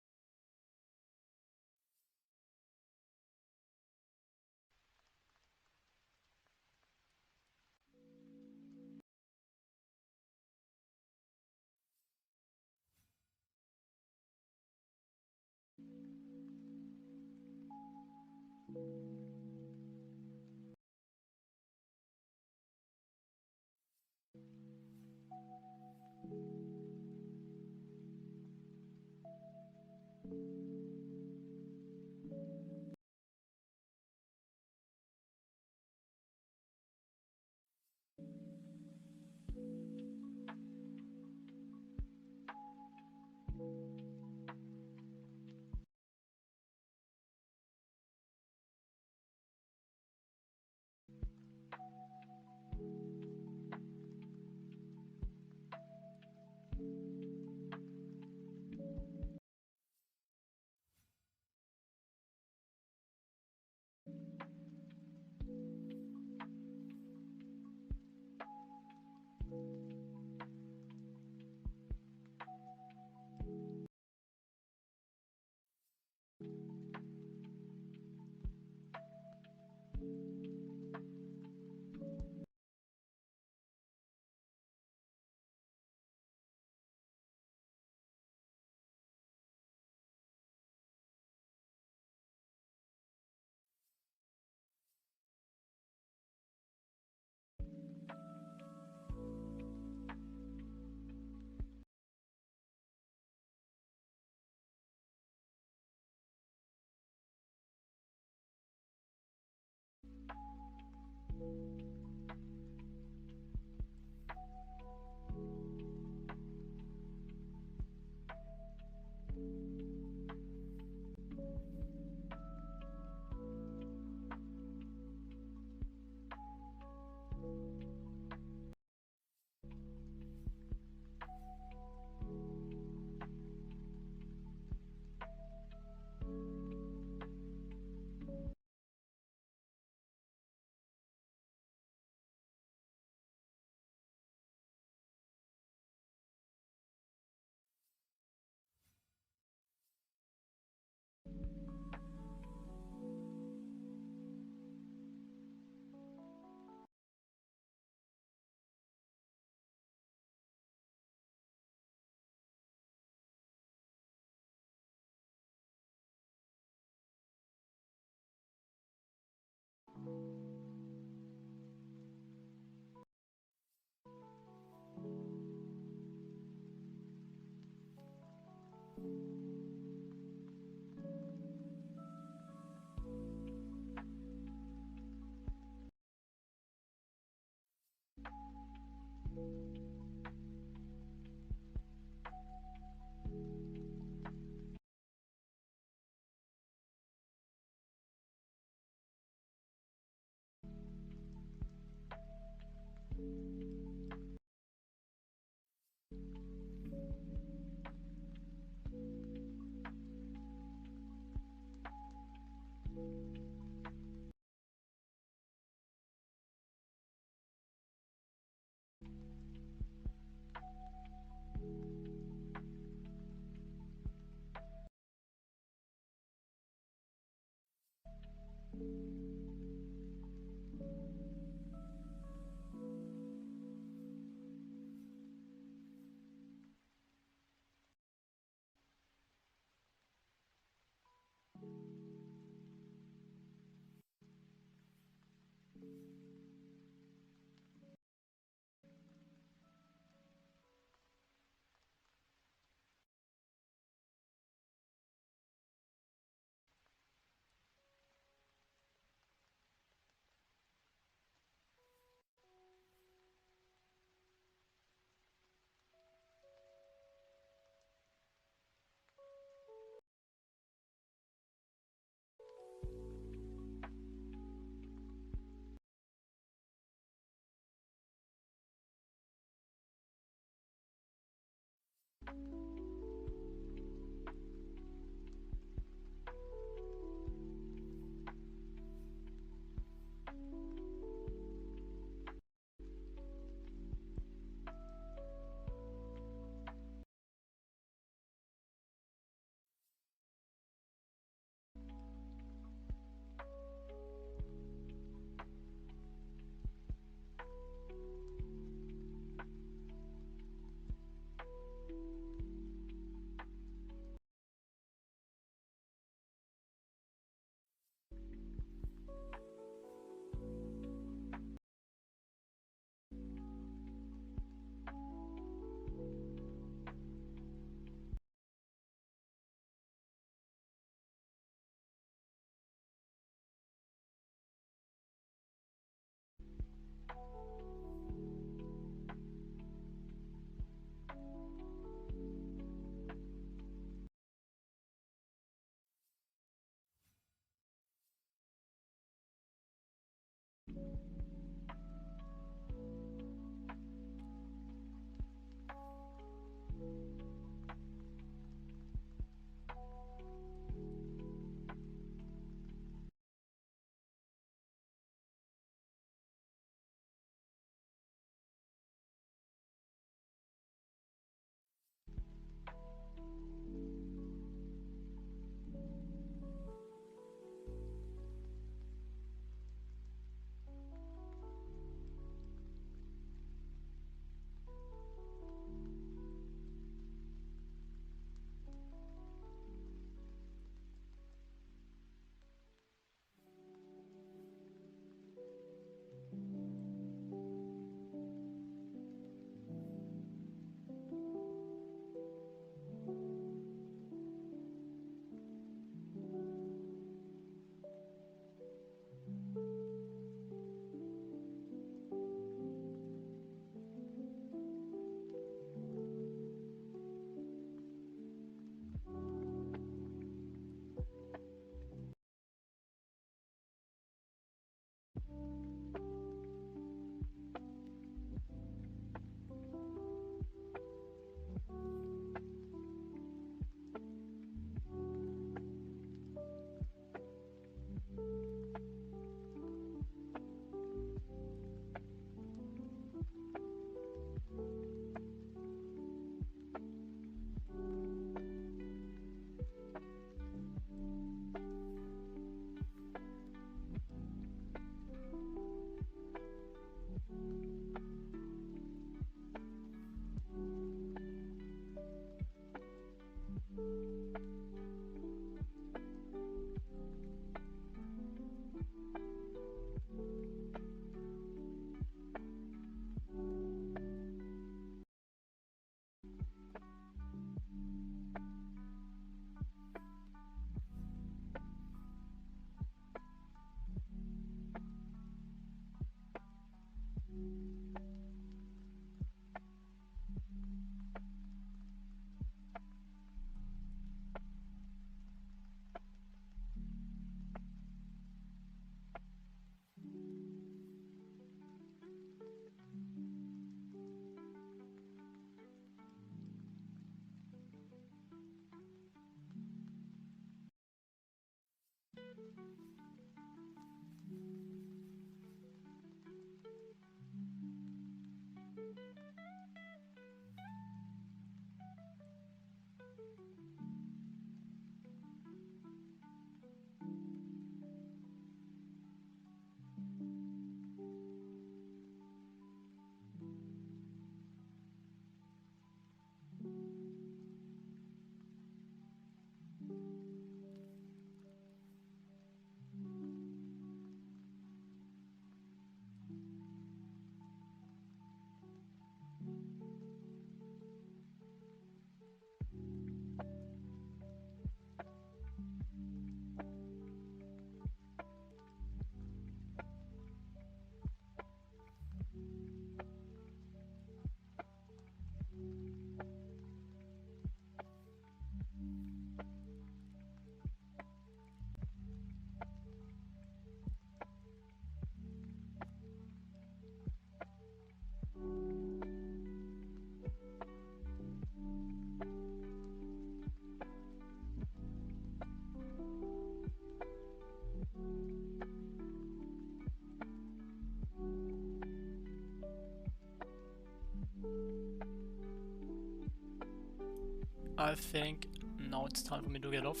I think now it's time for me to get off.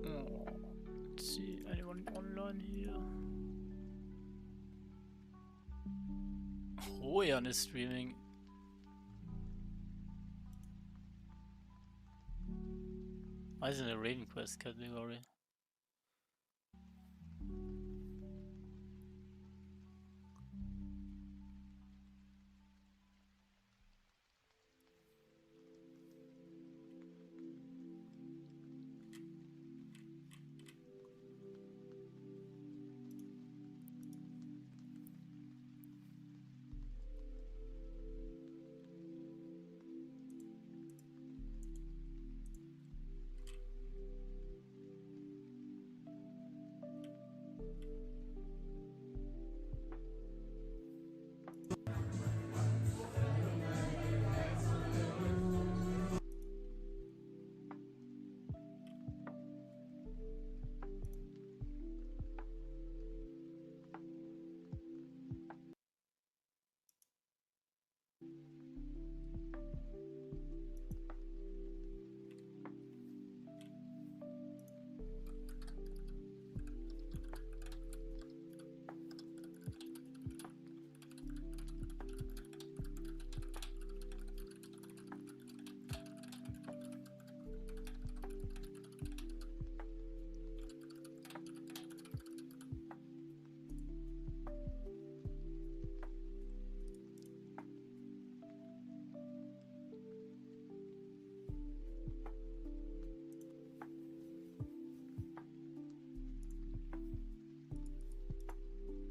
Oh, let's see, anyone online here? Rojan is streaming. Why is it in a Raven Quest category?